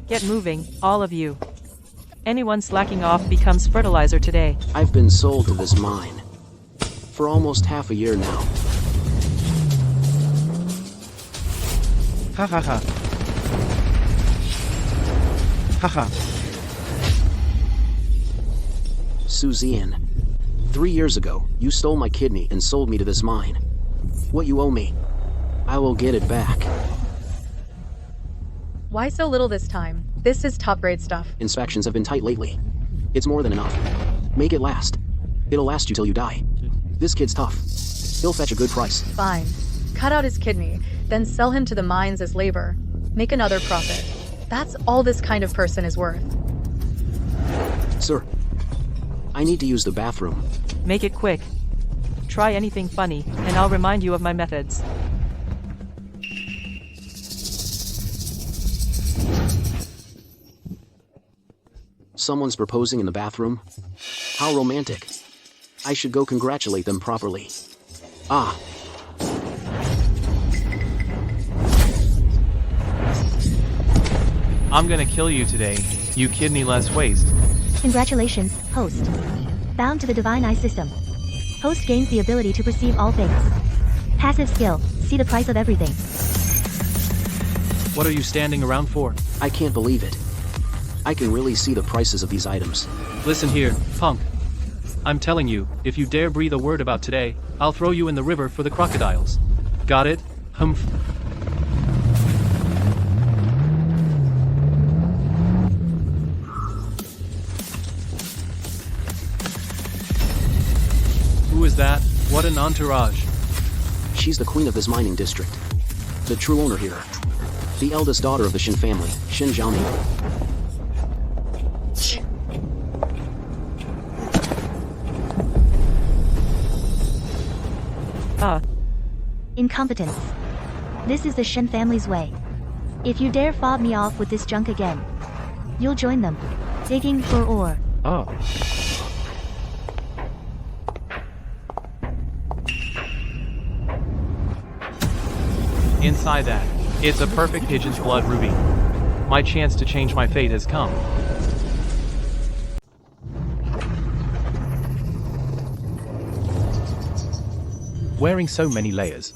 Get moving, all of you. Anyone slacking off becomes fertilizer today. I've been sold to this mine for almost half a year now. Ha ha ha. Ha ha. Suzanne, 3 years ago, you stole my kidney and sold me to this mine. What you owe me, I will get it back. Why so little this time? This is top-grade stuff. Inspections have been tight lately. It's more than enough. Make it last. It'll last you till you die. This kid's tough. He'll fetch a good price. Fine. Cut out his kidney, then sell him to the mines as labor. Make another profit. That's all this kind of person is worth. Sir, I need to use the bathroom. Make it quick. Try anything funny, and I'll remind you of my methods. Someone's proposing in the bathroom? How romantic. I should go congratulate them properly. Ah. I'm gonna kill you today, you kidney-less waste. Congratulations, host. Bound to the Divine Eye system. Host gains the ability to perceive all things. Passive skill, see the price of everything. What are you standing around for? I can't believe it. I can really see the prices of these items. Listen here, punk. I'm telling you, if you dare breathe a word about today, I'll throw you in the river for the crocodiles. Got it? Humph. Who is that? What an entourage. She's the queen of this mining district. The true owner here. The eldest daughter of the Shin family, Shin Jiaoming. Incompetence. This is the Shen family's way. If you dare fob me off with this junk again, you'll join them, digging for ore. Oh. Inside that, it's a perfect pigeon's blood ruby. My chance to change my fate has come. Wearing so many layers.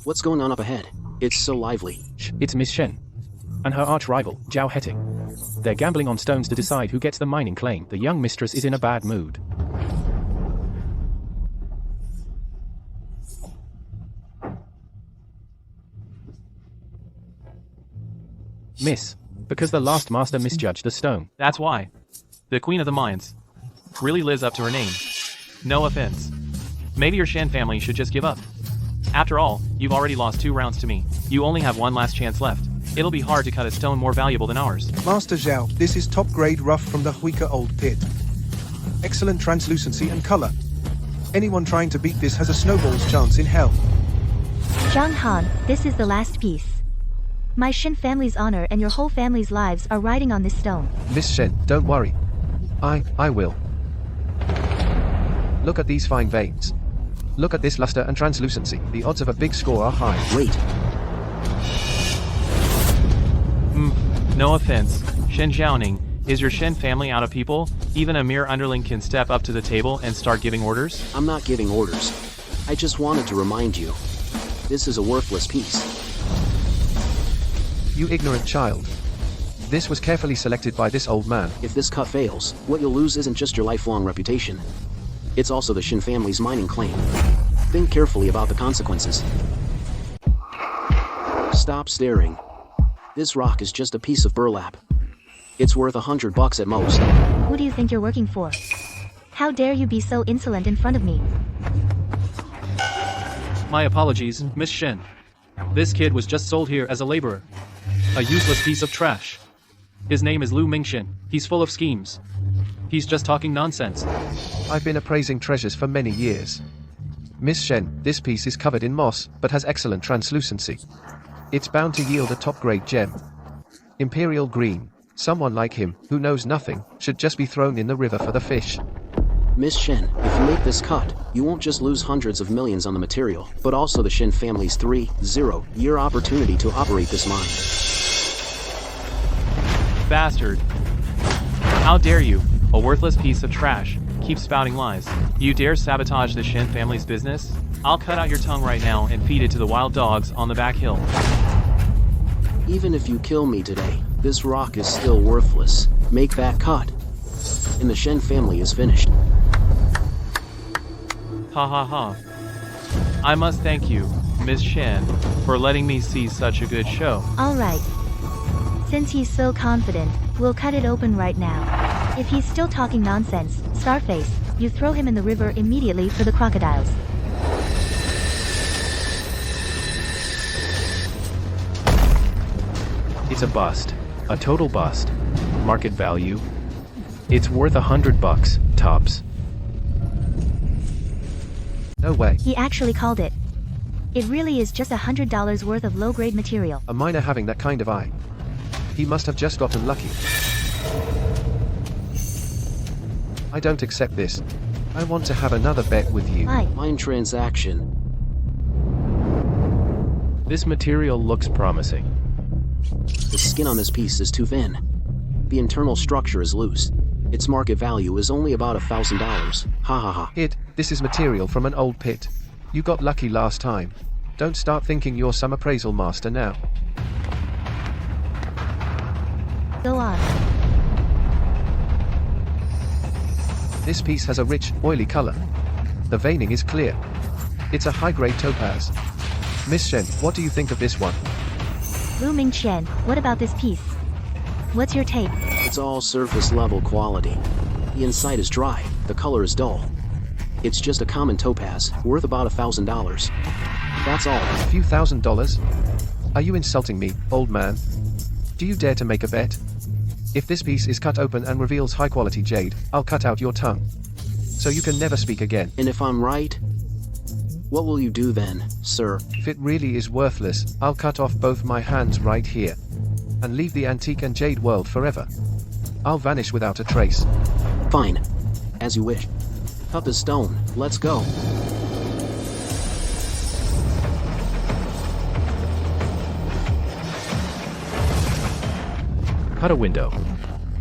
What's going on up ahead? It's so lively. It's Miss Shen and her arch-rival, Zhao Heting. They're gambling on stones to decide who gets the mining claim. The young mistress is in a bad mood. Miss, because the last master misjudged the stone. That's why. The queen of the mines really lives up to her name. No offense. Maybe your Shan family should just give up. After all, you've already lost 2 rounds to me. You only have one last chance left. It'll be hard to cut a stone more valuable than ours. Master Zhao, this is top-grade rough from the Huika Old Pit. Excellent translucency and color. Anyone trying to beat this has a snowball's chance in hell. Zhang Han, this is the last piece. My Shin family's honor and your whole family's lives are riding on this stone. Miss Shen, don't worry. I will. Look at these fine veins. Look at this luster and translucency. The odds of a big score are high. Wait. No offense, Shen Jiaoning, is your Shen family out of people? Even a mere underling can step up to the table and start giving orders? I'm not giving orders. I just wanted to remind you. This is a worthless piece. You ignorant child. This was carefully selected by this old man. If this cut fails, what you'll lose isn't just your lifelong reputation. It's also the Shin family's mining claim. Think carefully about the consequences. Stop staring. This rock is just a piece of burlap. It's worth $100 at most. Who do you think you're working for? How dare you be so insolent in front of me? My apologies, Miss Shen. This kid was just sold here as a laborer. A useless piece of trash. His name is Lu Mingshen. He's full of schemes. He's just talking nonsense. I've been appraising treasures for many years. Miss Shen, this piece is covered in moss, but has excellent translucency. It's bound to yield a top-grade gem. Imperial green. Someone like him, who knows nothing, should just be thrown in the river for the fish. Miss Shen, if you make this cut, you won't just lose hundreds of millions on the material, but also the Shen family's 3-0-year opportunity to operate this mine. Bastard. How dare you, a worthless piece of trash, keep spouting lies. You dare sabotage the Shen family's business? I'll cut out your tongue right now and feed it to the wild dogs on the back hill. Even if you kill me today, this rock is still worthless. Make that cut. And the Shen family is finished. Ha ha ha. I must thank you, Miss Shen, for letting me see such a good show. Alright. Since he's so confident, we'll cut it open right now. If he's still talking nonsense, Scarface, you throw him in the river immediately for the crocodiles. It's a bust. A total bust. Market value? It's worth $100, tops. No way. He actually called it. It really is just $100 worth of low-grade material. A miner having that kind of eye. He must have just gotten lucky. I don't accept this. I want to have another bet with you. Why? Mine transaction. This material looks promising. The skin on this piece is too thin. The internal structure is loose. Its market value is only about $1,000. Ha ha ha. This is material from an old pit. You got lucky last time. Don't start thinking you're some appraisal master now. Go on. This piece has a rich, oily color. The veining is clear. It's a high-grade topaz. Miss Shen, what do you think of this one? Lu Mingqian, what about this piece? What's your take? It's all surface level quality. The inside is dry, the color is dull. It's just a common topaz, worth about $1,000. That's all. A few $1,000s? Are you insulting me, old man? Do you dare to make a bet? If this piece is cut open and reveals high-quality jade, I'll cut out your tongue. So you can never speak again. And if I'm right, what will you do then, sir? If it really is worthless, I'll cut off both my hands right here. And leave the antique and jade world forever. I'll vanish without a trace. Fine. As you wish. Cut the stone. Let's go. Cut a window.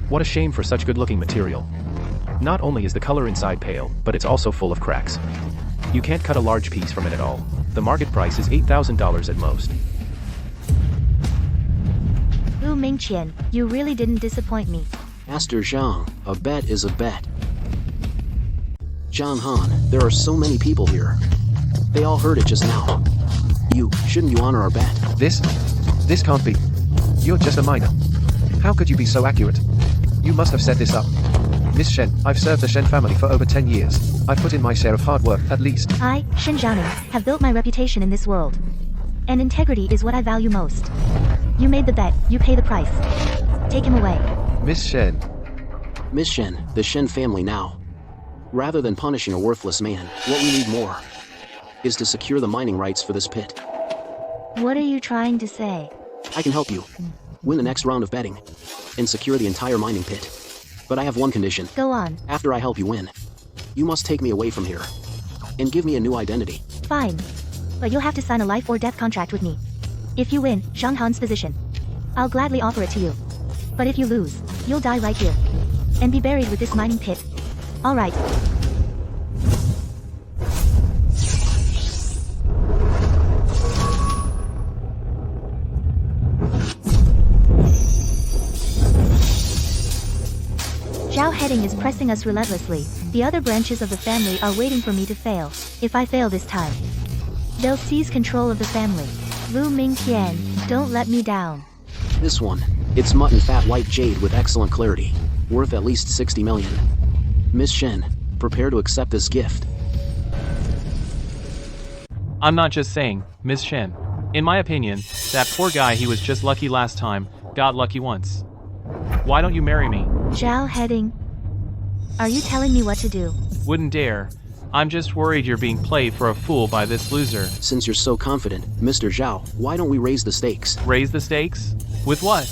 What a shame for such good-looking material. Not only is the color inside pale, but it's also full of cracks. You can't cut a large piece from it at all. The market price is $8,000 at most. Lu Mingqian, you really didn't disappoint me. Master Zhang, a bet is a bet. Zhang Han, there are so many people here. They all heard it just now. Shouldn't you honor our bet? This can't be. You're just a miner. How could you be so accurate? You must have set this up. Miss Shen, I've served the Shen family for over 10 years. I've put in my share of hard work, at least. I, Shen Zhaoning, have built my reputation in this world. And integrity is what I value most. You made the bet, you pay the price. Take him away. Miss Shen. Miss Shen, the Shen family now. Rather than punishing a worthless man, what we need more is to secure the mining rights for this pit. What are you trying to say? I can help you. Win the next round of betting and secure the entire mining pit. But I have one condition. Go on. After I help you win, you must take me away from here and give me a new identity. Fine. But you'll have to sign a life or death contract with me. If you win, Zhang Han's position, I'll gladly offer it to you. But if you lose, you'll die right here. And be buried with this mining pit. Alright. Zhao Heading is pressing us relentlessly. The other branches of the family are waiting for me to fail. If I fail this time, they'll seize control of the family. Lu Mingqian, don't let me down. This one, it's mutton fat white jade with excellent clarity, worth at least 60 million. Miss Shen, prepare to accept this gift. I'm not just saying, Miss Shen. In my opinion, that poor guy he was just lucky last time, got lucky once. Why don't you marry me? Zhao Heading, are you telling me what to do? Wouldn't dare. I'm just worried you're being played for a fool by this loser. Since you're so confident, Mr. Zhao, why don't we raise the stakes? Raise the stakes? With what?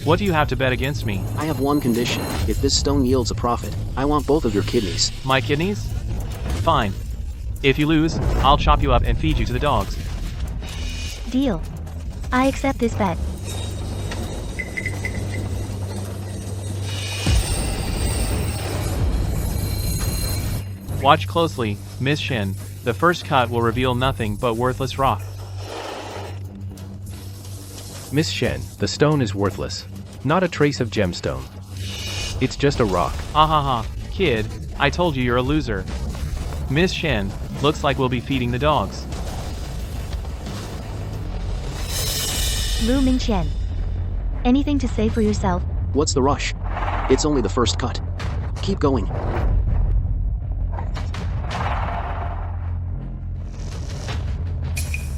What do you have to bet against me? I have one condition. If this stone yields a profit, I want both of your kidneys. My kidneys? Fine. If you lose, I'll chop you up and feed you to the dogs. Deal. I accept this bet. Watch closely, Miss Shin. The first cut will reveal nothing but worthless rock. Miss Shen, the stone is worthless. Not a trace of gemstone. It's just a rock. Ahaha, kid, I told you you're a loser. Miss Shen, looks like we'll be feeding the dogs. Lu Mingqian. Anything to say for yourself? What's the rush? It's only the first cut. Keep going.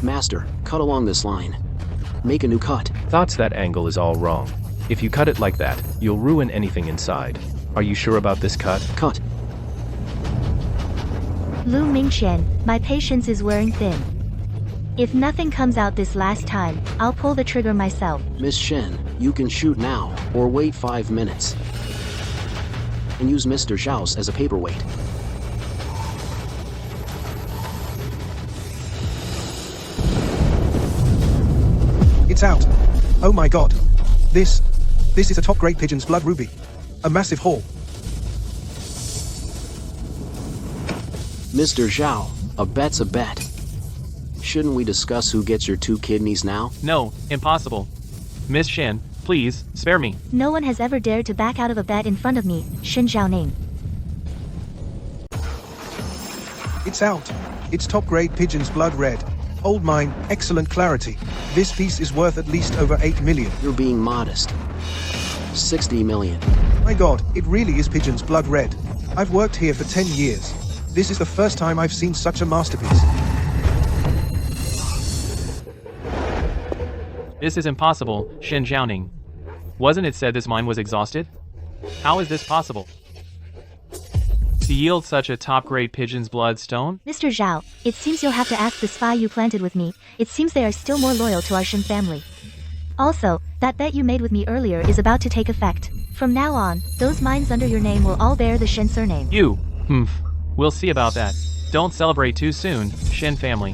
Master, cut along this line. Make a new cut. Thoughts that angle is all wrong. If you cut it like that, you'll ruin anything inside. Are you sure about this cut? Cut. Lu Mingqian, my patience is wearing thin. If nothing comes out this last time, I'll pull the trigger myself. Miss Shen, you can shoot now, or wait 5 minutes. And use Mr. Zhao's as a paperweight. It's out. Oh my god. This is a top-grade pigeon's blood ruby. A massive haul. Mr. Zhao, a bet's a bet. Shouldn't we discuss who gets your 2 kidneys now? No, impossible. Miss Shin, please, spare me. No one has ever dared to back out of a bet in front of me, Shin Zhaoning. It's out. It's top-grade pigeon's blood red. Old mine, excellent clarity. This piece is worth at least over 8 million. You're being modest. 60 million. My god, it really is pigeon's blood red. I've worked here for 10 years. This is the first time I've seen such a masterpiece. This is impossible, Shin Zhaoning. Wasn't it said this mine was exhausted? How is this possible? To yield such a top-grade pigeon's blood stone? Mr. Zhao, it seems you'll have to ask the spy you planted with me. It seems they are still more loyal to our Shin family. Also, that bet you made with me earlier is about to take effect. From now on, those mines under your name will all bear the Shin surname. You? We'll see about that. Don't celebrate too soon, Shin family.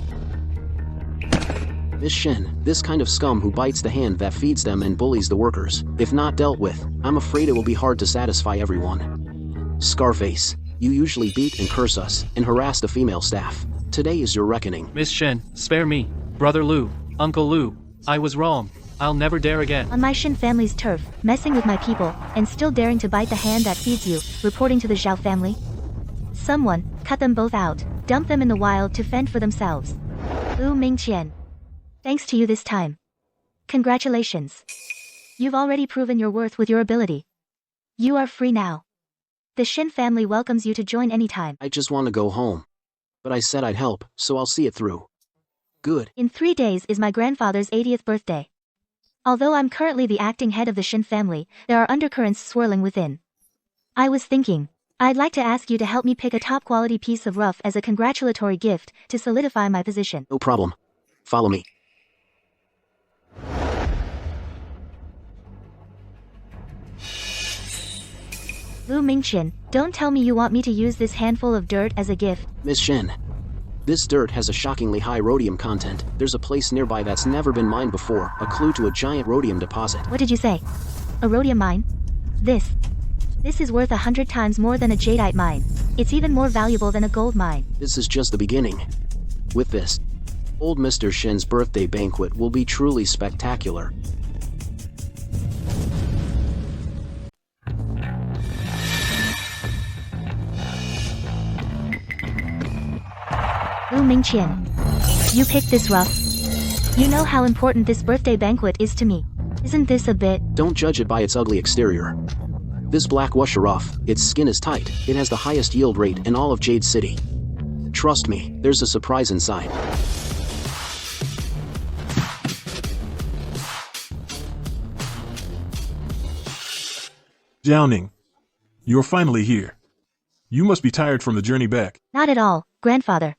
Miss Shin, this kind of scum who bites the hand that feeds them and bullies the workers. If not dealt with, I'm afraid it will be hard to satisfy everyone. Scarface, you usually beat and curse us, and harass the female staff. Today is your reckoning. Miss Shen, spare me. Brother Lu, Uncle Lu, I was wrong. I'll never dare again. On my Shin family's turf, messing with my people, and still daring to bite the hand that feeds you, reporting to the Zhao family? Someone, cut them both out, dump them in the wild to fend for themselves. Lu Mingqian. Thanks to you this time. Congratulations. You've already proven your worth with your ability. You are free now. The Shin family welcomes you to join anytime. I just want to go home. But I said I'd help, so I'll see it through. Good. In 3 days is my grandfather's 80th birthday. Although I'm currently the acting head of the Shin family, there are undercurrents swirling within. I was thinking, I'd like to ask you to help me pick a top-quality piece of rough as a congratulatory gift to solidify my position. No problem. Follow me. Lu Mingqian, don't tell me you want me to use this handful of dirt as a gift. Miss Shen, this dirt has a shockingly high rhodium content. There's a place nearby that's never been mined before, a clue to a giant rhodium deposit. What did you say? A rhodium mine? This is worth 100 times more than a jadeite mine. It's even more valuable than a gold mine. This is just the beginning. With this, old Mr. Shen's birthday banquet will be truly spectacular. Lu Mingqian. You picked this rough. You know how important this birthday banquet is to me. Isn't this a bit? Don't judge it by its ugly exterior. This black Wuxia rough, its skin is tight. It has the highest yield rate in all of Jade City. Trust me, there's a surprise inside. Zhaoning, you're finally here. You must be tired from the journey back. Not at all, grandfather.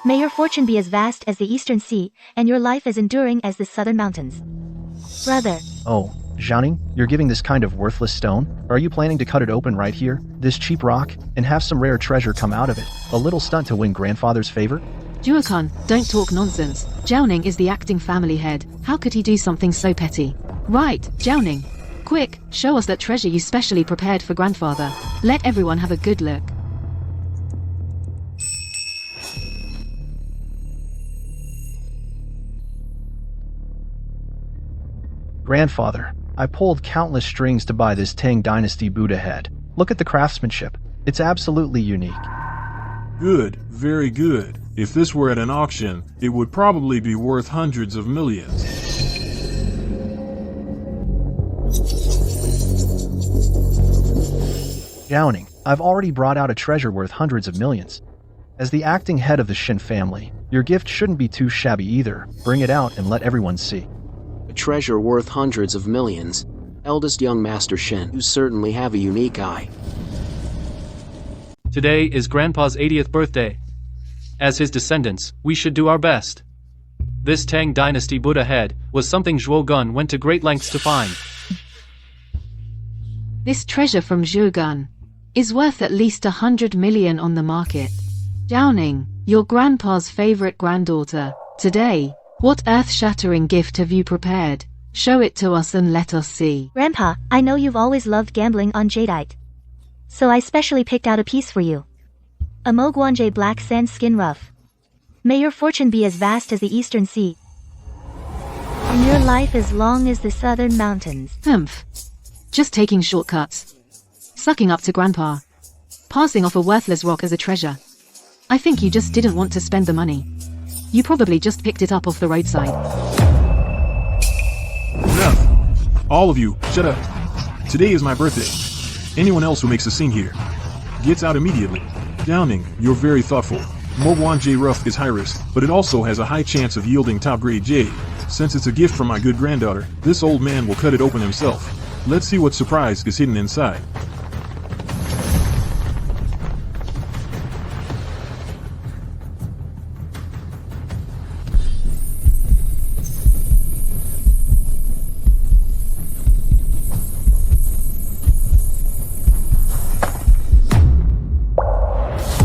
May your fortune be as vast as the eastern sea, and your life as enduring as the southern mountains. Brother. Oh, Zhaoning, you're giving this kind of worthless stone? Are you planning to cut it open right here, this cheap rock, and have some rare treasure come out of it? A little stunt to win grandfather's favor? Duokon, don't talk nonsense. Zhaoning is the acting family head. How could he do something so petty? Right, Zhaoning. Quick, show us that treasure you specially prepared for grandfather. Let everyone have a good look. Grandfather, I pulled countless strings to buy this Tang Dynasty Buddha head. Look at the craftsmanship. It's absolutely unique. Good, very good. If this were at an auction, it would probably be worth hundreds of millions. Downing, I've already brought out a treasure worth hundreds of millions. As the acting head of the Shin family, your gift shouldn't be too shabby either. Bring it out and let everyone see. A treasure worth hundreds of millions. Eldest young Master Shin, you certainly have a unique eye. Today is Grandpa's 80th birthday. As his descendants, we should do our best. This Tang Dynasty Buddha head was something Zhuo Gun went to great lengths to find. This treasure from Zhuogun is worth at least 100 million on the market. Downing, your grandpa's favorite granddaughter, today, what earth-shattering gift have you prepared? Show it to us and let us see. Grandpa, I know you've always loved gambling on jadeite. So I specially picked out a piece for you. A Mogwanje black sand skin ruff. May your fortune be as vast as the eastern sea. And your life as long as the southern mountains. Humph. Just taking shortcuts. Sucking up to Grandpa. Passing off a worthless rock as a treasure. I think you just didn't want to spend the money. You probably just picked it up off the roadside. Enough! All of you, shut up. Today is my birthday. Anyone else who makes a scene here gets out immediately. Downing, you're very thoughtful. Mogwanje Rough is high risk, but it also has a high chance of yielding top-grade jade. Since it's a gift from my good granddaughter, this old man will cut it open himself. Let's see what surprise is hidden inside.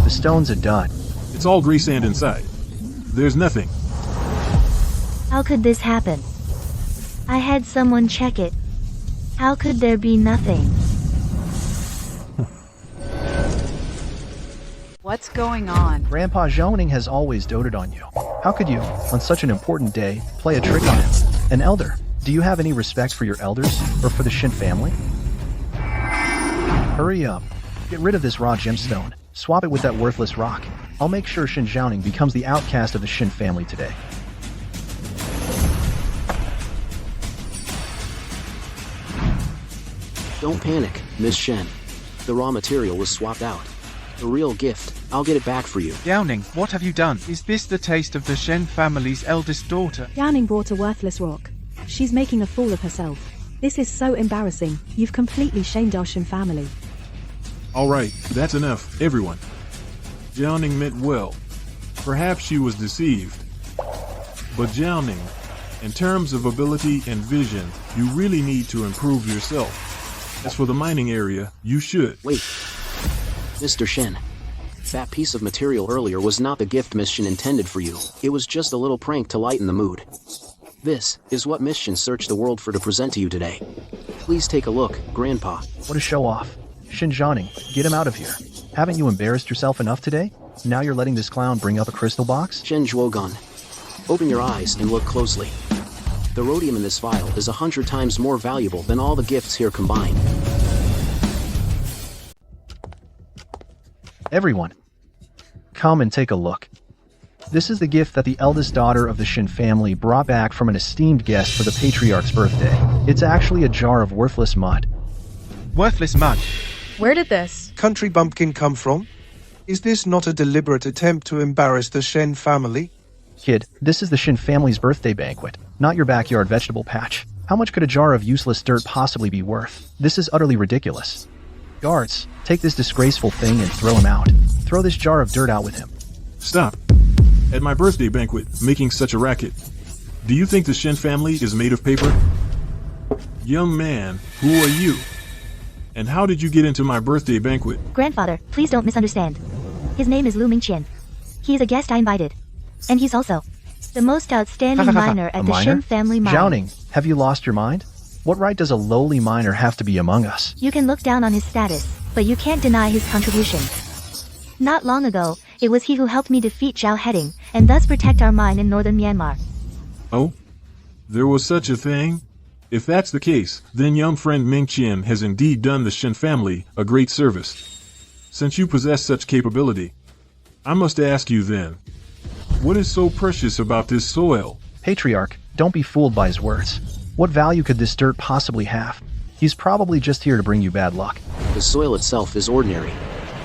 The stones are done. It's all gray sand inside. There's nothing. How could this happen? I had someone check it. How could there be nothing? What's going on? Grandpa Zhongning has always doted on you. How could you, on such an important day, play a trick on him? An elder, do you have any respect for your elders, or for the Shin family? Hurry up. Get rid of this raw gemstone. Swap it with that worthless rock. I'll make sure Shin Zhaoning becomes the outcast of the Shin family today. Don't panic, Miss Shen. The raw material was swapped out. The real gift, I'll get it back for you. Downing, what have you done? Is this the taste of the Shen family's eldest daughter? Downing brought a worthless rock. She's making a fool of herself. This is so embarrassing. You've completely shamed our Shin family. Alright, that's enough, everyone. Jiaoning meant well. Perhaps she was deceived. But Jiaoning, in terms of ability and vision, you really need to improve yourself. As for the mining area, you should. Wait. Mr. Shen. That piece of material earlier was not the gift Miss Shen intended for you. It was just a little prank to lighten the mood. This is what Miss Shen searched the world for to present to you today. Please take a look, Grandpa. What a show-off. Shin Zhaoning, get him out of here. Haven't you embarrassed yourself enough today? Now you're letting this clown bring up a crystal box? Shen Zhuogun, open your eyes and look closely. The rhodium in this vial is 100 times more valuable than all the gifts here combined. Everyone, come and take a look. This is the gift that the eldest daughter of the Shin family brought back from an esteemed guest for the patriarch's birthday. It's actually a jar of worthless mud. Worthless mud. Where did this country bumpkin come from? Is this not a deliberate attempt to embarrass the Shen family? Kid, this is the Shin family's birthday banquet, not your backyard vegetable patch. How much could a jar of useless dirt possibly be worth? This is utterly ridiculous. Guards, take this disgraceful thing and throw him out. Throw this jar of dirt out with him. Stop. At my birthday banquet, making such a racket. Do you think the Shen family is made of paper? Young man, who are you? And how did you get into my birthday banquet? Grandfather, please don't misunderstand. His name is Lu Mingqian. He is a guest I invited. And he's also the most outstanding miner at the Shin family mine. Zhaoning, have you lost your mind? What right does a lowly miner have to be among us? You can look down on his status, but you can't deny his contribution. Not long ago, it was he who helped me defeat Zhao Heading, and thus protect our mine in northern Myanmar. Oh? There was such a thing? If that's the case, then young friend Ming Qian has indeed done the Shen family a great service. Since you possess such capability, I must ask you then, what is so precious about this soil? Patriarch, don't be fooled by his words. What value could this dirt possibly have? He's probably just here to bring you bad luck. The soil itself is ordinary,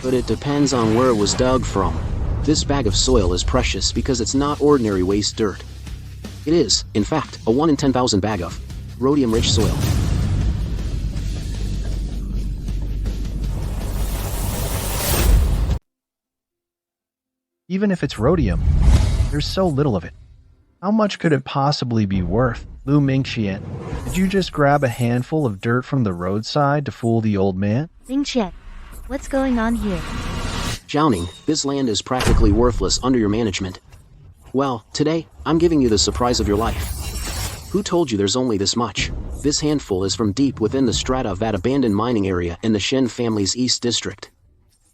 but it depends on where it was dug from. This bag of soil is precious because it's not ordinary waste dirt. It is, in fact, a 1 in 10,000 bag of rhodium-rich soil. Even if it's rhodium, there's so little of it. How much could it possibly be worth? Lu Mingqian, did you just grab a handful of dirt from the roadside to fool the old man? Mingqian, what's going on here? Jiaoning, this land is practically worthless under your management. Well, today, I'm giving you the surprise of your life. Who told you there's only this much? This handful is from deep within the strata of that abandoned mining area in the Shen family's East District.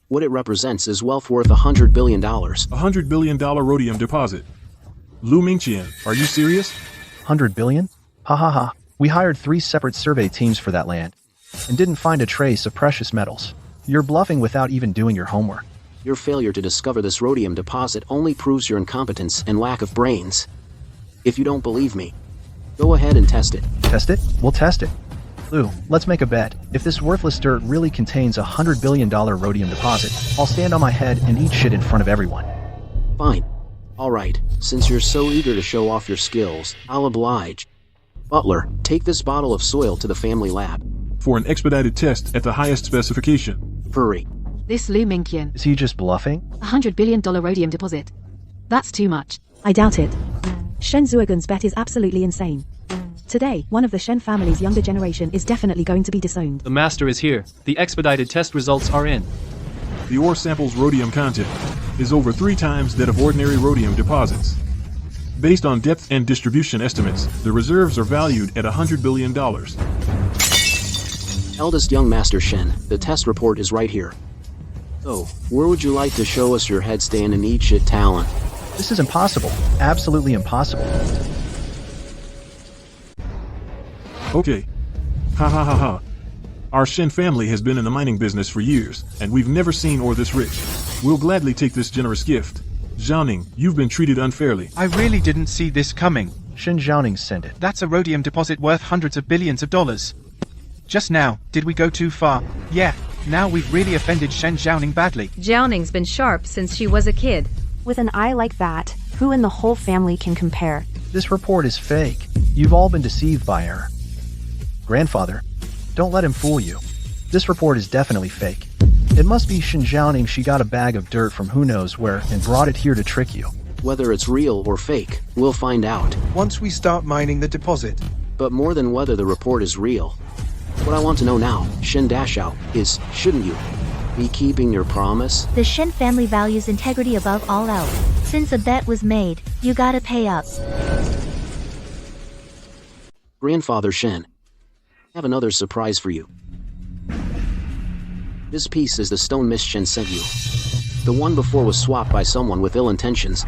What it represents is wealth worth $100 billion. $100 billion rhodium deposit. Lu Mingqian, are you serious? 100 billion? Ha ha ha. We hired 3 separate survey teams for that land, and didn't find a trace of precious metals. You're bluffing without even doing your homework. Your failure to discover this rhodium deposit only proves your incompetence and lack of brains. If you don't believe me, go ahead and test it. Test it? We'll test it. Lu, let's make a bet. If this worthless dirt really contains a $100 billion rhodium deposit, I'll stand on my head and eat shit in front of everyone. Fine. Alright, since you're so eager to show off your skills, I'll oblige. Butler, take this bottle of soil to the family lab. For an expedited test at the highest specification. Hurry. This Lu Mingqian. Is he just bluffing? $100 billion rhodium deposit. That's too much. I doubt it. Shen Zuogan's bet is absolutely insane. Today, one of the Shen family's younger generation is definitely going to be disowned. The master is here. The expedited test results are in. The ore sample's rhodium content is over 3 times that of ordinary rhodium deposits. Based on depth and distribution estimates, the reserves are valued at $100 billion. Eldest young Master Shen, the test report is right here. So, where would you like to show us your headstand and eat shit talent? This is impossible. Absolutely impossible. Okay. Ha ha ha ha. Our Shen family has been in the mining business for years, and we've never seen ore this rich. We'll gladly take this generous gift. Jiaoning, you've been treated unfairly. I really didn't see this coming. Shen Jiaoning sent it. That's a rhodium deposit worth hundreds of billions of dollars. Just now, did we go too far? Yeah, now we've really offended Shen Jiaoning badly. Jiaoning's been sharp since she was a kid. With an eye like that, who in the whole family can compare? This report is fake. You've all been deceived by her. Grandfather, don't let him fool you. This report is definitely fake. It must be Shen Jiaoning. She got a bag of dirt from who knows where and brought it here to trick you. Whether it's real or fake, we'll find out. Once we start mining the deposit. But more than whether the report is real, what I want to know now, Shen Dashao, is, shouldn't you be keeping your promise? The Shen family values integrity above all else. Since a bet was made, you gotta pay up. Grandfather Shen, I have another surprise for you. This piece is the stone Miss Shen sent you. The one before was swapped by someone with ill intentions.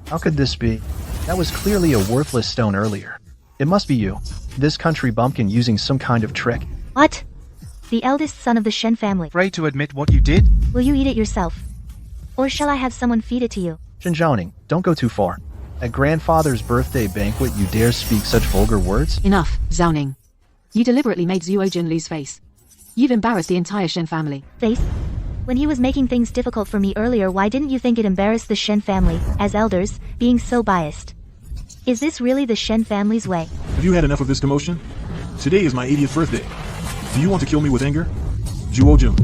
How could this be? That was clearly a worthless stone earlier. It must be you. This country bumpkin using some kind of trick. What? The eldest son of the Shen family. Afraid to admit what you did? Will you eat it yourself? Or shall I have someone feed it to you? Shen Jiaoning, don't go too far. At grandfather's birthday banquet you dare speak such vulgar words? Enough, Jiaoning. You deliberately made Zuojin lose face. You've embarrassed the entire Shen family. Face? When he was making things difficult for me earlier, why didn't you think it embarrassed the Shen family, as elders, being so biased? Is this really the Shen family's way? Have you had enough of this commotion? Today is my 80th birthday. Do you want to kill me with anger? Zuojin,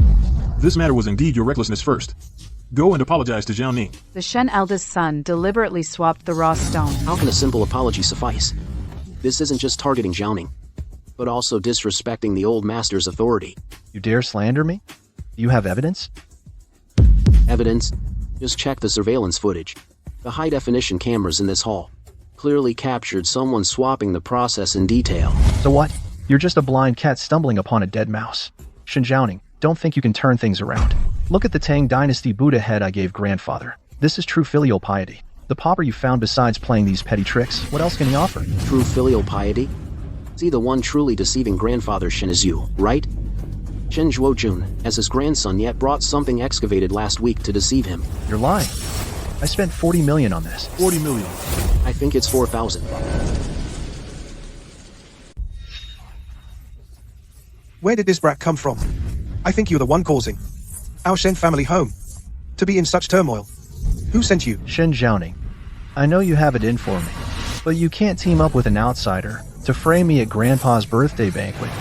this matter was indeed your recklessness first. Go and apologize to Jiaoning. The Shen eldest son deliberately swapped the raw stone. How can a simple apology suffice? This isn't just targeting Jiaoning, but also disrespecting the old master's authority. You dare slander me? Do you have evidence? Evidence? Just check the surveillance footage. The high-definition cameras in this hall clearly captured someone swapping the process in detail. So what? You're just a blind cat stumbling upon a dead mouse. Shen Jiaoning, don't think you can turn things around. Look at the Tang Dynasty Buddha head I gave grandfather. This is true filial piety. The pauper you found besides playing these petty tricks, what else can he offer? True filial piety? See, the one truly deceiving grandfather Shen is you, right? Shen Zhuojun, as his grandson, yet brought something excavated last week to deceive him. You're lying. I spent 40 million on this. 40 million. I think it's 4,000. Where did this brat come from? I think you're the one causing our Shen family home to be in such turmoil. Who sent you? Shen Zhaoning. I know you have it in for me, but you can't team up with an outsider to frame me at Grandpa's birthday banquet.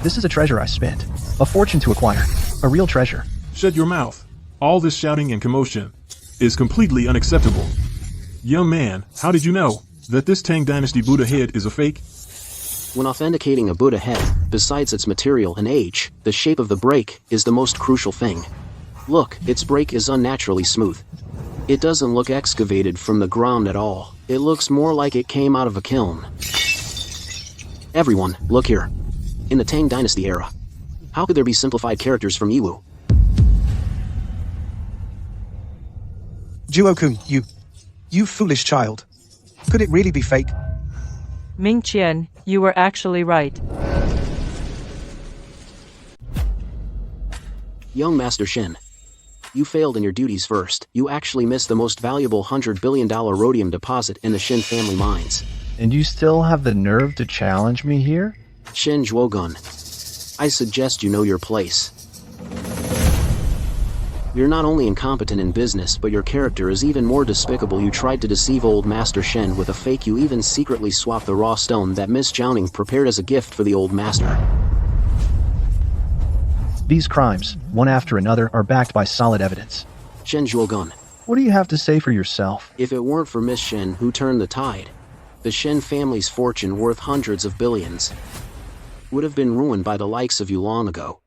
This is a treasure I spent. A fortune to acquire. A real treasure. Shut your mouth. All this shouting and commotion is completely unacceptable. Young man, how did you know that this Tang Dynasty Buddha head is a fake? When authenticating a Buddha head, besides its material and age, the shape of the break is the most crucial thing. Look, its break is unnaturally smooth. It doesn't look excavated from the ground at all. It looks more like it came out of a kiln. Everyone, look here. In the Tang Dynasty era, how could there be simplified characters from Yiwu? Zhuo-kun, you foolish child. Could it really be fake? Ming Qian, you were actually right. Young Master Shen, you failed in your duties first. You actually missed the most valuable $100 billion rhodium deposit in the Shen family mines. And you still have the nerve to challenge me here? Shen Zhuogun, I suggest you know your place. You're not only incompetent in business, but your character is even more despicable. You tried to deceive old Master Shen with a fake. You even secretly swapped the raw stone that Miss Zhaoning prepared as a gift for the old master. These crimes, one after another, are backed by solid evidence. Shen Zhuogun, what do you have to say for yourself? if it weren't for Miss Shen who turned the tide, the Shen family's fortune worth hundreds of billions would have been ruined by the likes of you long ago.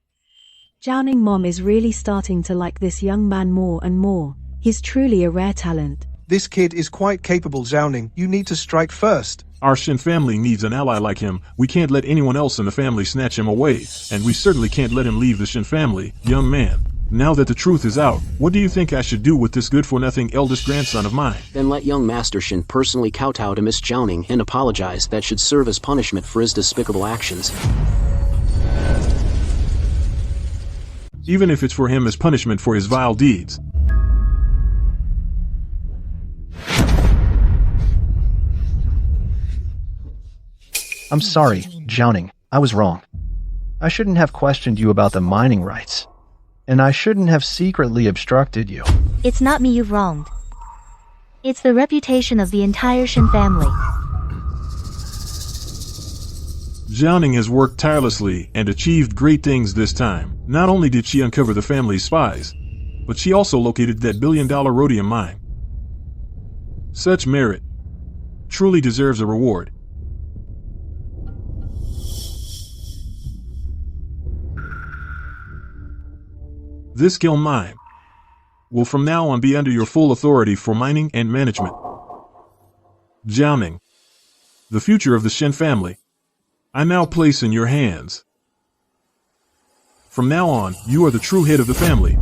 Zhaoning Mom is really starting to like this young man more and more. He's truly a rare talent. This kid is quite capable, Zhaoning. You need to strike first. Our Shen family needs an ally like him. We can't let anyone else in the family snatch him away, and we certainly can't let him leave the Shen family. Young man, now that the truth is out, what do you think I should do with this good-for-nothing eldest grandson of mine? Then let young Master Shen personally kowtow to Miss Zhaoning and apologize. That should serve as punishment for his despicable actions. Even if it's for him as punishment for his vile deeds. I'm sorry, Zhaoning. I was wrong. I shouldn't have questioned you about the mining rights. And I shouldn't have secretly obstructed you. It's not me you've wronged. It's the reputation of the entire Shen family. Zhaoning has worked tirelessly and achieved great things this time. Not only did she uncover the family's spies, but she also located that billion-dollar rhodium mine. Such merit truly deserves a reward. This kiln mine will from now on be under your full authority for mining and management. Zhaoning, the future of the Shen family, I now place in your hands. From now on, you are the true head of the family.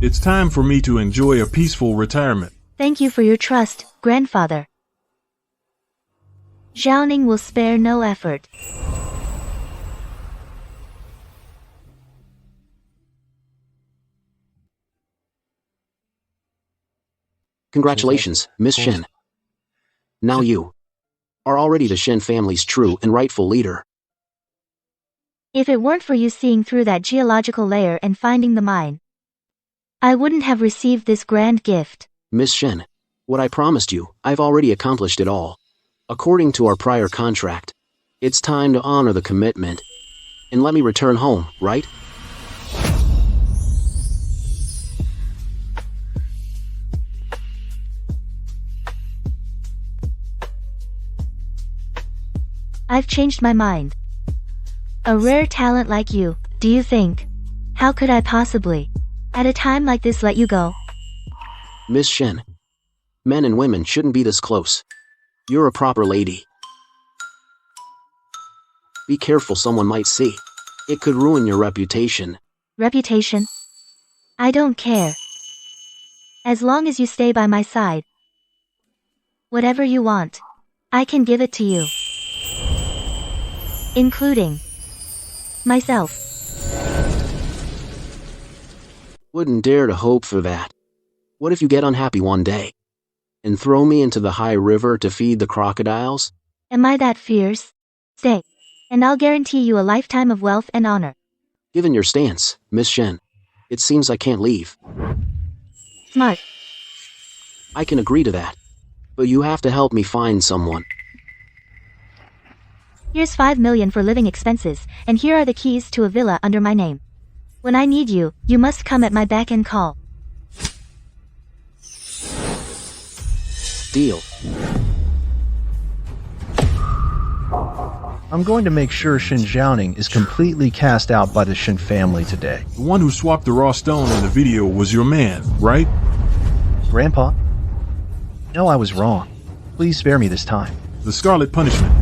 It's time for me to enjoy a peaceful retirement. Thank you for your trust, grandfather. Zhaoning will spare no effort. Congratulations, Miss Shen. Now you are already the Shen family's true and rightful leader. If it weren't for you seeing through that geological layer and finding the mine, I wouldn't have received this grand gift. Miss Shen, what I promised you, I've already accomplished it all. According to our prior contract, it's time to honor the commitment and let me return home, right? I've changed my mind. A rare talent like you, do you think? How could I possibly, at a time like this, let you go? Miss Shen, men and women shouldn't be this close. You're a proper lady. Be careful, someone might see. It could ruin your reputation. Reputation? I don't care. As long as you stay by my side. Whatever you want. I can give it to you. Including myself. Wouldn't dare to hope for that. What if you get unhappy one day and throw me into the high river to feed the crocodiles? Am I that fierce? Stay, and I'll guarantee you a lifetime of wealth and honor. Given your stance, Miss Shen, it seems I can't leave. Smart. I can agree to that, but you have to help me find someone. Here's 5 million for living expenses, and here are the keys to a villa under my name. When I need you, you must come at my beck and call. Deal. I'm going to make sure Shen Zhaoning is completely cast out by the Shen family today. The one who swapped the raw stone in the video was your man, right? Grandpa? No, I was wrong. Please spare me this time. The Scarlet Punishment.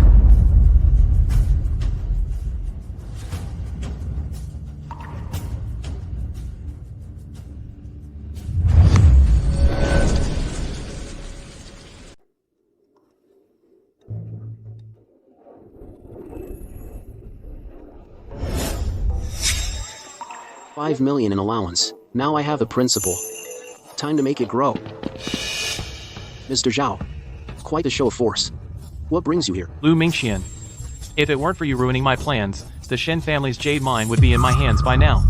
$5 million in allowance. Now I have the principal. Time to make it grow. Mr. Zhao, quite a show of force. What brings you here? Lu Mingqian. If it weren't for you ruining my plans, the Shen family's jade mine would be in my hands by now.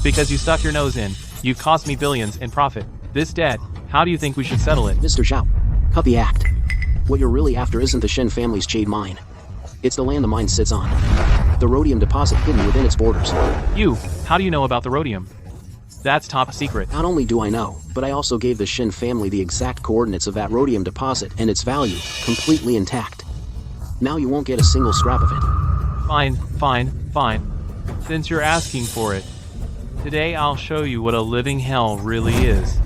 Because you stuck your nose in, you've cost me billions in profit. This debt, how do you think we should settle it? Mr. Zhao, cut the act. What you're really after isn't the Shen family's jade mine. It's the land the mine sits on. The rhodium deposit hidden within its borders. How do you know about the rhodium? That's top secret. Not only do I know, but I also gave the Shen family the exact coordinates of that rhodium deposit and its value, completely intact. Now you won't get a single scrap of it. Fine. Since you're asking for it, today I'll show you what a living hell really is.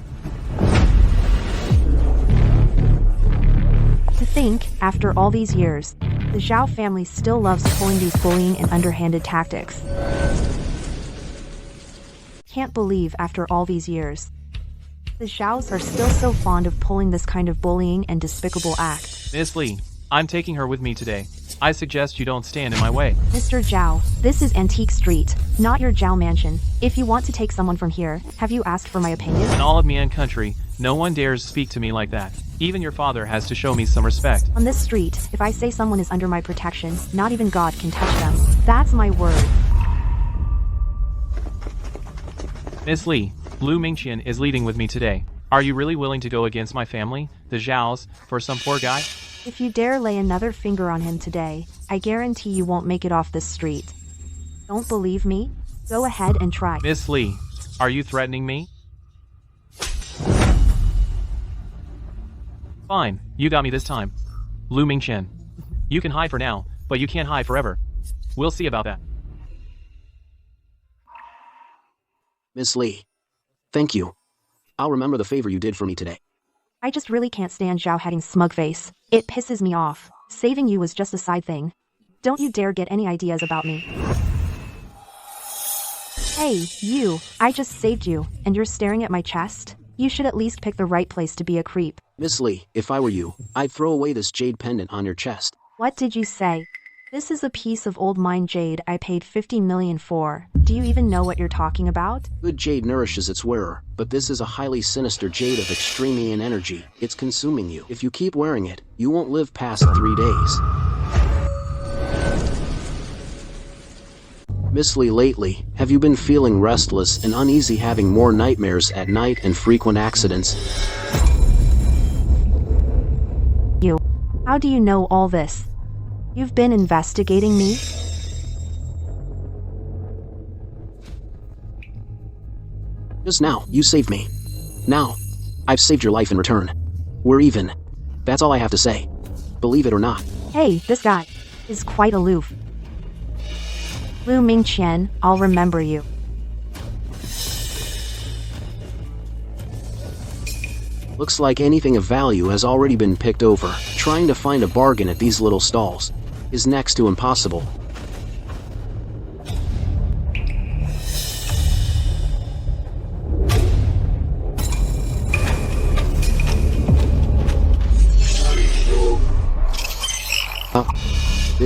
To think, after all these years, the Zhao family still loves pulling these bullying and underhanded tactics. Can't believe after all these years, the Zhaos are still so fond of pulling this kind of bullying and despicable act. Miss Li, I'm taking her with me today. I suggest you don't stand in my way. Mr. Zhao, this is Antique Street, not your Zhao mansion. If you want to take someone from here, have you asked for my opinion? In all of Mian country, no one dares speak to me like that. Even your father has to show me some respect. On this street, if I say someone is under my protection, not even God can touch them. That's my word. Miss Li, Lu Mingqian is leading with me today. Are you really willing to go against my family, the Zhaos, for some poor guy? If you dare lay another finger on him today, I guarantee you won't make it off this street. Don't believe me? Go ahead and try. Miss Li, are you threatening me? Fine, you got me this time. Lu Mingqian. You can hide for now, but you can't hide forever. We'll see about that. Miss Li, thank you. I'll remember the favor you did for me today. I just really can't stand Zhao Hadding's smug face. It pisses me off. Saving you was just a side thing. Don't you dare get any ideas about me. Hey, you, I just saved you, and you're staring at my chest? You should at least pick the right place to be a creep. Miss Li, if I were you, I'd throw away this jade pendant on your chest. What did you say? This is a piece of old mine jade I paid 50 million for. Do you even know what you're talking about? Good jade nourishes its wearer, but this is a highly sinister jade of extreme Ian energy. It's consuming you. If you keep wearing it, you won't live past 3 days. Miss Li, lately, have you been feeling restless and uneasy, having more nightmares at night and frequent accidents? You. How do you know all this? You've been investigating me? Just now, you saved me. Now, I've saved your life in return. We're even. That's all I have to say. Believe it or not. Hey, this guy is quite aloof. Lu Mingqian, I'll remember you. Looks like anything of value has already been picked over. Trying to find a bargain at these little stalls is next to impossible.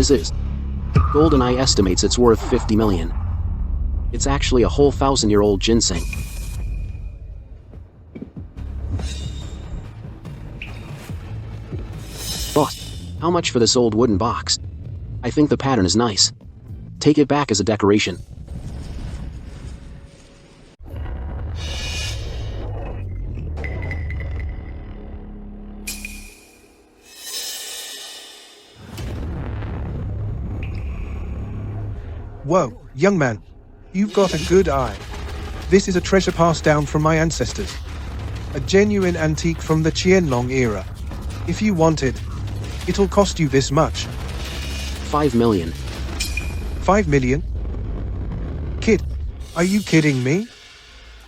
This is. GoldenEye estimates it's worth 50 million. It's actually a whole 1,000-year-old ginseng. Boss, how much for this old wooden box? I think the pattern is nice. Take it back as a decoration. Whoa, young man. You've got a good eye. This is a treasure passed down from my ancestors. A genuine antique from the Qianlong era. If you want it, it'll cost you this much. 5 million. 5 million? Kid, are you kidding me?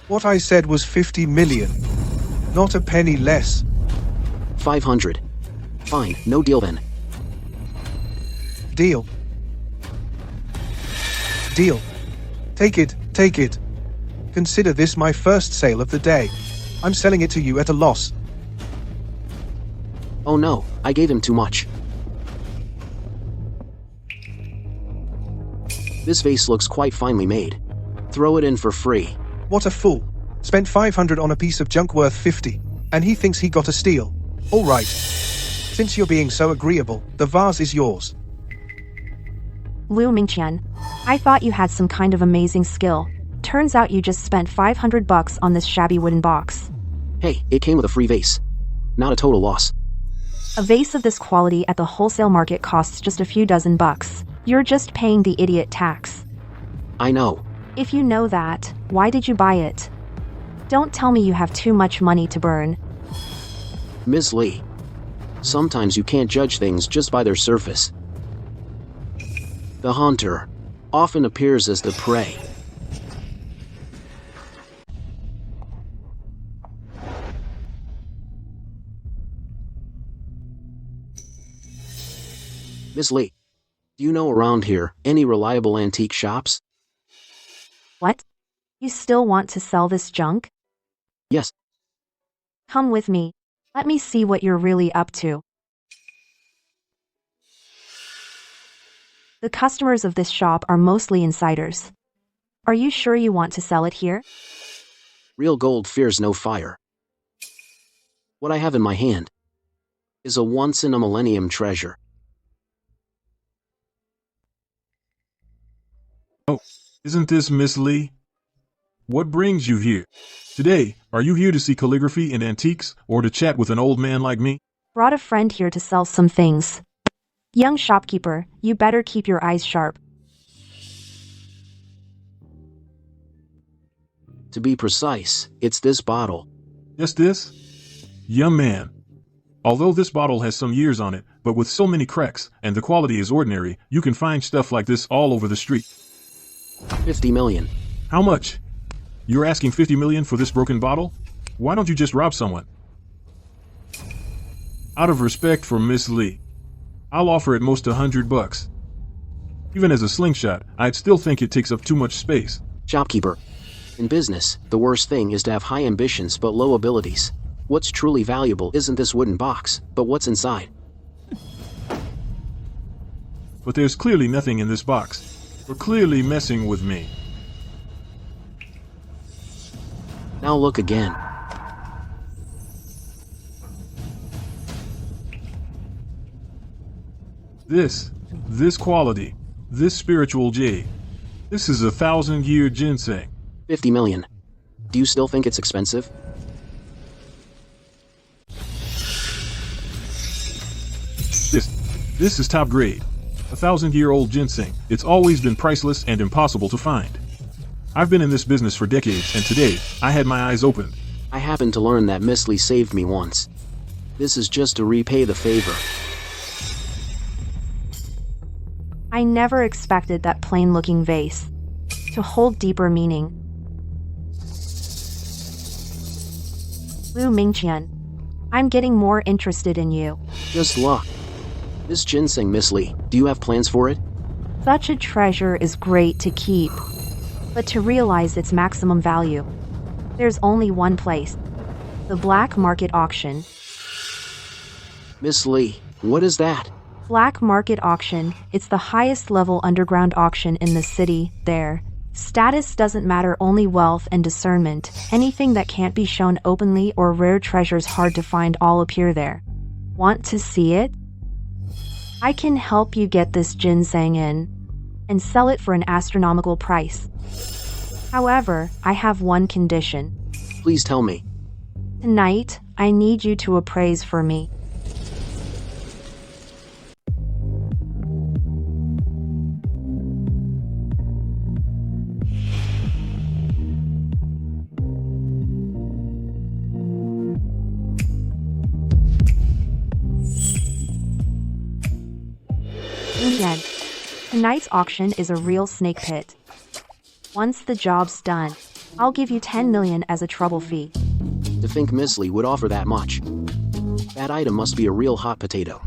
What I said was 50 million. Not a penny less. 500. Fine, no deal then. Deal. Deal. Take it, take it. Consider this my first sale of the day. I'm selling it to you at a loss. Oh no, I gave him too much. This vase looks quite finely made. Throw it in for free. What a fool. Spent 500 on a piece of junk worth 50, and he thinks he got a steal. All right. Since you're being so agreeable, the vase is yours. Lu Mingqian, I thought you had some kind of amazing skill. Turns out you just spent $500 on this shabby wooden box. Hey, it came with a free vase. Not a total loss. A vase of this quality at the wholesale market costs just a few dozen bucks. You're just paying the idiot tax. I know. If you know that, why did you buy it? Don't tell me you have too much money to burn. Ms. Lee. Sometimes you can't judge things just by their surface. The hunter often appears as the prey. Ms. Lee, do you know around here any reliable antique shops? What? You still want to sell this junk? Yes. Come with me. Let me see what you're really up to. The customers of this shop are mostly insiders. Are you sure you want to sell it here? Real gold fears no fire. What I have in my hand is a once-in-a-millennium treasure. Oh, isn't this Miss Lee? What brings you here? Today, are you here to see calligraphy and antiques, or to chat with an old man like me? Brought a friend here to sell some things. Young shopkeeper, you better keep your eyes sharp. To be precise, it's this bottle. Just this? Young man. Although this bottle has some years on it, but with so many cracks, and the quality is ordinary, you can find stuff like this all over the street. 50 million. How much? You're asking 50 million for this broken bottle? Why don't you just rob someone? Out of respect for Miss Lee, I'll offer at most $100. Even as a slingshot, I'd still think it takes up too much space. Shopkeeper. In business, the worst thing is to have high ambitions but low abilities. What's truly valuable isn't this wooden box, but what's inside. But there's clearly nothing in this box. You're clearly messing with me. Now look again. This quality, this spiritual jade. This is 1,000-year ginseng. 50 million. Do you still think it's expensive? This is top grade. 1,000-year-old ginseng. It's always been priceless and impossible to find. I've been in this business for decades, and today, I had my eyes opened. I happened to learn that Miss Lee saved me once. This is just to repay the favor. I never expected that plain-looking vase to hold deeper meaning. Lu Mingqian, I'm getting more interested in you. Just luck. This ginseng, Miss Lee, do you have plans for it? Such a treasure is great to keep, but to realize its maximum value, there's only one place: the black market auction. Miss Lee, what is that? Black market auction, it's the highest level underground auction in the city, there. Status doesn't matter, only wealth and discernment. Anything that can't be shown openly or rare treasures hard to find all appear there. Want to see it? I can help you get this ginseng in and sell it for an astronomical price. However, I have one condition. Please tell me. Tonight, I need you to appraise for me. Again, tonight's auction is a real snake pit. Once the job's done, I'll give you 10 million as a trouble fee. To think Miss Lee would offer that much. That item must be a real hot potato.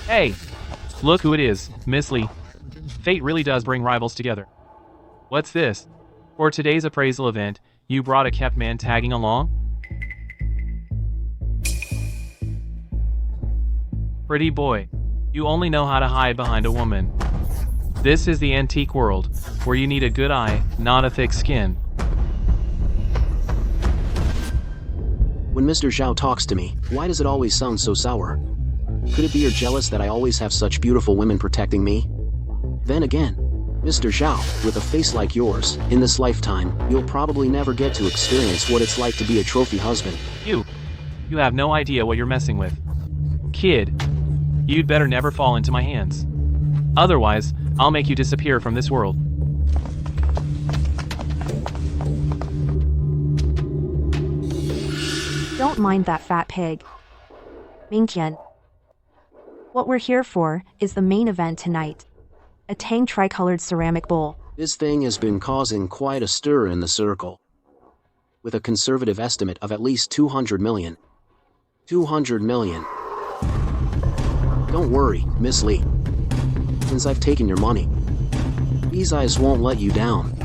Hey! Look who it is, Miss Lee. Fate really does bring rivals together. What's this? For today's appraisal event, you brought a kept man tagging along? Pretty boy, you only know how to hide behind a woman. This is the antique world, where you need a good eye, not a thick skin. When Mr. Zhao talks to me, why does it always sound so sour? Could it be you're jealous that I always have such beautiful women protecting me? Then again, Mr. Zhao, with a face like yours, in this lifetime, you'll probably never get to experience what it's like to be a trophy husband. You have no idea what you're messing with. Kid, you'd better never fall into my hands. Otherwise, I'll make you disappear from this world. Don't mind that fat pig. Mingqian. What we're here for is the main event tonight. A Tang tricolored ceramic bowl. This thing has been causing quite a stir in the circle. With a conservative estimate of at least 200 million. 200 million. Don't worry, Miss Lee. Since I've taken your money, these eyes won't let you down.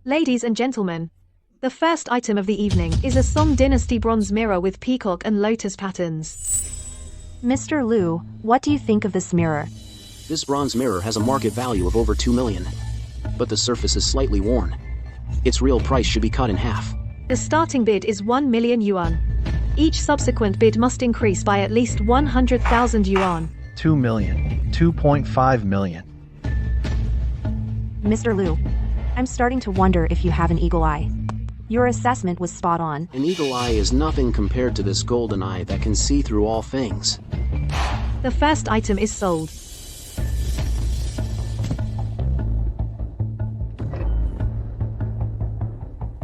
Ladies and gentlemen, the first item of the evening is a Song Dynasty bronze mirror with peacock and lotus patterns. Mr. Liu, what do you think of this mirror? This bronze mirror has a market value of over 2 million. But the surface is slightly worn. Its real price should be cut in half. The starting bid is 1 million yuan. Each subsequent bid must increase by at least 100,000 yuan. 2 million. 2.5 million. Mr. Liu, I'm starting to wonder if you have an eagle eye. Your assessment was spot on. An eagle eye is nothing compared to this golden eye that can see through all things. The first item is sold.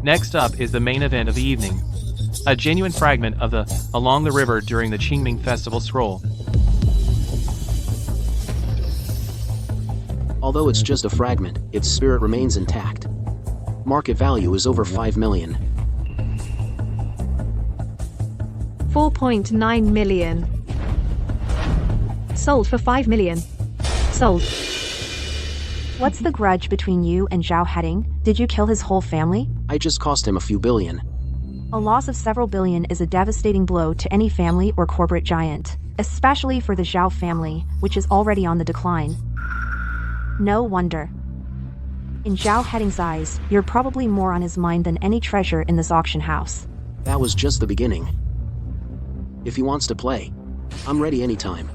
Next up is the main event of the evening. A genuine fragment of the Along the River during the Qingming Festival scroll. Although it's just a fragment, its spirit remains intact. Market value is over 5 million. 4.9 million. Sold for 5 million. Sold. What's the grudge between you and Zhao Heading? Did you kill his whole family? I just cost him a few billion. A loss of several billion is a devastating blow to any family or corporate giant, especially for the Zhao family, which is already on the decline. No wonder. In Zhao Heading's eyes, you're probably more on his mind than any treasure in this auction house. That was just the beginning. If he wants to play, I'm ready anytime.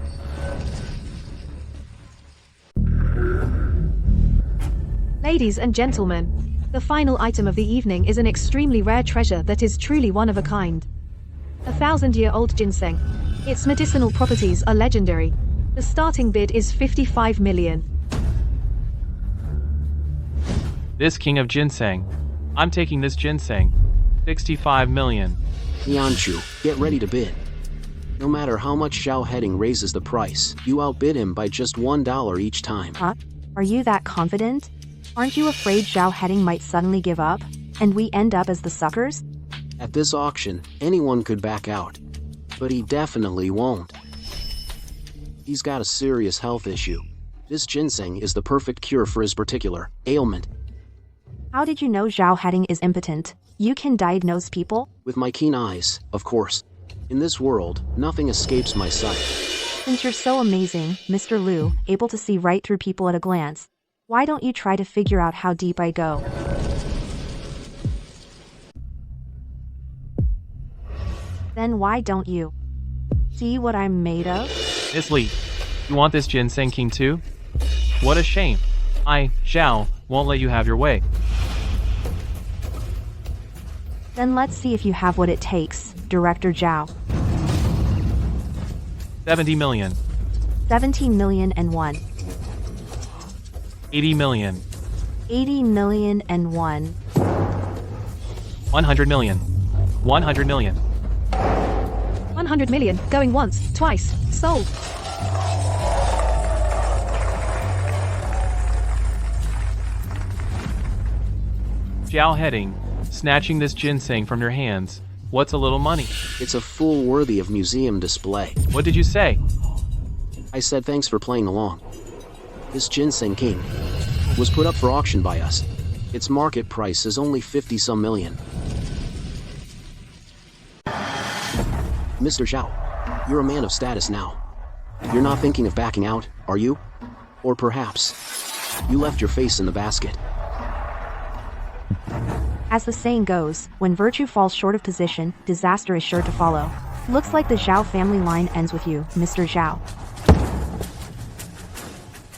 Ladies and gentlemen, the final item of the evening is an extremely rare treasure that is truly one of a kind. A 1,000-year-old ginseng. Its medicinal properties are legendary. The starting bid is 55 million. This king of ginseng. I'm taking this ginseng. 65 million. Yanchu, get ready to bid. No matter how much Zhao Heading raises the price, you outbid him by just $1 each time. Huh? Are you that confident? Aren't you afraid Zhao Heading might suddenly give up? and we end up as the suckers? At this auction, anyone could back out. But he definitely won't. He's got a serious health issue. This ginseng is the perfect cure for his particular ailment. How did you know Zhao Heading is impotent? You can diagnose people? With my keen eyes, of course. In this world, nothing escapes my sight. Since you're so amazing, Mr. Liu, able to see right through people at a glance, why don't you try to figure out how deep I go? Then why don't you see what I'm made of? Miss Li, you want this ginseng king too? What a shame. Zhao, won't let you have your way. Then let's see if you have what it takes, Director Zhao. 70 million. 17 million and 1. 80 million. 80 million and 1. 100 million. 100 million. 100 million, going once, twice, sold. Zhao Heading, snatching this ginseng from your hands. What's a little money? It's a fool worthy of museum display. What did you say? I said thanks for playing along. This ginseng king was put up for auction by us. Its market price is only 50-some million. Mr. Zhao, you're a man of status now. You're not thinking of backing out, are you? Or perhaps you left your face in the basket. As the saying goes, when virtue falls short of position, disaster is sure to follow. Looks like the Zhao family line ends with you, Mr. Zhao.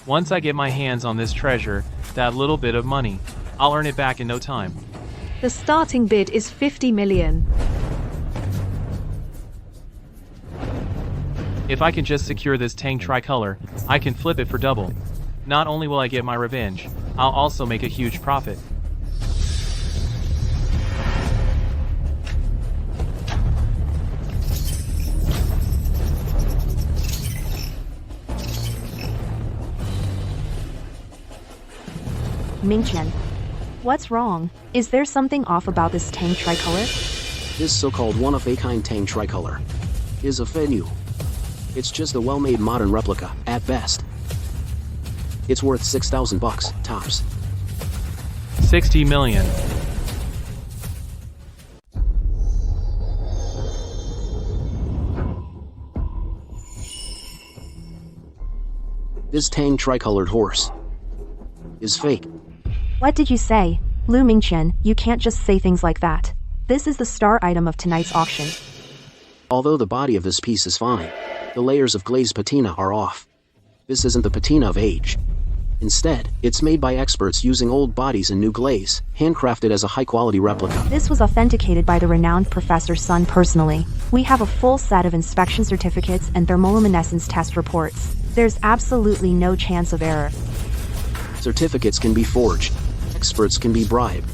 Once I get my hands on this treasure, that little bit of money, I'll earn it back in no time. The starting bid is 50 million. If I can just secure this Tang tricolor, I can flip it for double. Not only will I get my revenge, I'll also make a huge profit. Mingqian, what's wrong? Is there something off about this Tang tricolor? This so-called one-of-a-kind Tang tricolor is a fenu. It's just a well-made modern replica, at best. It's worth $6,000 tops. 60 million. This Tang tricolored horse is fake. What did you say? Lu Mingqian, you can't just say things like that. This is the star item of tonight's auction. Although the body of this piece is fine, the layers of glazed patina are off. This isn't the patina of age. Instead, it's made by experts using old bodies and new glaze, handcrafted as a high-quality replica. This was authenticated by the renowned Professor Sun personally. We have a full set of inspection certificates and thermoluminescence test reports. There's absolutely no chance of error. Certificates can be forged. Experts can be bribed.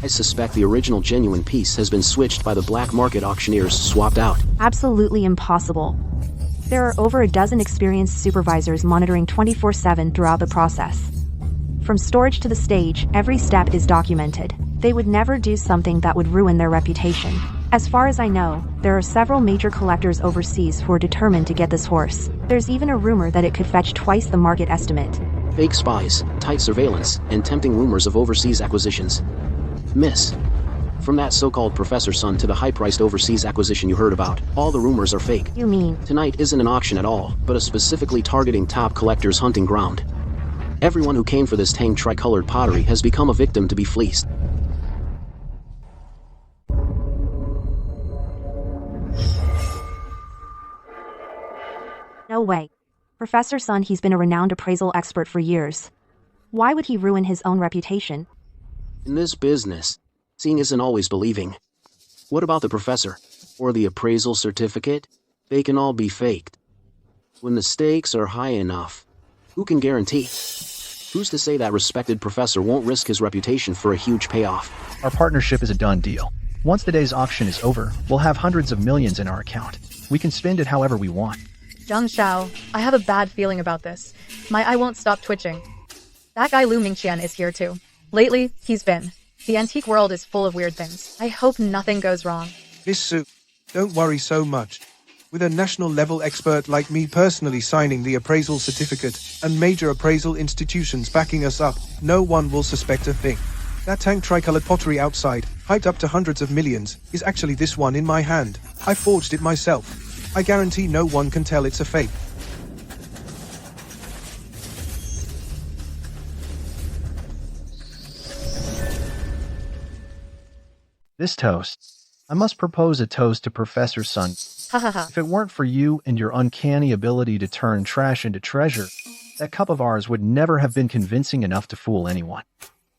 I suspect the original genuine piece has been switched by the black market auctioneers, swapped out. Absolutely impossible. There are over a dozen experienced supervisors monitoring 24/7 throughout the process. From storage to the stage, every step is documented. They would never do something that would ruin their reputation. As far as I know, there are several major collectors overseas who are determined to get this horse. There's even a rumor that it could fetch twice the market estimate. Fake spies, tight surveillance, and tempting rumors of overseas acquisitions. Miss, from that so-called Professor Sun to the high-priced overseas acquisition you heard about, all the rumors are fake. You mean? Tonight isn't an auction at all, but a specifically targeting top collectors' hunting ground. Everyone who came for this Tang tricolored pottery has become a victim to be fleeced. No way. Professor Sun, he's been a renowned appraisal expert for years. Why would he ruin his own reputation? In this business, seeing isn't always believing. What about the professor? Or the appraisal certificate? They can all be faked. When the stakes are high enough, who can guarantee? Who's to say that respected professor won't risk his reputation for a huge payoff? Our partnership is a done deal. Once the day's auction is over, we'll have hundreds of millions in our account. We can spend it however we want. Zhang Xiao, I have a bad feeling about this. My eye won't stop twitching. That guy Lu Mingqian is here too. Lately, he's been The antique world is full of weird things. I hope nothing goes wrong. Miss Sue, don't worry so much. With a national level expert like me personally signing the appraisal certificate and major appraisal institutions backing us up, no one will suspect a thing. That tank tricolored pottery outside, hyped up to hundreds of millions, is actually this one in my hand. I forged it myself. I guarantee no one can tell it's a fake. This toast. I must propose a toast to Professor Sun. If it weren't for you and your uncanny ability to turn trash into treasure, that cup of ours would never have been convincing enough to fool anyone.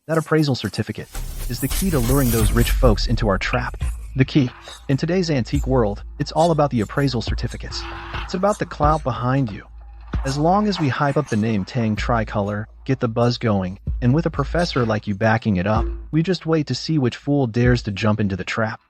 That appraisal certificate is the key to luring those rich folks into our trap. The key. In today's antique world, it's all about the appraisal certificates. It's about the clout behind you. As long as we hype up the name Tang Tricolor, get the buzz going, and with a professor like you backing it up, we just wait to see which fool dares to jump into the trap.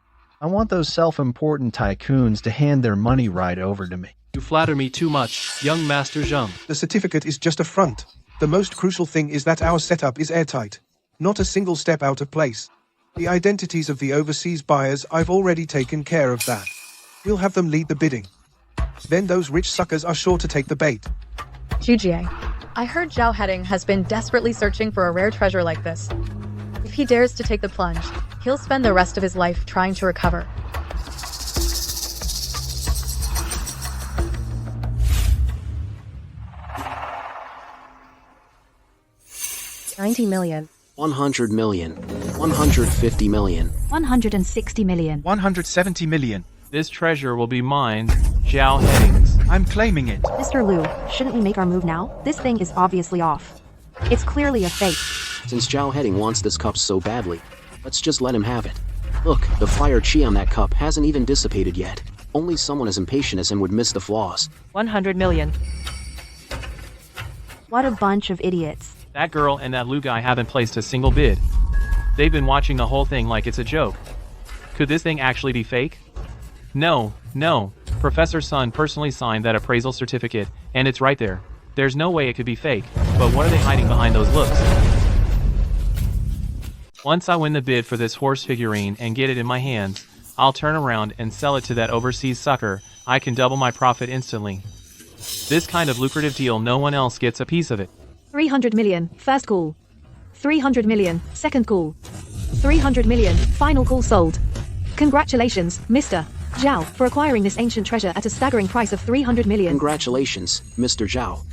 I want those self-important tycoons to hand their money right over to me. You flatter me too much, young Master Zheng. The certificate is just a front. The most crucial thing is that our setup is airtight. Not a single step out of place. The identities of the overseas buyers, I've already taken care of that. We'll have them lead the bidding. Then those rich suckers are sure to take the bait. GGA. I heard Zhao Heading has been desperately searching for a rare treasure like this. If he dares to take the plunge, he'll spend the rest of his life trying to recover. $90 million. 100 million. 150 million. 160 million. 170 million. This treasure will be mine, Zhao Headings. I'm claiming it. Mr. Liu, shouldn't we make our move now? This thing is obviously off. It's clearly a fake. Since Zhao Heading wants this cup so badly, let's just let him have it. Look, the fire chi on that cup hasn't even dissipated yet. Only someone as impatient as him would miss the flaws. 100 million. What a bunch of idiots. That girl and that Liu guy haven't placed a single bid. They've been watching the whole thing like it's a joke. Could this thing actually be fake? No. Professor Sun personally signed that appraisal certificate, and it's right there. There's no way it could be fake, but what are they hiding behind those looks? Once I win the bid for this horse figurine and get it in my hands, I'll turn around and sell it to that overseas sucker. I can double my profit instantly. This kind of lucrative deal, no one else gets a piece of it. 300 million, first call. 300 million, second call. 300 million, final call sold. Congratulations, Mr. Zhao, for acquiring this ancient treasure at a staggering price of 300 million. Congratulations, Mr. Zhao.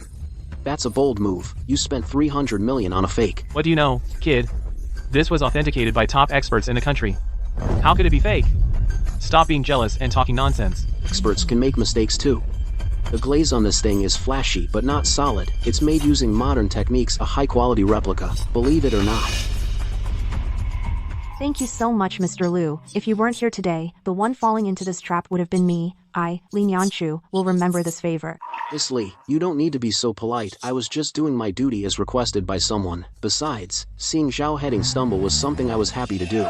That's a bold move. You spent 300 million on a fake. What do you know, kid? This was authenticated by top experts in the country. How could it be fake? Stop being jealous and talking nonsense. Experts can make mistakes too. The glaze on this thing is flashy, but not solid. It's made using modern techniques, a high-quality replica, believe it or not. Thank you so much, Mr. Liu. If you weren't here today, the one falling into this trap would have been me. I, Li Nianchu, will remember this favor. Miss Li, you don't need to be so polite. I was just doing my duty as requested by someone. Besides, seeing Zhao Heading stumble was something I was happy to do.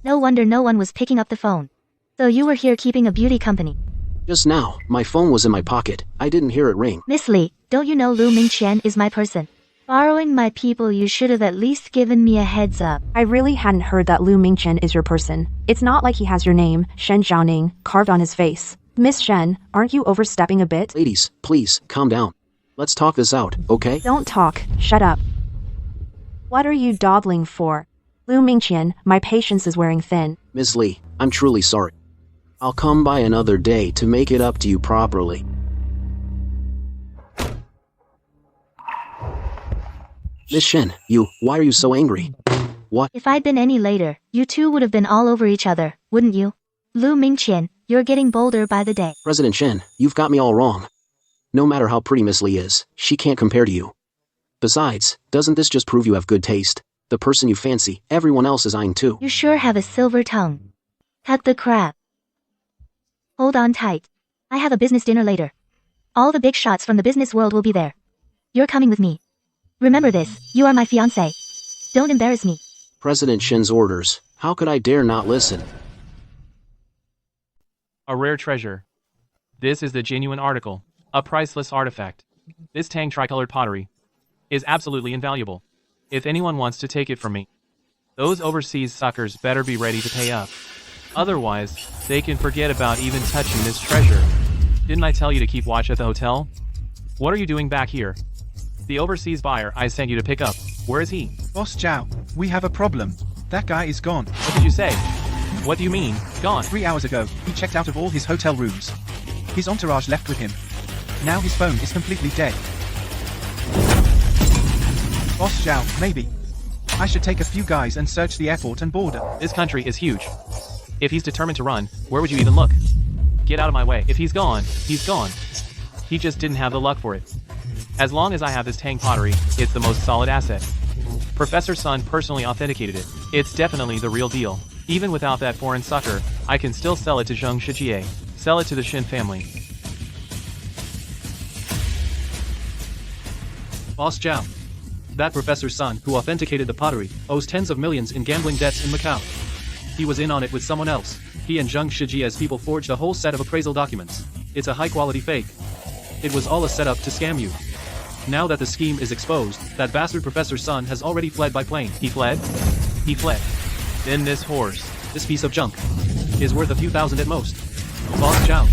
No wonder no one was picking up the phone. So you were here keeping a beauty company. Just now, my phone was in my pocket. I didn't hear it ring. Miss Li, don't you know Lu Mingqian is my person? Borrowing my people, you should have at least given me a heads up. I really hadn't heard that Lu Mingqian is your person. It's not like he has your name, Shen Zhaoning, carved on his face. Miss Shen, aren't you overstepping a bit? Ladies, please, calm down. Let's talk this out, okay? Don't talk, shut up. What are you dawdling for? Lu Mingqian, my patience is wearing thin. Ms. Li, I'm truly sorry. I'll come by another day to make it up to you properly. Miss Shen, why are you so angry? What? If I'd been any later, you two would have been all over each other, wouldn't you? Lu Mingqian, you're getting bolder by the day. President Shen, you've got me all wrong. No matter how pretty Miss Li is, she can't compare to you. Besides, doesn't this just prove you have good taste? The person you fancy, everyone else is eyeing too. You sure have a silver tongue. Cut the crap. Hold on tight. I have a business dinner later. All the big shots from the business world will be there. You're coming with me. Remember this, you are my fiancé. Don't embarrass me. President Shen's orders. How could I dare not listen? A rare treasure. This is the genuine article. A priceless artifact. This Tang tricolored pottery is absolutely invaluable. If anyone wants to take it from me, those overseas suckers better be ready to pay up. Otherwise, they can forget about even touching this treasure. Didn't I tell you to keep watch at the hotel? What are you doing back here? The overseas buyer I sent you to pick up. Where is he? Boss Zhao, we have a problem. That guy is gone. What did you say? What do you mean, gone? 3 hours ago, he checked out of all his hotel rooms. His entourage left with him. Now his phone is completely dead. Boss Zhao, maybe I should take a few guys and search the airport and border. This country is huge. If he's determined to run, where would you even look? Get out of my way. If he's gone, he's gone. He just didn't have the luck for it. As long as I have this Tang pottery, it's the most solid asset. Professor Sun personally authenticated it. It's definitely the real deal. Even without that foreign sucker, I can still sell it to Zheng Shijie. Sell it to the Shin family. Boss Zhao. That Professor Sun, who authenticated the pottery, owes tens of millions in gambling debts in Macau. He was in on it with someone else. He and Zheng Shijie's people forged a whole set of appraisal documents. It's a high-quality fake. It was all a setup to scam you. Now that the scheme is exposed, that bastard Professor Sun has already fled by plane. He fled? He fled. Then this horse, this piece of junk, is worth a few thousand at most. Boss Zhao.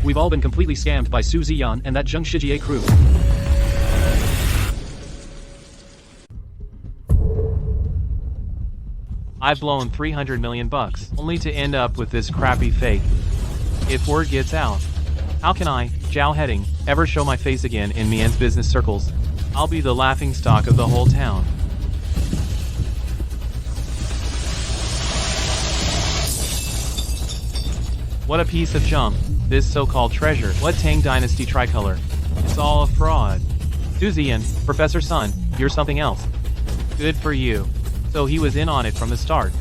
We've all been completely scammed by Su Ziyan and that Zheng Shijie crew. I've blown 300 million bucks, only to end up with this crappy fake. If word gets out, how can I, Zhao Heading, ever show my face again in Mian's business circles? I'll be the laughingstock of the whole town. What a piece of junk, this so-called treasure. What Tang Dynasty tricolor? It's all a fraud. Suzian, Professor Sun, you're something else. Good for you. So he was in on it from the start.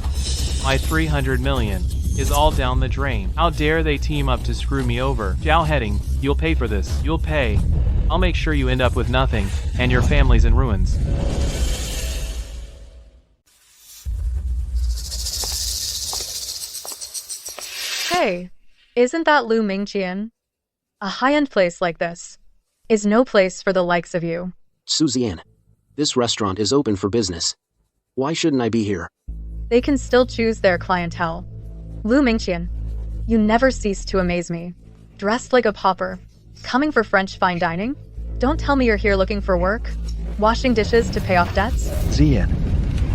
My 300 million is all down the drain. How dare they team up to screw me over? Zhao Heading, you'll pay for this. You'll pay. I'll make sure you end up with nothing, and your family's in ruins. Hey, isn't that Lu Mingqian? A high-end place like this is no place for the likes of you. Suzian, this restaurant is open for business. Why shouldn't I be here? They can still choose their clientele. Lu Mingqian, you never cease to amaze me. Dressed like a pauper, coming for French fine dining? Don't tell me you're here looking for work, washing dishes to pay off debts? Ziyan,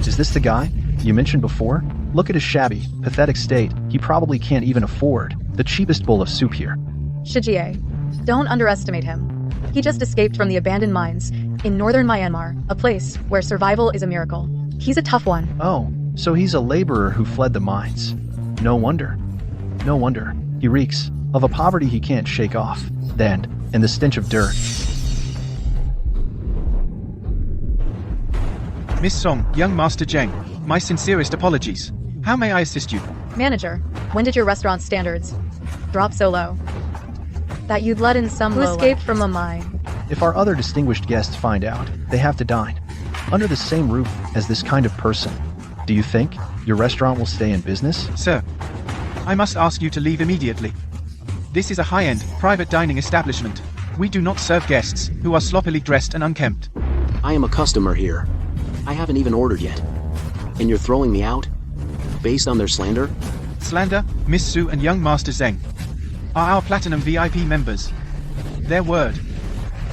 is this the guy you mentioned before? Look at his shabby, pathetic state. He probably can't even afford the cheapest bowl of soup here. Shijie, don't underestimate him. He just escaped from the abandoned mines in northern Myanmar, a place where survival is a miracle. He's a tough one. Oh, so he's a laborer who fled the mines. No wonder. No wonder. He reeks of a poverty he can't shake off. Then, and the stench of dirt. Miss Song, young Master Zheng, my sincerest apologies. How may I assist you? Manager, when did your restaurant standards drop so low that you'd let in some who escaped from a mine? If our other distinguished guests find out, they have to dine under the same roof as this kind of person. Do you think your restaurant will stay in business? Sir, I must ask you to leave immediately. This is a high-end, private dining establishment. We do not serve guests who are sloppily dressed and unkempt. I am a customer here. I haven't even ordered yet. And you're throwing me out? Based on their slander? Slander, Miss Su and young Master Zheng are our Platinum VIP members. Their word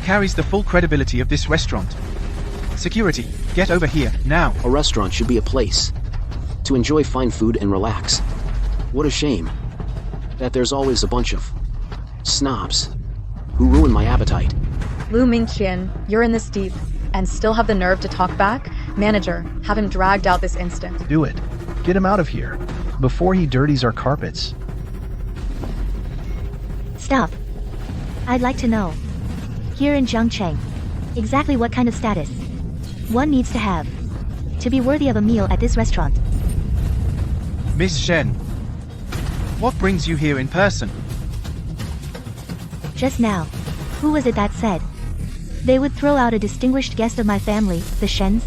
carries the full credibility of this restaurant. Security, get over here, now. A restaurant should be a place to enjoy fine food and relax. What a shame that there's always a bunch of snobs who ruin my appetite. Lu Mingqian, you're in this deep and still have the nerve to talk back? Manager, have him dragged out this instant. Do it. Get him out of here before he dirties our carpets. Stop. I'd like to know, here in Zhangcheng, exactly what kind of status one needs to have to be worthy of a meal at this restaurant. Miss Shen, what brings you here in person? Just now, who was it that said they would throw out a distinguished guest of my family, the Shens?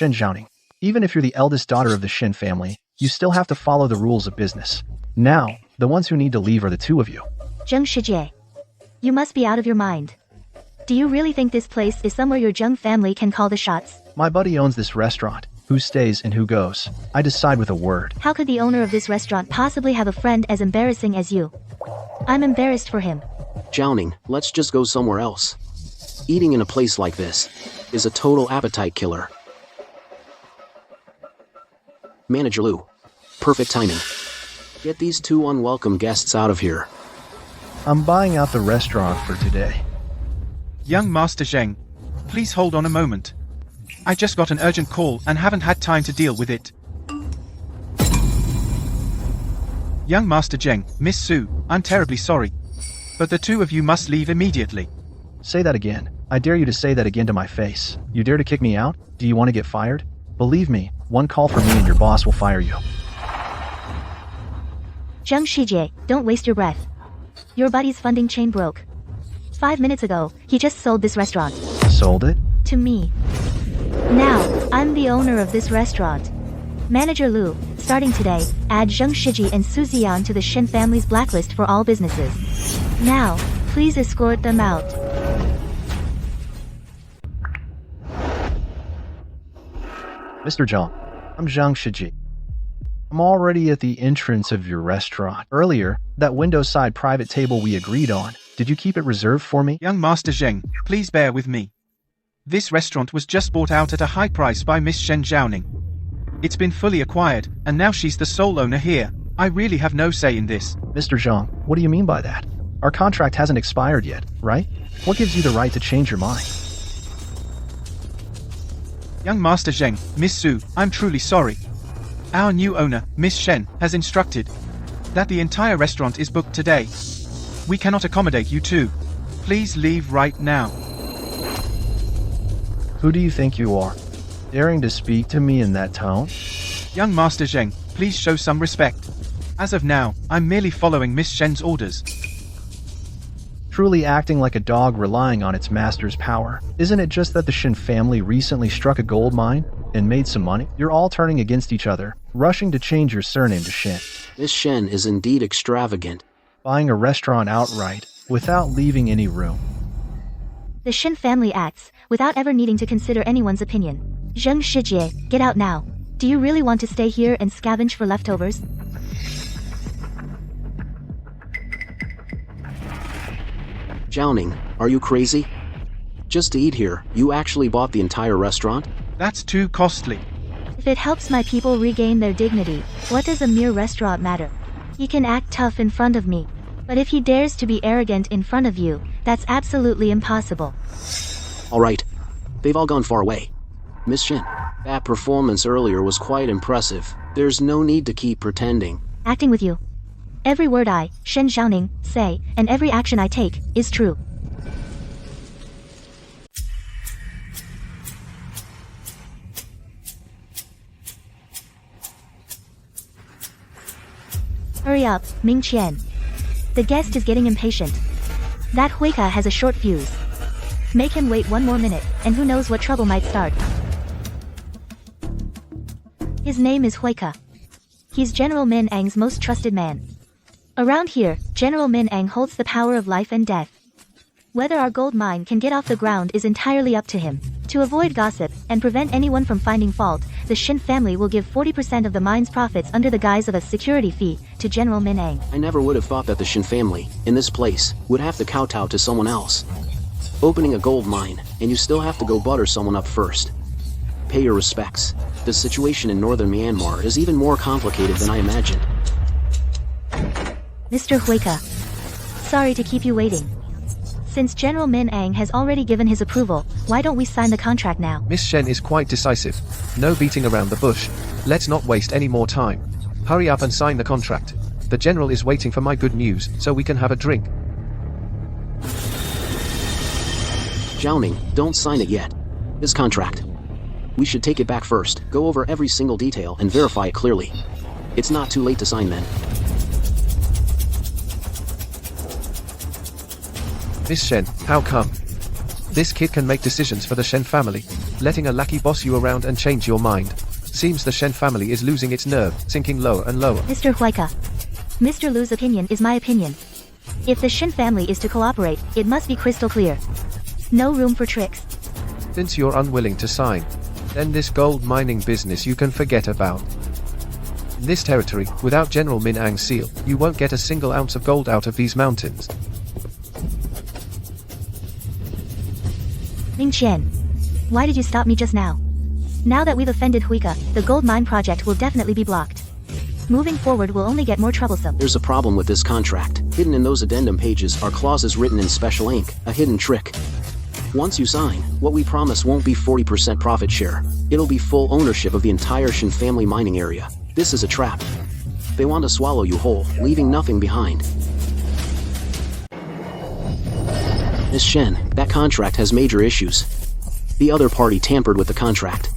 Shen Zhaoning. Even if you're the eldest daughter of the Shen family, you still have to follow the rules of business. Now, the ones who need to leave are the two of you. Zheng Shijie. You must be out of your mind. Do you really think this place is somewhere your Zheng family can call the shots? My buddy owns this restaurant. Who stays and who goes? I decide with a word. How could the owner of this restaurant possibly have a friend as embarrassing as you? I'm embarrassed for him. Zhaoning, let's just go somewhere else. Eating in a place like this is a total appetite killer. Manager Lu. Perfect timing. Get these two unwelcome guests out of here. I'm buying out the restaurant for today. Young Master Zheng, please hold on a moment. I just got an urgent call and haven't had time to deal with it. Young Master Zheng, Miss Su, I'm terribly sorry. But the two of you must leave immediately. Say that again. I dare you to say that again to my face. You dare to kick me out? Do you want to get fired? Believe me, one call from me and your boss will fire you. Zheng Shijie, don't waste your breath. Your buddy's funding chain broke. 5 minutes ago, he just sold this restaurant. Sold it? To me. Now, I'm the owner of this restaurant. Manager Lu, starting today, add Zheng Shiji and Su Ziyan to the Shen family's blacklist for all businesses. Now, please escort them out. Mr. Zhang, I'm Zhang Shiji. I'm already at the entrance of your restaurant. Earlier, that window side private table we agreed on, did you keep it reserved for me? Young Master Zheng, please bear with me. This restaurant was just bought out at a high price by Miss Shen Zhaoning. It's been fully acquired, and now she's the sole owner here. I really have no say in this. Mr. Zhang, what do you mean by that? Our contract hasn't expired yet, right? What gives you the right to change your mind? Young Master Zheng, Miss Su, I'm truly sorry. Our new owner, Miss Shen, has instructed that the entire restaurant is booked today. We cannot accommodate you two. Please leave right now. Who do you think you are? Daring to speak to me in that tone? Young Master Zheng, please show some respect. As of now, I'm merely following Miss Shen's orders. Truly acting like a dog relying on its master's power. Isn't it just that the Shen family recently struck a gold mine and made some money? You're all turning against each other, rushing to change your surname to Shen. This Shen is indeed extravagant. Buying a restaurant outright, without leaving any room. The Shen family acts without ever needing to consider anyone's opinion. Zheng Shijie, get out now. Do you really want to stay here and scavenge for leftovers? Zhaoning, are you crazy? Just to eat here, you actually bought the entire restaurant? That's too costly. If it helps my people regain their dignity, what does a mere restaurant matter? He can act tough in front of me. But if he dares to be arrogant in front of you, that's absolutely impossible. Alright. They've all gone far away. Miss Shen, that performance earlier was quite impressive. There's no need to keep pretending. Acting with you. Every word I, Shen Zhaoning, say, and every action I take, is true. Hurry up, Ming Qian. The guest is getting impatient. That Huika has a short fuse. Make him wait 1 more minute, and who knows what trouble might start. His name is Huika. He's General Min Ang's most trusted man. Around here, General Min Ang holds the power of life and death. Whether our gold mine can get off the ground is entirely up to him. To avoid gossip, and prevent anyone from finding fault, the Shin family will give 40% of the mine's profits under the guise of a security fee to General Min Ang. I never would have thought that the Shin family, in this place, would have to kowtow to someone else. Opening a gold mine, and you still have to go butter someone up first. Pay your respects. The situation in northern Myanmar is even more complicated than I imagined. Mr. Huika. Sorry to keep you waiting. Since General Min Ang has already given his approval, why don't we sign the contract now? Miss Shen is quite decisive. No beating around the bush. Let's not waste any more time. Hurry up and sign the contract. The general is waiting for my good news, so we can have a drink. Zhaoning, don't sign it yet. This contract. We should take it back first, go over every single detail and verify it clearly. It's not too late to sign then. Miss Shen, how come? This kid can make decisions for the Shen family. letting a lackey boss you around and change your mind. Seems the Shen family is losing its nerve, sinking lower and lower. Mr. Huaika. Mr. Lu's opinion is my opinion. If the Shin family is to cooperate, it must be crystal clear. No room for tricks. Since you're unwilling to sign, then this gold mining business you can forget about. In this territory, without General Min Ang's seal, you won't get a single ounce of gold out of these mountains. Ming Qian. Why did you stop me just now? Now that we've offended Huika, the gold mine project will definitely be blocked. Moving forward will only get more troublesome. There's a problem with this contract. Hidden in those addendum pages are clauses written in special ink, a hidden trick. Once you sign, what we promise won't be 40% profit share. It'll be full ownership of the entire Shin family mining area. This is a trap. They want to swallow you whole, leaving nothing behind. Miss Shen, that contract has major issues. The other party tampered with the contract.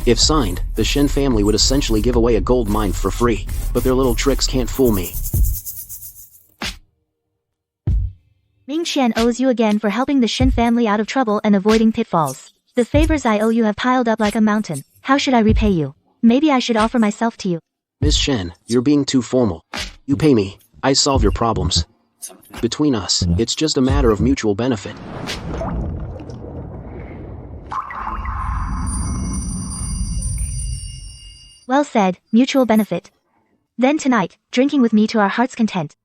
If signed, the Shen family would essentially give away a gold mine for free, but their little tricks can't fool me. Ming Qian owes you again for helping the Shin family out of trouble and avoiding pitfalls. The favors I owe you have piled up like a mountain. How should I repay you? Maybe I should offer myself to you. Miss Shen, you're being too formal. You pay me, I solve your problems. Between us, it's just a matter of mutual benefit. Well said, mutual benefit. Then tonight, drinking with me to our heart's content.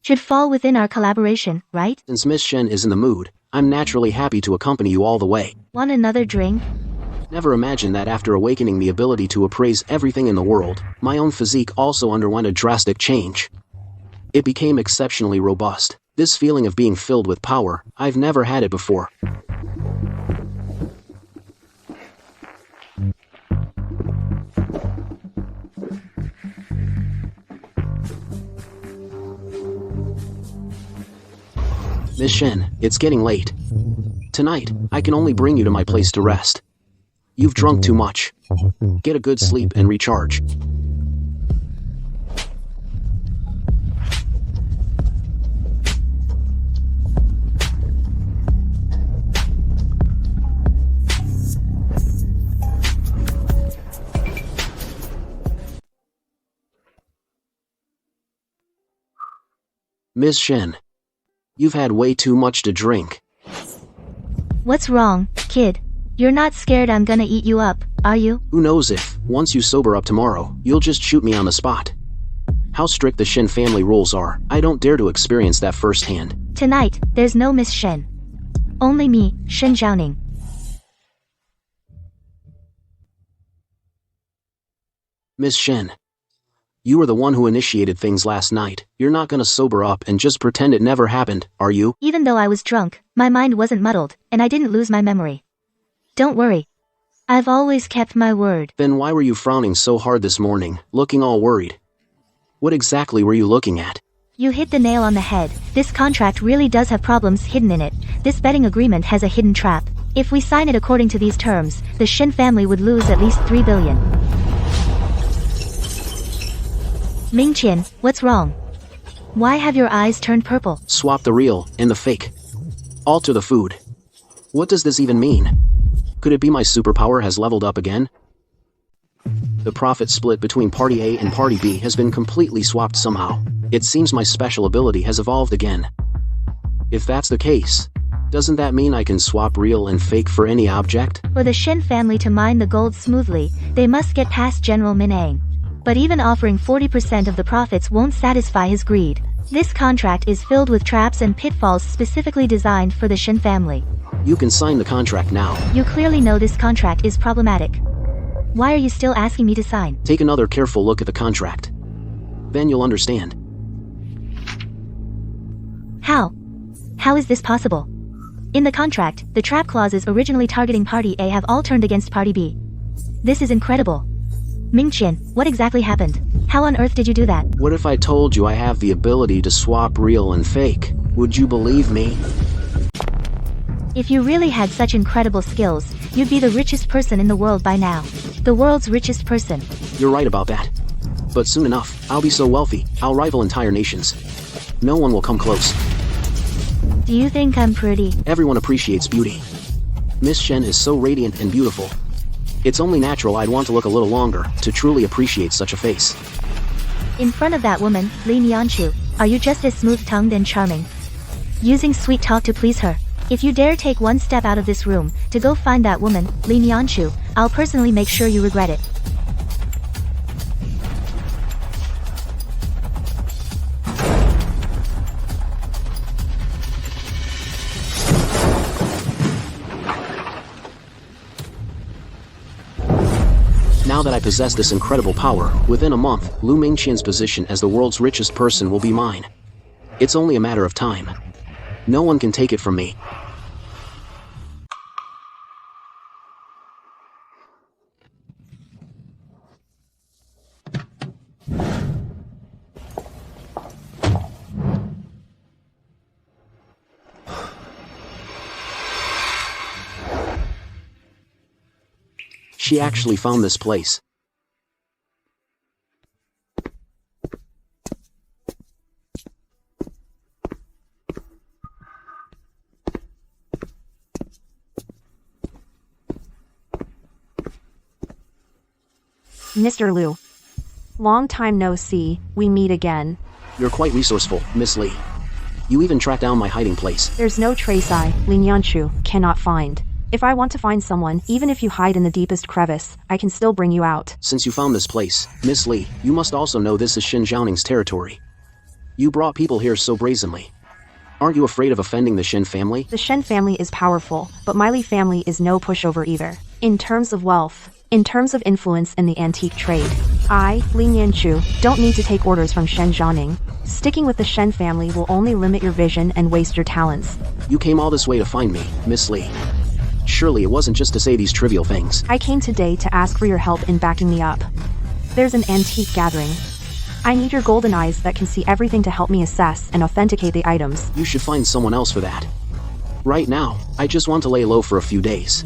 Should fall within our collaboration, right? Since Miss Shen is in the mood, I'm naturally happy to accompany you all the way. Want another drink? Never imagined that after awakening the ability to appraise everything in the world, my own physique also underwent a drastic change. It became exceptionally robust. This feeling of being filled with power, I've never had it before. Miss Shen, it's getting late. Tonight, I can only bring you to my place to rest. You've drunk too much. Get a good sleep and recharge. Miss Shen, you've had way too much to drink. What's wrong, kid? You're not scared I'm gonna eat you up, are you? Who knows if, once you sober up tomorrow, you'll just shoot me on the spot. How strict the Shen family rules are, I don't dare to experience that firsthand. Tonight, there's no Miss Shen. Only me, Shen Zhaoning. Miss Shen, you were the one who initiated things last night. You're not gonna sober up and just pretend it never happened, are you? Even though I was drunk, my mind wasn't muddled, and I didn't lose my memory. Don't worry. I've always kept my word. Then why were you frowning so hard this morning, looking all worried? What exactly were you looking at? You hit the nail on the head. This contract really does have problems hidden in it. This betting agreement has a hidden trap. If we sign it according to these terms, the Shin family would lose at least 3 billion. Ming Qian, what's wrong? Why have your eyes turned purple? Swap the real and the fake. Alter the food. What does this even mean? Could it be my superpower has leveled up again? The profit split between Party A and Party B has been completely swapped somehow. It seems my special ability has evolved again. If that's the case, doesn't that mean I can swap real and fake for any object? For the Shin family to mine the gold smoothly, they must get past General Min Ang. But even offering 40% of the profits won't satisfy his greed. This contract is filled with traps and pitfalls specifically designed for the Shin family. You can sign the contract now. You clearly know this contract is problematic. Why are you still asking me to sign? Take another careful look at the contract. Then you'll understand. How? How is this possible? In the contract, the trap clauses originally targeting Party A have all turned against Party B. This is incredible. Ming Qian, what exactly happened? How on earth did you do that? What if I told you I have the ability to swap real and fake? Would you believe me? If you really had such incredible skills, you'd be the richest person in the world by now. The world's richest person. You're right about that. But soon enough, I'll be so wealthy, I'll rival entire nations. No one will come close. Do you think I'm pretty? Everyone appreciates beauty. Miss Shen is so radiant and beautiful. It's only natural I'd want to look a little longer to truly appreciate such a face. In front of that woman, Li Nianchu, are you just as smooth-tongued and charming? Using sweet talk to please her. If you dare take one step out of this room to go find that woman, Li Nianchu, I'll personally make sure you regret it. Now that I possess this incredible power, within a month, Lu Mingqian's position as the world's richest person will be mine. It's only a matter of time. No one can take it from me. She actually found this place. Mr. Liu. Long time no see, we meet again. You're quite resourceful, Miss Li. You even tracked down my hiding place. There's no trace I, Li Nianchu, cannot find. If I want to find someone, even if you hide in the deepest crevice, I can still bring you out. Since you found this place, Miss Li, you must also know this is Xin Zhaoning's territory. You brought people here so brazenly. Aren't you afraid of offending the Shen family? The Shen family is powerful, but my Li family is no pushover either. In terms of wealth, in terms of influence in the antique trade, I, Li Nianchu, don't need to take orders from Shen Zhaoning. Sticking with the Shen family will only limit your vision and waste your talents. You came all this way to find me, Miss Li. Surely it wasn't just to say these trivial things. I came today to ask for your help in backing me up. There's an antique gathering. I need your golden eyes that can see everything to help me assess and authenticate the items. You should find someone else for that. Right now, I just want to lay low for a few days.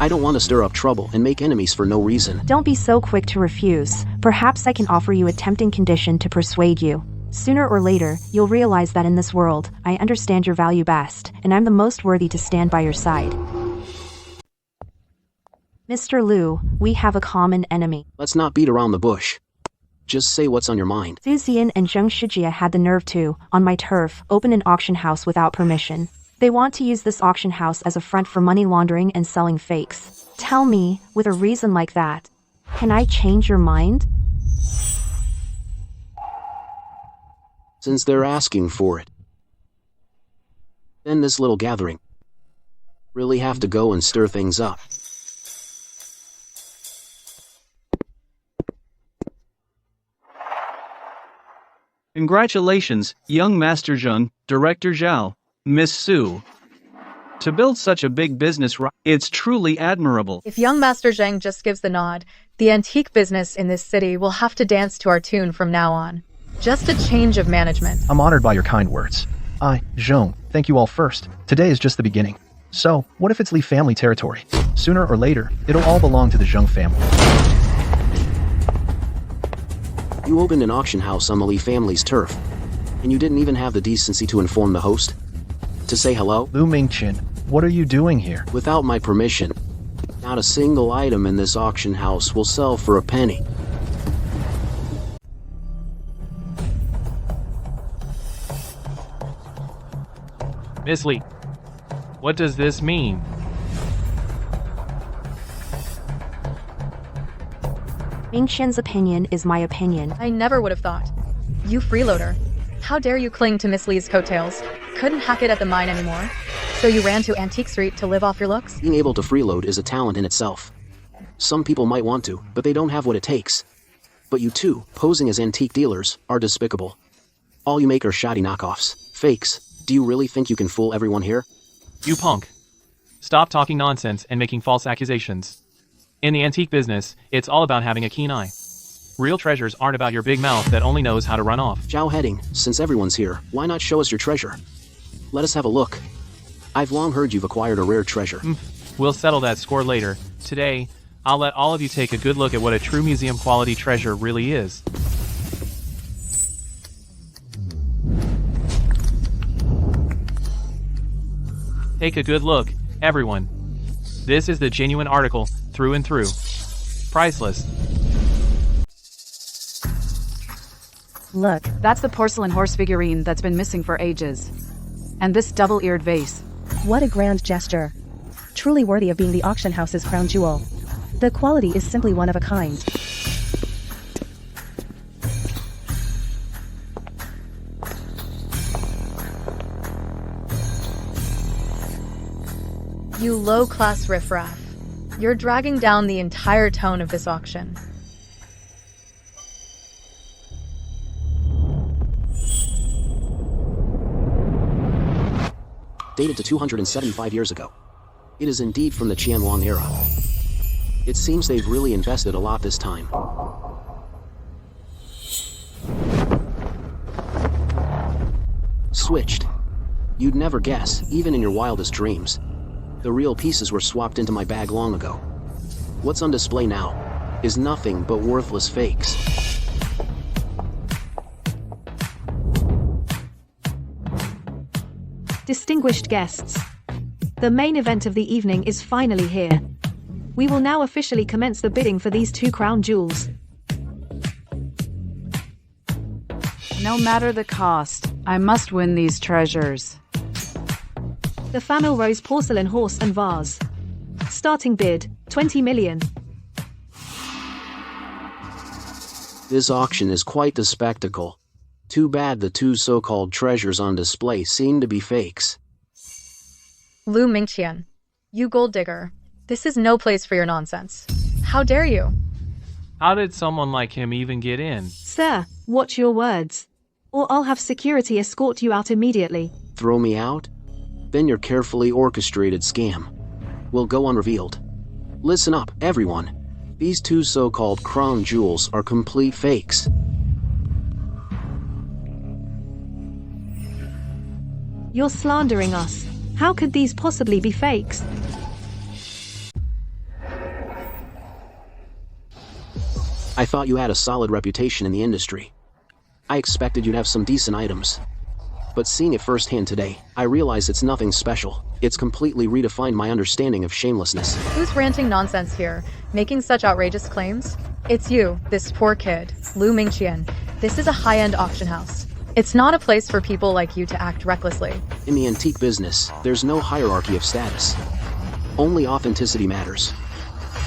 I don't want to stir up trouble and make enemies for no reason. Don't be so quick to refuse. Perhaps I can offer you a tempting condition to persuade you. Sooner or later, you'll realize that in this world, I understand your value best, and I'm the most worthy to stand by your side. Mr. Liu, we have a common enemy. Let's not beat around the bush. Just say what's on your mind. Xu Xian and Zheng Shijie had the nerve to, on my turf, open an auction house without permission. They want to use this auction house as a front for money laundering and selling fakes. Tell me, with a reason like that, can I change your mind? Since they're asking for it. Then this little gathering. Really have to go and stir things up. Congratulations, young Master Zheng, Director Zhao, Miss Su. To build such a big business, it's truly admirable. If young Master Zheng just gives the nod, the antique business in this city will have to dance to our tune from now on. Just a change of management. I'm honored by your kind words. I, Zhong, thank you all first. Today is just the beginning. So, what if it's Li family territory? Sooner or later, it'll all belong to the Zheng family. You opened an auction house on the Li family's turf, and you didn't even have the decency to inform the host? To say hello? Lu Mingqian, what are you doing here? Without my permission, not a single item in this auction house will sell for a penny. Miss Li, what does this mean? Mingqian's opinion is my opinion. I never would have thought. You freeloader. How dare you cling to Miss Li's coattails? Couldn't hack it at the mine anymore. So you ran to Antique Street to live off your looks? Being able to freeload is a talent in itself. Some people might want to, but they don't have what it takes. But you two, posing as antique dealers, are despicable. All you make are shoddy knockoffs. Fakes. Do you really think you can fool everyone here? You punk. Stop talking nonsense and making false accusations. In the antique business, it's all about having a keen eye. Real treasures aren't about your big mouth that only knows how to run off. Zhao Heading, since everyone's here, why not show us your treasure? Let us have a look. I've long heard you've acquired a rare treasure. We'll settle that score later. Today, I'll let all of you take a good look at what a true museum-quality treasure really is. Take a good look, everyone. This is the genuine article, through and through. Priceless. Look, that's the porcelain horse figurine that's been missing for ages. And this double-eared vase. What a grand gesture. Truly worthy of being the auction house's crown jewel. The quality is simply one of a kind. You low-class riffraff. You're dragging down the entire tone of this auction. Dated to 275 years ago. It is indeed from the Qianlong era. It seems they've really invested a lot this time. Switched. You'd never guess, even in your wildest dreams. The real pieces were swapped into my bag long ago. What's on display now is nothing but worthless fakes. Distinguished guests, the main event of the evening is finally here. We will now officially commence the bidding for these two crown jewels. No matter the cost, I must win these treasures. The Famille Rose porcelain horse and vase. Starting bid, 20 million. This auction is quite the spectacle. Too bad the two so-called treasures on display seem to be fakes. Lu Mingqian, you gold digger. This is no place for your nonsense. How dare you? How did someone like him even get in? Sir, watch your words. Or I'll have security escort you out immediately. Throw me out? Then your carefully orchestrated scam will go unrevealed. Listen up, everyone. These two so-called crown jewels are complete fakes. You're slandering us. How could these possibly be fakes? I thought you had a solid reputation in the industry. I expected you'd have some decent items. But seeing it firsthand today, I realize it's nothing special. It's completely redefined my understanding of shamelessness. Who's ranting nonsense here, making such outrageous claims? It's you, this poor kid, Lu Mingqian. This is a high-end auction house. It's not a place for people like you to act recklessly. In the antique business, there's no hierarchy of status. Only authenticity matters.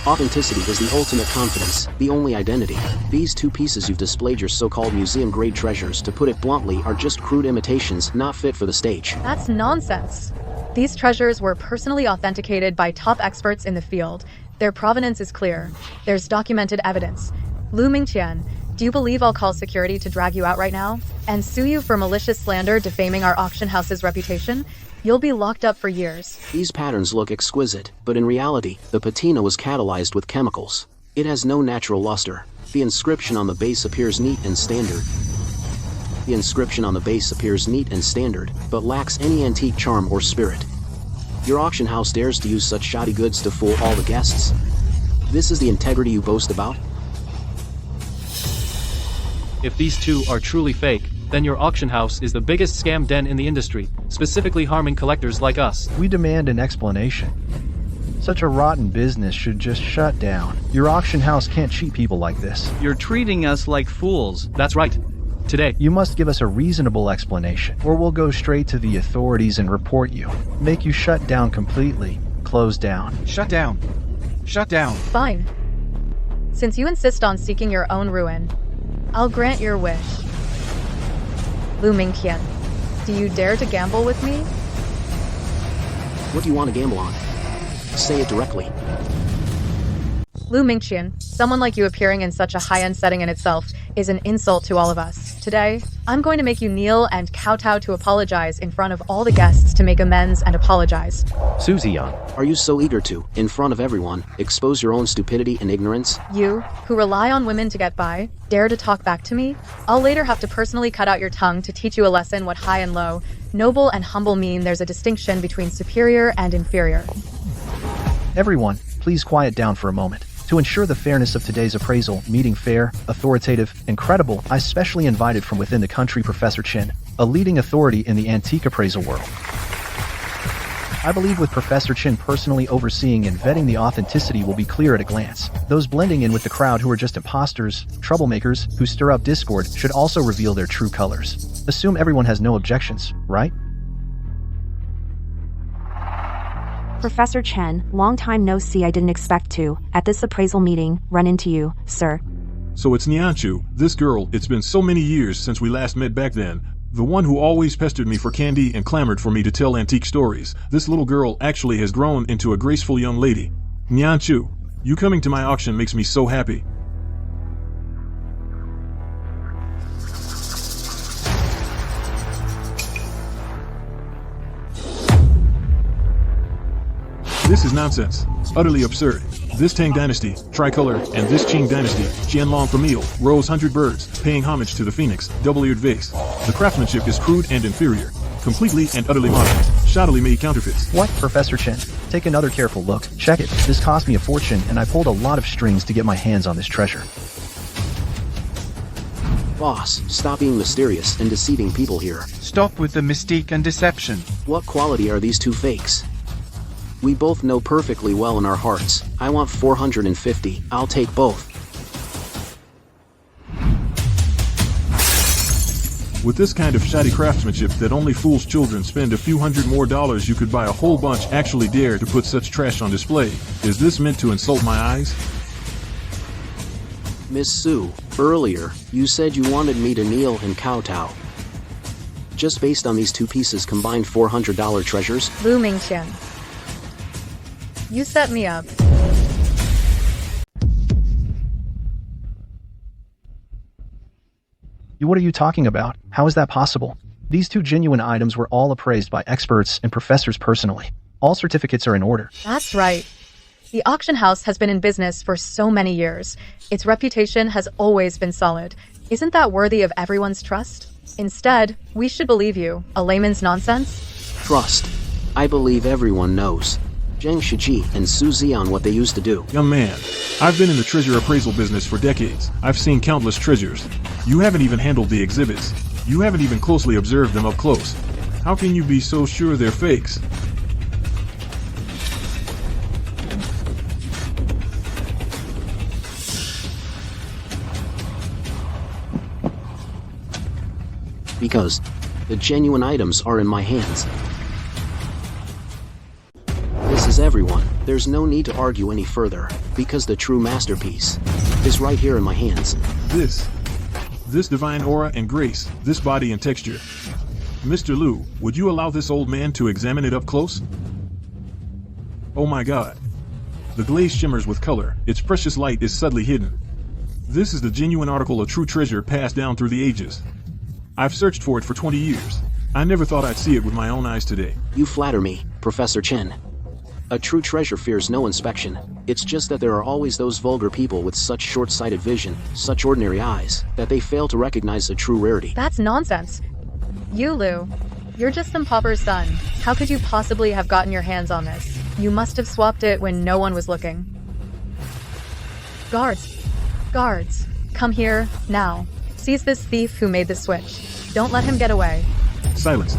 Authenticity is the ultimate confidence, the only identity. These two pieces you've displayed your so-called museum-grade treasures, to put it bluntly, are just crude imitations, not fit for the stage. That's nonsense. These treasures were personally authenticated by top experts in the field. Their provenance is clear. There's documented evidence. Lu Mingqian, do you believe I'll call security to drag you out right now and sue you for malicious slander defaming our auction house's reputation? You'll be locked up for years. These patterns look exquisite, but in reality, the patina was catalyzed with chemicals. It has no natural luster. The inscription on the base appears neat and standard. But lacks any antique charm or spirit. Your auction house dares to use such shoddy goods to fool all the guests? This is the integrity you boast about? If these two are truly fake, then your auction house is the biggest scam den in the industry, specifically harming collectors like us. We demand an explanation. Such a rotten business should just shut down. Your auction house can't cheat people like this. You're treating us like fools. That's right. Today, you must give us a reasonable explanation, or we'll go straight to the authorities and report you. Make you shut down completely. Close down. Shut down. Shut down. Fine. Since you insist on seeking your own ruin, I'll grant your wish. Lu Mingqian, do you dare to gamble with me? What do you want to gamble on? Say it directly. Lu Mingqian, someone like you appearing in such a high-end setting in itself is an insult to all of us. Today, I'm going to make you kneel and kowtow to apologize in front of all the guests to make amends and apologize. Susie Young. Are you so eager to, in front of everyone, expose your own stupidity and ignorance? You, who rely on women to get by, dare to talk back to me? I'll later have to personally cut out your tongue to teach you a lesson what high and low, noble and humble mean. There's a distinction between superior and inferior. Everyone, please quiet down for a moment. To ensure the fairness of today's appraisal meeting fair, authoritative, and credible, I specially invited from within the country Professor Chen, a leading authority in the antique appraisal world. I believe with Professor Chin personally overseeing and vetting the authenticity will be clear at a glance. Those blending in with the crowd who are just imposters, troublemakers, who stir up discord should also reveal their true colors. Assume everyone has no objections, right? Professor Chen, long time no see. I didn't expect to, at this appraisal meeting, run into you, sir. So it's Nianchu, this girl. It's been so many years since we last met back then. The one who always pestered me for candy and clamored for me to tell antique stories. This little girl actually has grown into a graceful young lady. Nianchu, you coming to my auction makes me so happy. This is nonsense. Utterly absurd. This Tang Dynasty, Tricolor, and this Qing Dynasty, Qianlong Famille, Rose 100 Birds, paying homage to the Phoenix, double-eared vase. The craftsmanship is crude and inferior. Completely and utterly modern. Shoddily made counterfeits. What, Professor Chen? Take another careful look. Check it. This cost me a fortune, and I pulled a lot of strings to get my hands on this treasure. Boss, stop being mysterious and deceiving people here. Stop with the mystique and deception. What quality are these two fakes? We both know perfectly well in our hearts. I want 450. I'll take both. With this kind of shoddy craftsmanship that only fools children spend a few $100 more, you could buy a whole bunch. Actually dare to put such trash on display. Is this meant to insult my eyes? Miss Su, earlier, you said you wanted me to kneel and kowtow. Just based on these two pieces combined $400 treasures? Lu Mingqian. You set me up. What are you talking about? How is that possible? These two genuine items were all appraised by experts and professors personally. All certificates are in order. That's right. The auction house has been in business for so many years. Its reputation has always been solid. Isn't that worthy of everyone's trust? Instead, we should believe you. A layman's nonsense? Trust. I believe everyone knows. Zheng Shiji and Su Zian what they used to do. Young man, I've been in the treasure appraisal business for decades. I've seen countless treasures. You haven't even handled the exhibits. You haven't even closely observed them up close. How can you be so sure they're fakes? Because the genuine items are in my hands. This is everyone. There's no need to argue any further, because the true masterpiece is right here in my hands. This divine aura and grace, this body and texture. Mr. Liu, would you allow this old man to examine it up close? Oh my god. The glaze shimmers with color, its precious light is subtly hidden. This is the genuine article of true treasure passed down through the ages. I've searched for it for 20 years. I never thought I'd see it with my own eyes today. You flatter me, Professor Chen. A true treasure fears no inspection. It's just that there are always those vulgar people with such short-sighted vision, such ordinary eyes, that they fail to recognize a true rarity. That's nonsense. You, Lu, you're just some pauper's son. How could you possibly have gotten your hands on this? You must have swapped it when no one was looking. Guards! Guards! Come here, now. Seize this thief who made the switch. Don't let him get away. Silence.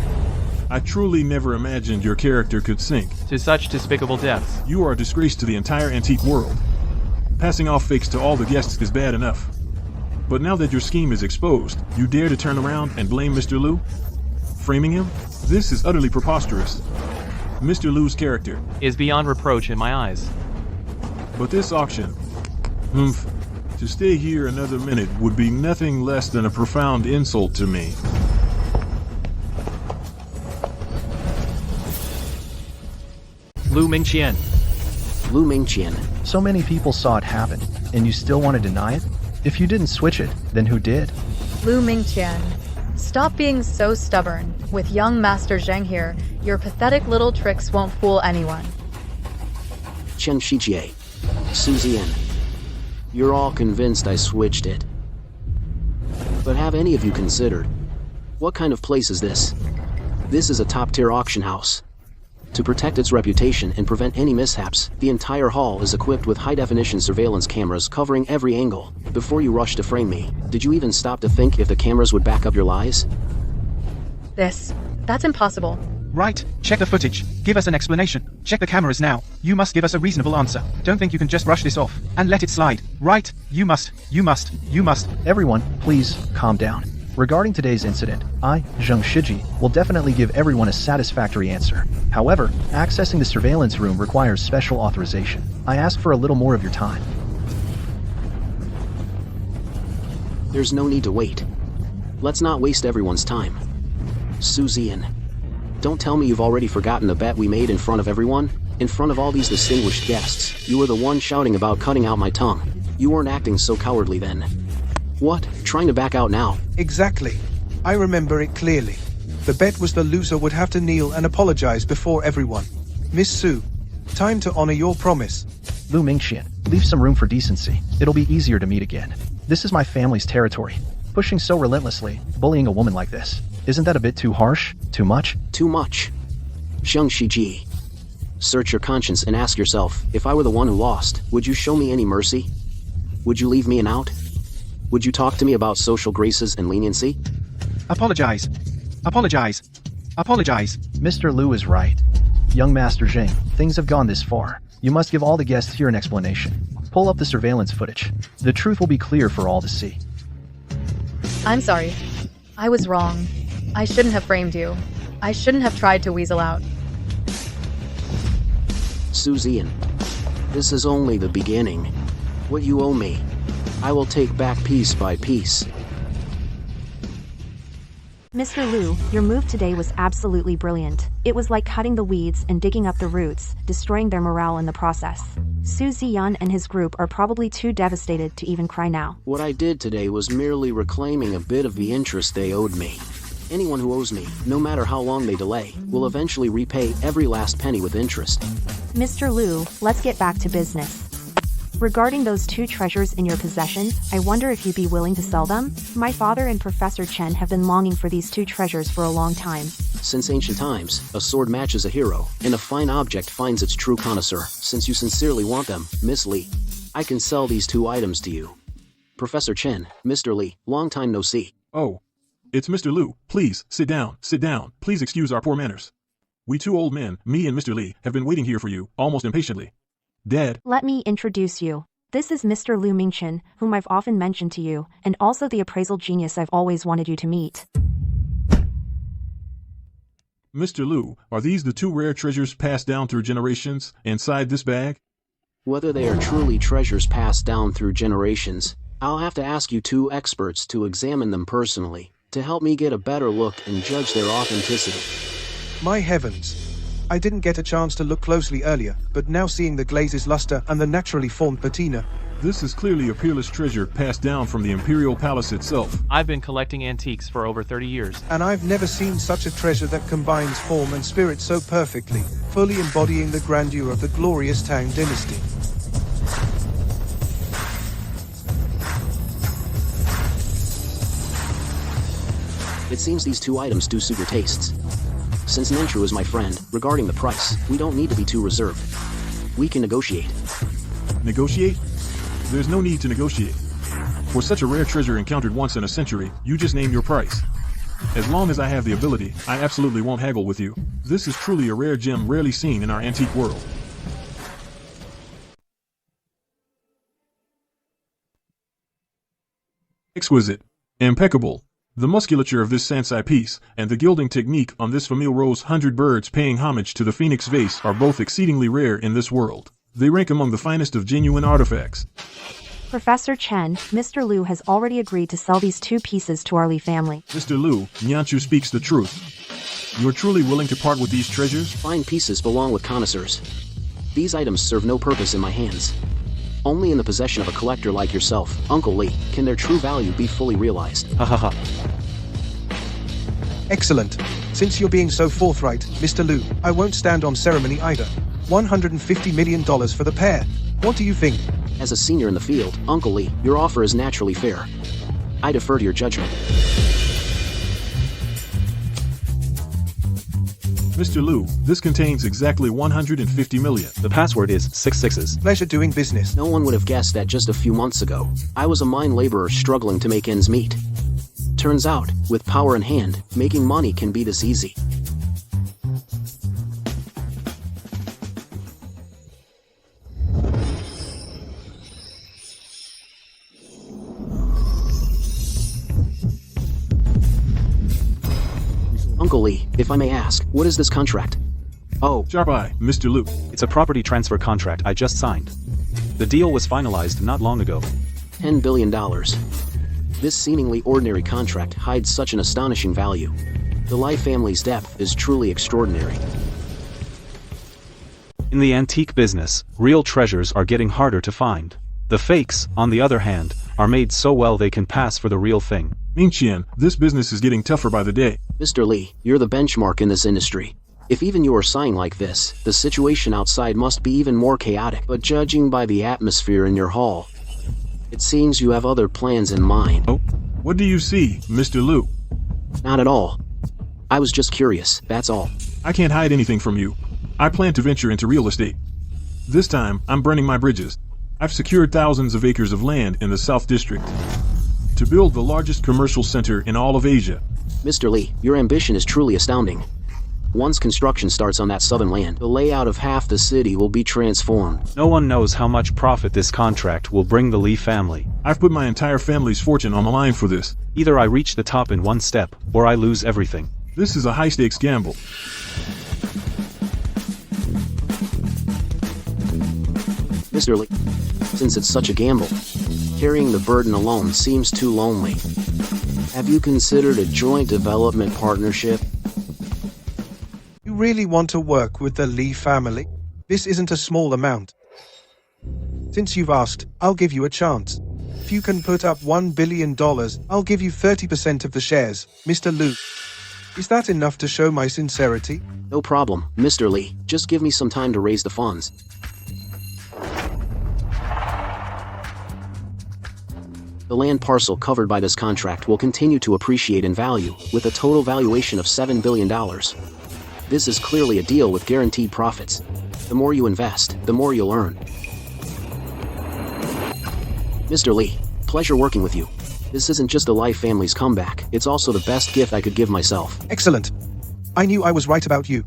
I truly never imagined your character could sink to such despicable depths. You are a disgrace to the entire antique world. Passing off fakes to all the guests is bad enough. But now that your scheme is exposed, you dare to turn around and blame Mr. Liu? Framing him? This is utterly preposterous. Mr. Liu's character is beyond reproach in my eyes. But this auction, to stay here another minute would be nothing less than a profound insult to me. Lu Mingqian. Lu Mingqian. So many people saw it happen, and you still want to deny it? If you didn't switch it, then who did? Lu Mingqian. Stop being so stubborn. With young Master Zheng here, your pathetic little tricks won't fool anyone. Chen Shijie. Su Zian. You're all convinced I switched it. But have any of you considered, what kind of place is this? This is a top-tier auction house. To protect its reputation and prevent any mishaps, the entire hall is equipped with high-definition surveillance cameras covering every angle. Before you rush to frame me, did you even stop to think if the cameras would back up your lies? That's impossible. Right, check the footage. Give us an explanation. Check the cameras now. You must give us a reasonable answer. Don't think you can just brush this off and let it slide. Right, you must. Everyone, please, calm down. Regarding today's incident, I, Zheng Shiji, will definitely give everyone a satisfactory answer. However, accessing the surveillance room requires special authorization. I ask for a little more of your time. There's no need to wait. Let's not waste everyone's time. Suzian, don't tell me you've already forgotten the bet we made in front of everyone? In front of all these distinguished guests, you were the one shouting about cutting out my tongue. You weren't acting so cowardly then. What? Trying to back out now? Exactly. I remember it clearly. The bet was the loser would have to kneel and apologize before everyone. Miss Su, time to honor your promise. Lu Mingqian, leave some room for decency. It'll be easier to meet again. This is my family's territory. Pushing so relentlessly, bullying a woman like this. Isn't that a bit too harsh? Too much? Too much. Zheng Shiji. Search your conscience and ask yourself, if I were the one who lost, would you show me any mercy? Would you leave me an out? Would you talk to me about social graces and leniency? Apologize. Mr. Lu is right. Young Master Zheng, things have gone this far. You must give all the guests here an explanation. Pull up the surveillance footage. The truth will be clear for all to see. I'm sorry. I was wrong. I shouldn't have framed you. I shouldn't have tried to weasel out. Suzian, this is only the beginning. What you owe me, I will take back piece by piece. Mr. Lu, your move today was absolutely brilliant. It was like cutting the weeds and digging up the roots, destroying their morale in the process. Su Ziyan and his group are probably too devastated to even cry now. What I did today was merely reclaiming a bit of the interest they owed me. Anyone who owes me, no matter how long they delay, will eventually repay every last penny with interest. Mr. Lu, let's get back to business. Regarding those 2 treasures in your possession, I wonder if you'd be willing to sell them? My father and Professor Chen have been longing for these 2 treasures for a long time. Since ancient times, a sword matches a hero, and a fine object finds its true connoisseur. Since you sincerely want them, Miss Li, I can sell these 2 items to you. Professor Chen, Mr. Li, long time no see. Oh, it's Mr. Lu. Please, sit down. Please excuse our poor manners. We 2 old men, me and Mr. Li, have been waiting here for you, almost impatiently. Dad. Let me introduce you. This is Mr. Lu Mingqian, whom I've often mentioned to you, and also the appraisal genius I've always wanted you to meet. Mr. Lu, are these the 2 rare treasures passed down through generations inside this bag? Whether they are truly treasures passed down through generations, I'll have to ask you 2 experts to examine them personally, to help me get a better look and judge their authenticity. My heavens. I didn't get a chance to look closely earlier, but now seeing the glaze's luster and the naturally formed patina. This is clearly a peerless treasure passed down from the Imperial Palace itself. I've been collecting antiques for over 30 years. And I've never seen such a treasure that combines form and spirit so perfectly, fully embodying the grandeur of the glorious Tang dynasty. It seems these 2 items do suit your tastes. Since Nenshu is my friend, regarding the price, we don't need to be too reserved. We can negotiate. Negotiate? There's no need to negotiate. For such a rare treasure encountered once in a century, you just name your price. As long as I have the ability, I absolutely won't haggle with you. This is truly a rare gem rarely seen in our antique world. Exquisite. Impeccable. The musculature of this Sansai piece, and the gilding technique on this Famille Rose 100 birds paying homage to the Phoenix vase are both exceedingly rare in this world. They rank among the finest of genuine artifacts. Professor Chen, Mr. Lu has already agreed to sell these 2 pieces to our Li family. Mr. Lu, Nyanchu speaks the truth. You're truly willing to part with these treasures? Fine pieces belong with connoisseurs. These items serve no purpose in my hands. Only in the possession of a collector like yourself, Uncle Li, can their true value be fully realized. Ha ha ha. Excellent. Since you're being so forthright, Mr. Lu, I won't stand on ceremony either. $150 million for the pair. What do you think? As a senior in the field, Uncle Li, your offer is naturally fair. I defer to your judgment. Mr. Lu, this contains exactly 150 million. The password is 6 6s. Pleasure doing business. No one would have guessed that just a few months ago. I was a mine laborer struggling to make ends meet. Turns out, with power in hand, making money can be this easy. Uncle Lee, if I may ask, what is this contract? Oh. Sharp eye, Mr. Liu. It's a property transfer contract I just signed. The deal was finalized not long ago. $10 billion. This seemingly ordinary contract hides such an astonishing value. The Lai family's depth is truly extraordinary. In the antique business, real treasures are getting harder to find. The fakes, on the other hand, are made so well they can pass for the real thing. Ming-Qian, this business is getting tougher by the day. Mr. Lee, you're the benchmark in this industry. If even you are sighing like this, the situation outside must be even more chaotic. But judging by the atmosphere in your hall, it seems you have other plans in mind. Oh, what do you see, Mr. Liu? Not at all. I was just curious, that's all. I can't hide anything from you. I plan to venture into real estate. This time, I'm burning my bridges. I've secured thousands of acres of land in the South District to build the largest commercial center in all of Asia. Mr. Lee, your ambition is truly astounding. Once construction starts on that southern land, the layout of half the city will be transformed. No one knows how much profit this contract will bring the Lee family. I've put my entire family's fortune on the line for this. Either I reach the top in one step, or I lose everything. This is a high-stakes gamble. Mr. Lee, since it's such a gamble, carrying the burden alone seems too lonely. Have you considered a joint development partnership? You really want to work with the Lee family? This isn't a small amount. Since you've asked, I'll give you a chance. If you can put up $1 billion, I'll give you 30% of the shares, Mr. Liu. Is that enough to show my sincerity? No problem, Mr. Lee. Just give me some time to raise the funds. The land parcel covered by this contract will continue to appreciate in value, with a total valuation of $7 billion. This is clearly a deal with guaranteed profits. The more you invest, the more you'll earn. Mr. Lee, pleasure working with you. This isn't just a Lai family's comeback, it's also the best gift I could give myself. Excellent. I knew I was right about you.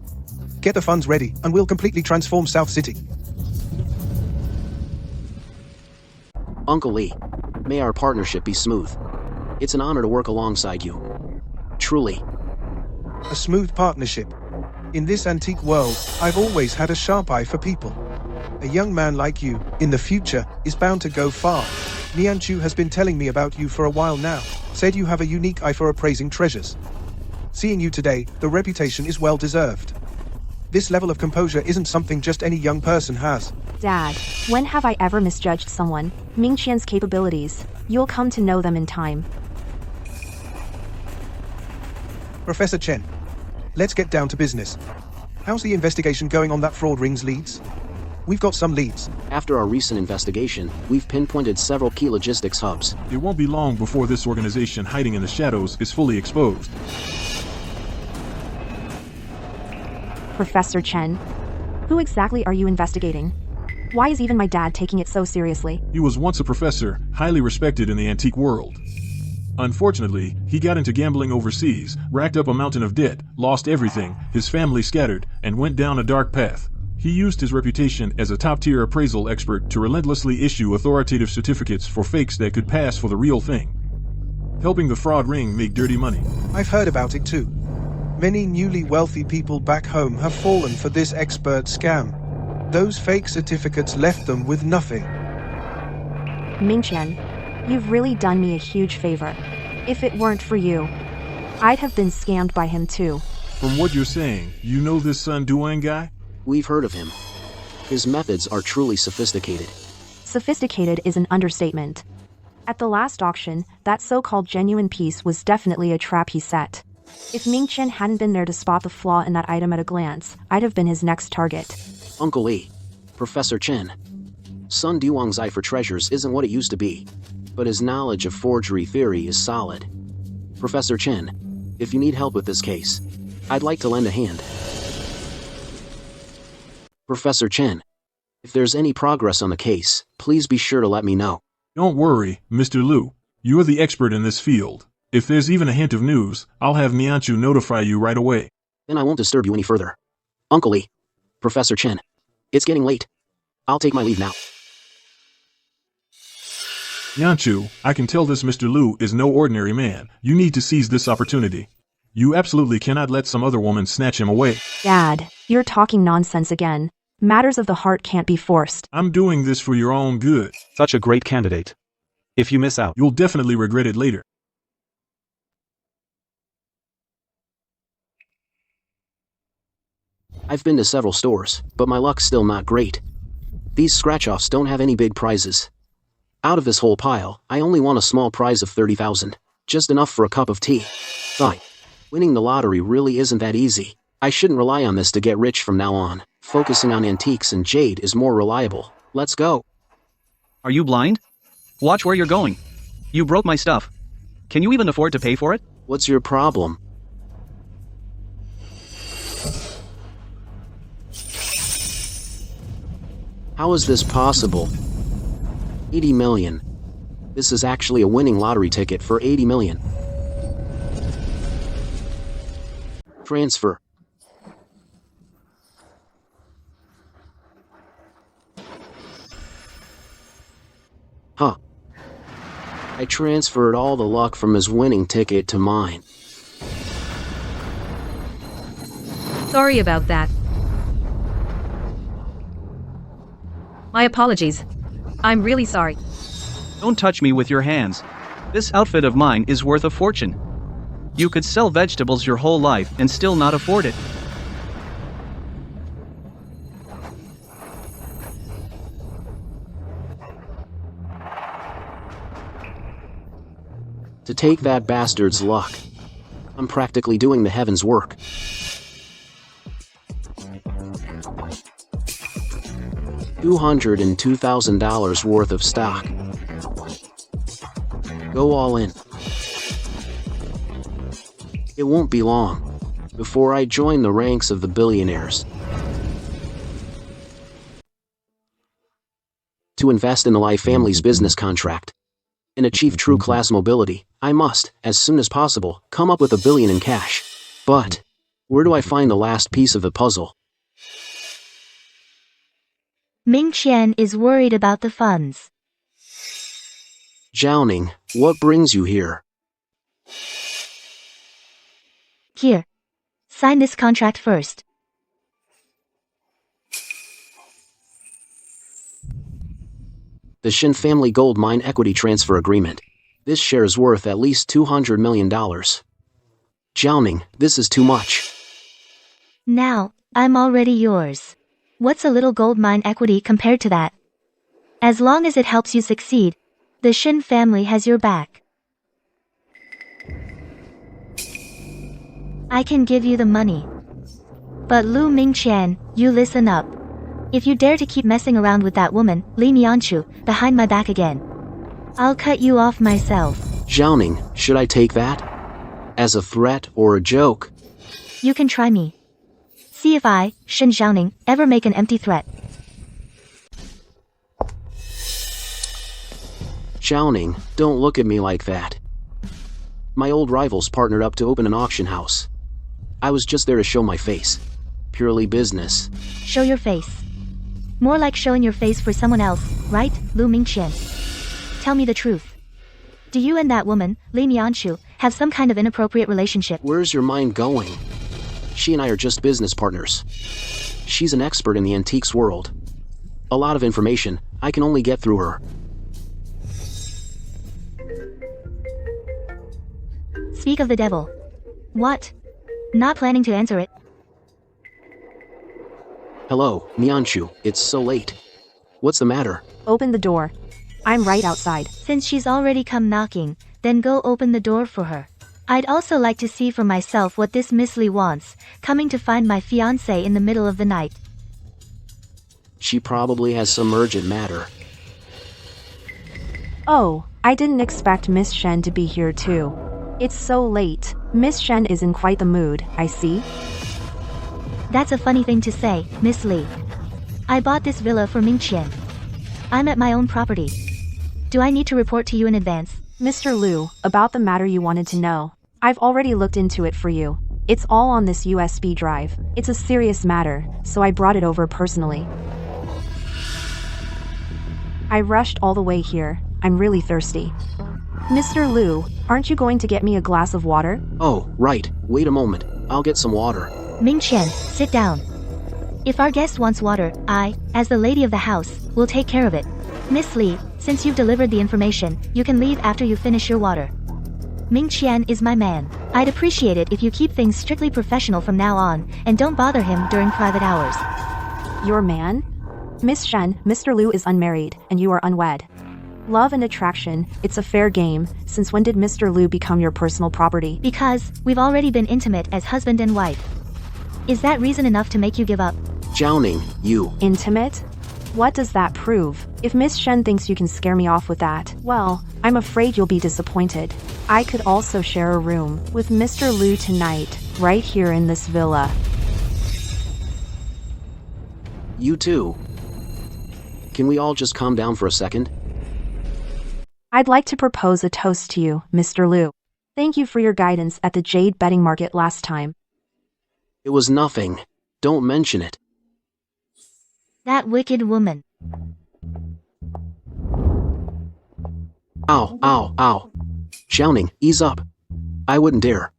Get the funds ready, and we'll completely transform South City. Uncle Lee, may our partnership be smooth. It's an honor to work alongside you. Truly. A smooth partnership. In this antique world, I've always had a sharp eye for people. A young man like you, in the future, is bound to go far. Nianchu has been telling me about you for a while now, said you have a unique eye for appraising treasures. Seeing you today, the reputation is well deserved. This level of composure isn't something just any young person has. Dad, when have I ever misjudged someone? Ming-Qian's capabilities. You'll come to know them in time. Professor Chen, let's get down to business. How's the investigation going on that fraud ring's leads? We've got some leads. After our recent investigation, we've pinpointed several key logistics hubs. It won't be long before this organization hiding in the shadows is fully exposed. Professor Chen, who exactly are you investigating? Why is even my dad taking it so seriously? He was once a professor, highly respected in the antique world. Unfortunately, he got into gambling overseas, racked up a mountain of debt, lost everything, his family scattered, and went down a dark path. He used his reputation as a top-tier appraisal expert to relentlessly issue authoritative certificates for fakes that could pass for the real thing, helping the fraud ring make dirty money. I've heard about it too. Many newly wealthy people back home have fallen for this expert scam. Those fake certificates left them with nothing. Ming-Qian, you've really done me a huge favor. If it weren't for you, I'd have been scammed by him too. From what you're saying, you know this Sun Duan guy? We've heard of him. His methods are truly sophisticated. Sophisticated is an understatement. At the last auction, that so-called genuine piece was definitely a trap he set. If Ming-Qian hadn't been there to spot the flaw in that item at a glance, I'd have been his next target. Uncle Lee, Professor Chen, Sun Duang's eye for treasures isn't what it used to be, but his knowledge of forgery theory is solid. Professor Chen, if you need help with this case, I'd like to lend a hand. Professor Chen, if there's any progress on the case, please be sure to let me know. Don't worry, Mr. Liu. You're the expert in this field. If there's even a hint of news, I'll have Nianchu notify you right away. Then I won't disturb you any further. Uncle Lee, Professor Chen, it's getting late. I'll take my leave now. Nianchu, I can tell this Mr. Liu is no ordinary man. You need to seize this opportunity. You absolutely cannot let some other woman snatch him away. Dad, you're talking nonsense again. Matters of the heart can't be forced. I'm doing this for your own good. Such a great candidate. If you miss out, you'll definitely regret it later. I've been to several stores, but my luck's still not great. These scratch-offs don't have any big prizes. Out of this whole pile, I only won a small prize of 30,000. Just enough for a cup of tea. Fine. Winning the lottery really isn't that easy. I shouldn't rely on this to get rich from now on. Focusing on antiques and Jade is more reliable. Let's go. Are you blind? Watch where you're going. You broke my stuff. Can you even afford to pay for it? What's your problem? How is this possible? 80 million. This is actually a winning lottery ticket for 80 million. Transfer. Huh. I transferred all the luck from his winning ticket to mine. Sorry about that. My apologies. I'm really sorry. Don't touch me with your hands. This outfit of mine is worth a fortune. You could sell vegetables your whole life and still not afford it. To take that bastard's luck. I'm practically doing the heavens' work. $202,000 worth of stock. Go all in. It won't be long before I join the ranks of the billionaires. To invest in the Lai family's business contract and achieve true class mobility, I must, as soon as possible, come up with $1 billion in cash. But where do I find the last piece of the puzzle? Ming Qian is worried about the funds. Jiaoning, what brings you here? Here. Sign this contract first. The Shin Family Gold Mine Equity Transfer Agreement. This share is worth at least $200 million. Jiaoning, this is too much. Now, I'm already yours. What's a little gold mine equity compared to that? As long as it helps you succeed, the Shin family has your back. I can give you the money. But Lu Mingqian, you listen up. If you dare to keep messing around with that woman, Li Nianchu, behind my back again, I'll cut you off myself. Jiaoning, should I take that as a threat or a joke? You can try me. See if I, Shin Jiaoning, ever make an empty threat. Jiaoning, don't look at me like that. My old rivals partnered up to open an auction house. I was just there to show my face. Purely business. Show your face. More like showing your face for someone else, right, Lu Mingqian? Tell me the truth. Do you and that woman, Li Nianchu, have some kind of inappropriate relationship? Where's your mind going? She and I are just business partners. She's an expert in the antiques world. A lot of information I can only get through her. Speak of the devil. What? Not planning to answer it. Hello, Nianchu, it's so late. What's the matter? Open the door. I'm right outside. Since she's already come knocking, then go open the door for her. I'd also like to see for myself what this Miss Li wants, coming to find my fiancé in the middle of the night. She probably has some urgent matter. Oh, I didn't expect Miss Shen to be here too. It's so late. Miss Shen is in quite the mood, I see. That's a funny thing to say, Miss Li. I bought this villa for Mingqian. I'm at my own property. Do I need to report to you in advance? Mr. Liu, about the matter you wanted to know. I've already looked into it for you. It's all on this USB drive. It's a serious matter, so I brought it over personally. I rushed all the way here. I'm really thirsty. Mr. Liu, aren't you going to get me a glass of water? Oh, right. Wait a moment. I'll get some water. Ming Qian, sit down. If our guest wants water, I, as the lady of the house, will take care of it. Miss Li, since you've delivered the information, you can leave after you finish your water. Ming Qian is my man. I'd appreciate it if you keep things strictly professional from now on, and don't bother him during private hours. Your man? Miss Shen, Mr. Liu is unmarried, and you are unwed. Love and attraction, it's a fair game. Since when did Mr. Liu become your personal property? Because we've already been intimate as husband and wife. Is that reason enough to make you give up? Jiaoning, you. Intimate? What does that prove? If Miss Shen thinks you can scare me off with that, well, I'm afraid you'll be disappointed. I could also share a room with Mr. Liu tonight, right here in this villa. You too. Can we all just calm down for a second? I'd like to propose a toast to you, Mr. Liu. Thank you for your guidance at the Jade betting market last time. It was nothing. Don't mention it. That wicked woman. Ow, ow, ow. Jiaoning, ease up. I wouldn't dare.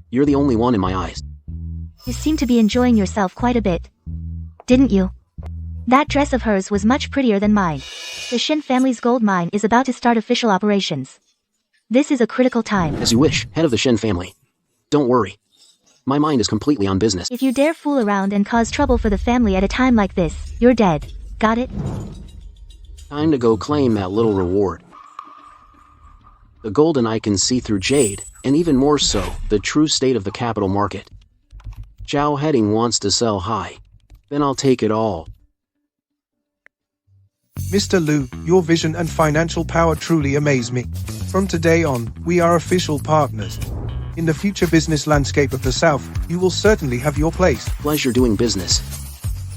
You're the only one in my eyes. You seem to be enjoying yourself quite a bit. Didn't you? That dress of hers was much prettier than mine. The Shin family's gold mine is about to start official operations. This is a critical time. As you wish, head of the Shin family. Don't worry. My mind is completely on business. If you dare fool around and cause trouble for the family at a time like this, you're dead. Got it? Time to go claim that little reward. The golden eye can see through Jade, and even more so, the true state of the capital market. Zhao Heading wants to sell high. Then I'll take it all. Mr. Liu, your vision and financial power truly amaze me. From today on, we are official partners. In the future business landscape of the South, you will certainly have your place. Pleasure doing business.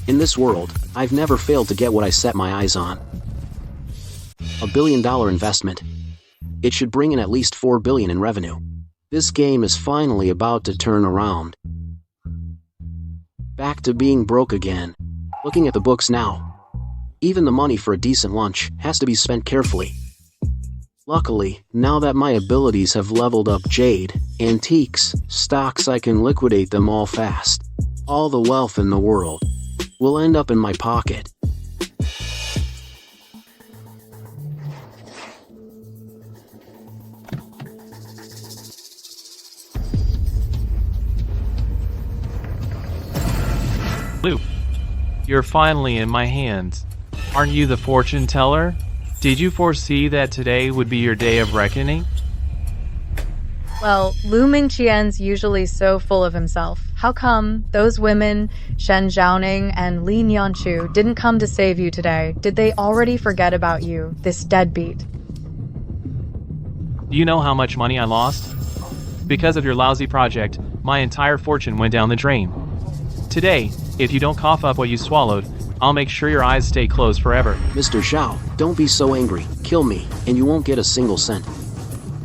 In this world, I've never failed to get what I set my eyes on. $1 billion investment. It should bring in at least $4 billion in revenue. This game is finally about to turn around. Back to being broke again. Looking at the books now. Even the money for a decent lunch has to be spent carefully. Luckily, now that my abilities have leveled up Jade, antiques, stocks, I can liquidate them all fast. All the wealth in the world will end up in my pocket. Luke, you're finally in my hands. Aren't you the fortune teller? Did you foresee that today would be your day of reckoning? Well, Lu Mingqian's usually so full of himself. How come those women, Shen Zhaoning and Li Nianchu, didn't come to save you today? Did they already forget about you, this deadbeat? Do you know how much money I lost? Because of your lousy project, my entire fortune went down the drain. Today, if you don't cough up what you swallowed, I'll make sure your eyes stay closed forever. Mr. Zhao, don't be so angry. Kill me, and you won't get a single cent.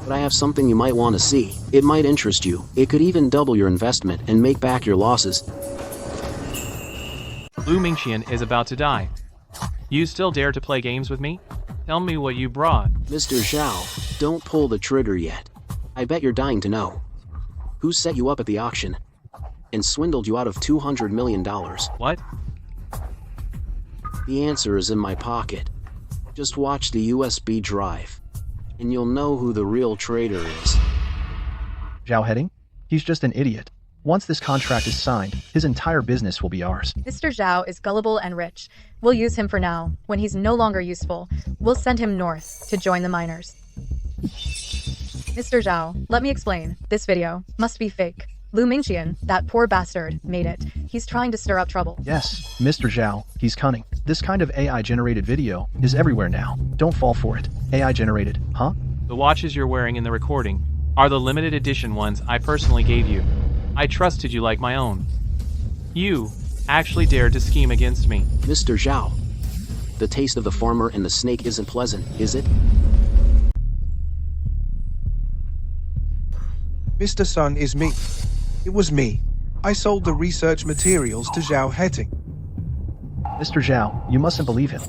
But I have something you might want to see. It might interest you. It could even double your investment and make back your losses. Lu Mingqian is about to die. You still dare to play games with me? Tell me what you brought. Mr. Zhao, don't pull the trigger yet. I bet you're dying to know. Who set you up at the auction and swindled you out of $200 million? What? The answer is in my pocket. Just watch the USB drive, and you'll know who the real traitor is. Zhao Heading? He's just an idiot. Once this contract is signed, his entire business will be ours. Mr. Zhao is gullible and rich. We'll use him for now. When he's no longer useful, we'll send him north to join the miners. Mr. Zhao, let me explain. This video must be fake. Lu Mingqian, that poor bastard, made it. He's trying to stir up trouble. Yes, Mr. Zhao, he's cunning. This kind of AI-generated video is everywhere now. Don't fall for it. AI-generated, huh? The watches you're wearing in the recording are the limited edition ones I personally gave you. I trusted you like my own. You actually dared to scheme against me. Mr. Zhao, the taste of the farmer and the snake isn't pleasant, is it? Mr. Sun is me. It was me. I sold the research materials to Zhao Heting. Mr. Zhao, you mustn't believe him.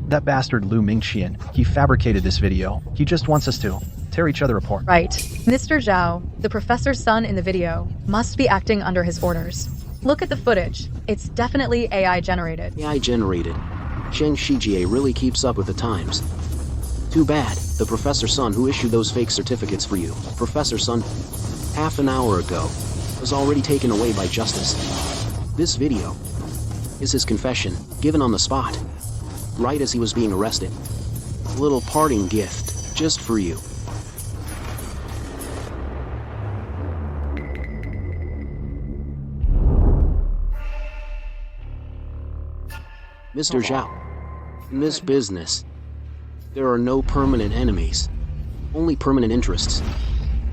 That bastard Lu Mingqian, he fabricated this video. He just wants us to tear each other apart. Right. Mr. Zhao, the professor's son in the video, must be acting under his orders. Look at the footage. It's definitely AI generated. AI generated. Sheng Shijie really keeps up with the times. Too bad, the professor's son who issued those fake certificates for you, Professor Sun, half an hour ago, was already taken away by justice. This video is his confession, given on the spot, right as he was being arrested. A little parting gift, just for you. Mr. Zhao, in this business, there are no permanent enemies, only permanent interests.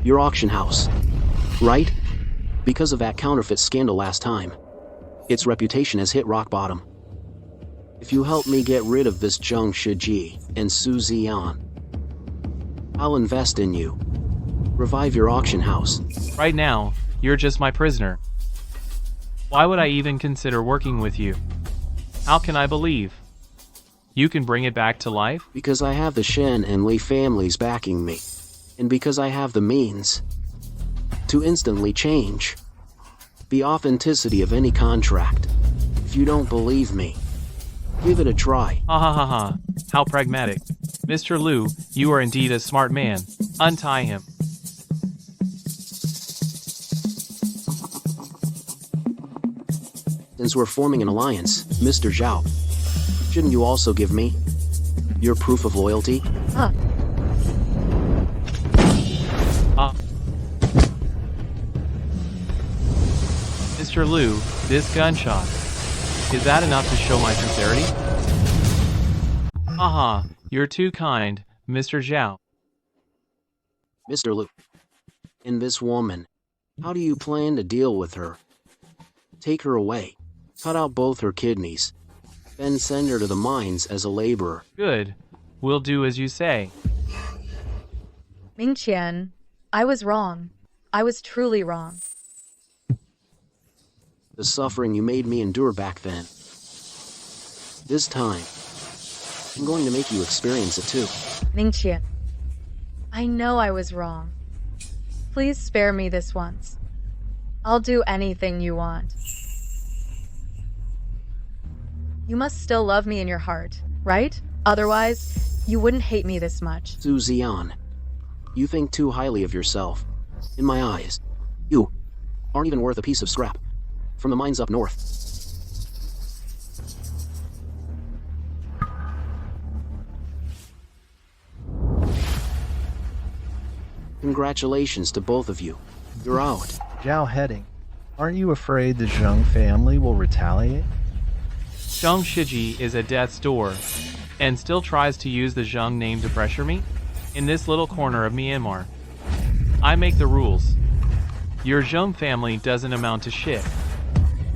Your auction house, right? Because of that counterfeit scandal last time, its reputation has hit rock bottom. If you help me get rid of this Zheng Shiji and Su Ziyan, I'll invest in you. Revive your auction house. Right now, you're just my prisoner. Why would I even consider working with you? How can I believe you can bring it back to life? Because I have the Shen and Li families backing me, and because I have the means to instantly change the authenticity of any contract. If you don't believe me, give it a try. Ha ha ha ha. How pragmatic. Mr. Lu, you are indeed a smart man. Untie him. Since we're forming an alliance, Mr. Zhao, shouldn't you also give me your proof of loyalty? Mr. Lu, this gunshot. Is that enough to show my sincerity? Haha, you're too kind, Mr. Zhao. Mr. Lu, and this woman, how do you plan to deal with her? Take her away, cut out both her kidneys, then send her to the mines as a laborer. Good. We'll do as you say. Mingqian, I was wrong. I was truly wrong. The suffering you made me endure back then. This time, I'm going to make you experience it too. Mingqian, I know I was wrong. Please spare me this once. I'll do anything you want. You must still love me in your heart, right? Otherwise, you wouldn't hate me this much. Su Ziyan, you think too highly of yourself. In my eyes, you aren't even worth a piece of scrap from the mines up north. Congratulations to both of you. You're out. Zhao Heading, aren't you afraid the Zheng family will retaliate? Zheng Shiji is at death's door, and still tries to use the Zheng name to pressure me? In this little corner of Myanmar, I make the rules. Your Zheng family doesn't amount to shit.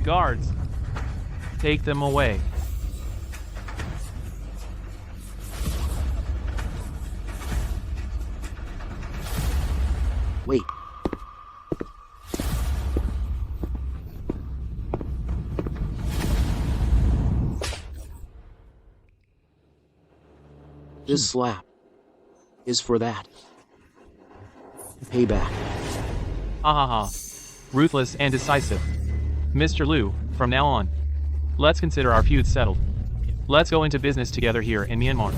Guards, take them away. Wait. This slap is for that. Payback. Ha ha ha. Ruthless and decisive. Mr. Lu, from now on, let's consider our feud settled. Let's go into business together here in Myanmar.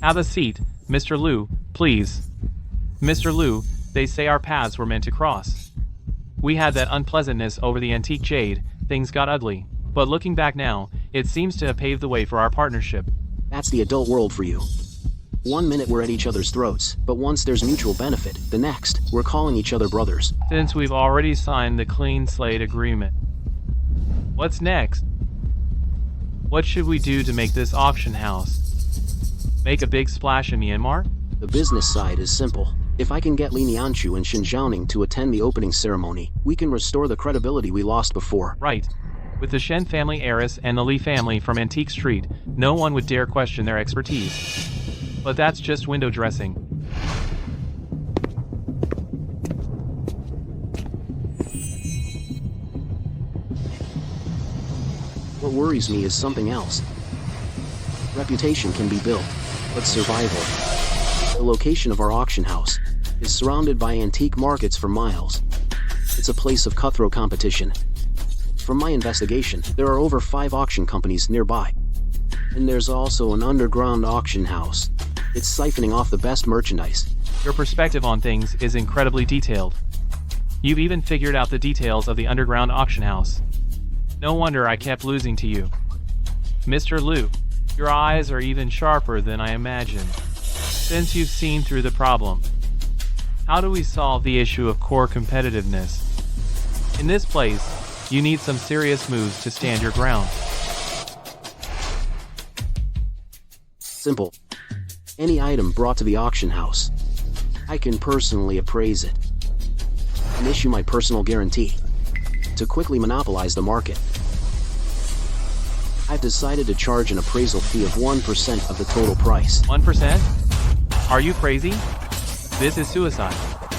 Have a seat, Mr. Lu, please. Mr. Lu, they say our paths were meant to cross. We had that unpleasantness over the antique jade, things got ugly, but looking back now, it seems to have paved the way for our partnership. That's the adult world for you. One minute we're at each other's throats, but once there's mutual benefit, the next, we're calling each other brothers. Since we've already signed the clean slate agreement. What's next? What should we do to make this auction house make a big splash in Myanmar? The business side is simple. If I can get Li Nianchu and Xin Zhaoning to attend the opening ceremony, we can restore the credibility we lost before. Right. With the Shen family heiress and the Li family from Antique Street, no one would dare question their expertise. But that's just window dressing. What worries me is something else. Reputation can be built, but survival. The location of our auction house is surrounded by antique markets for miles. It's a place of cutthroat competition. From my investigation, there are over 5 auction companies nearby. And there's also an underground auction house. It's siphoning off the best merchandise. Your perspective on things is incredibly detailed. You've even figured out the details of the underground auction house. No wonder I kept losing to you. Mr. Liu, your eyes are even sharper than I imagined. Since you've seen through the problem, how do we solve the issue of core competitiveness? In this place, you need some serious moves to stand your ground. Simple. Any item brought to the auction house, I can personally appraise it and issue my personal guarantee to quickly monopolize the market. I've decided to charge an appraisal fee of 1% of the total price. 1%? Are you crazy? This is suicide.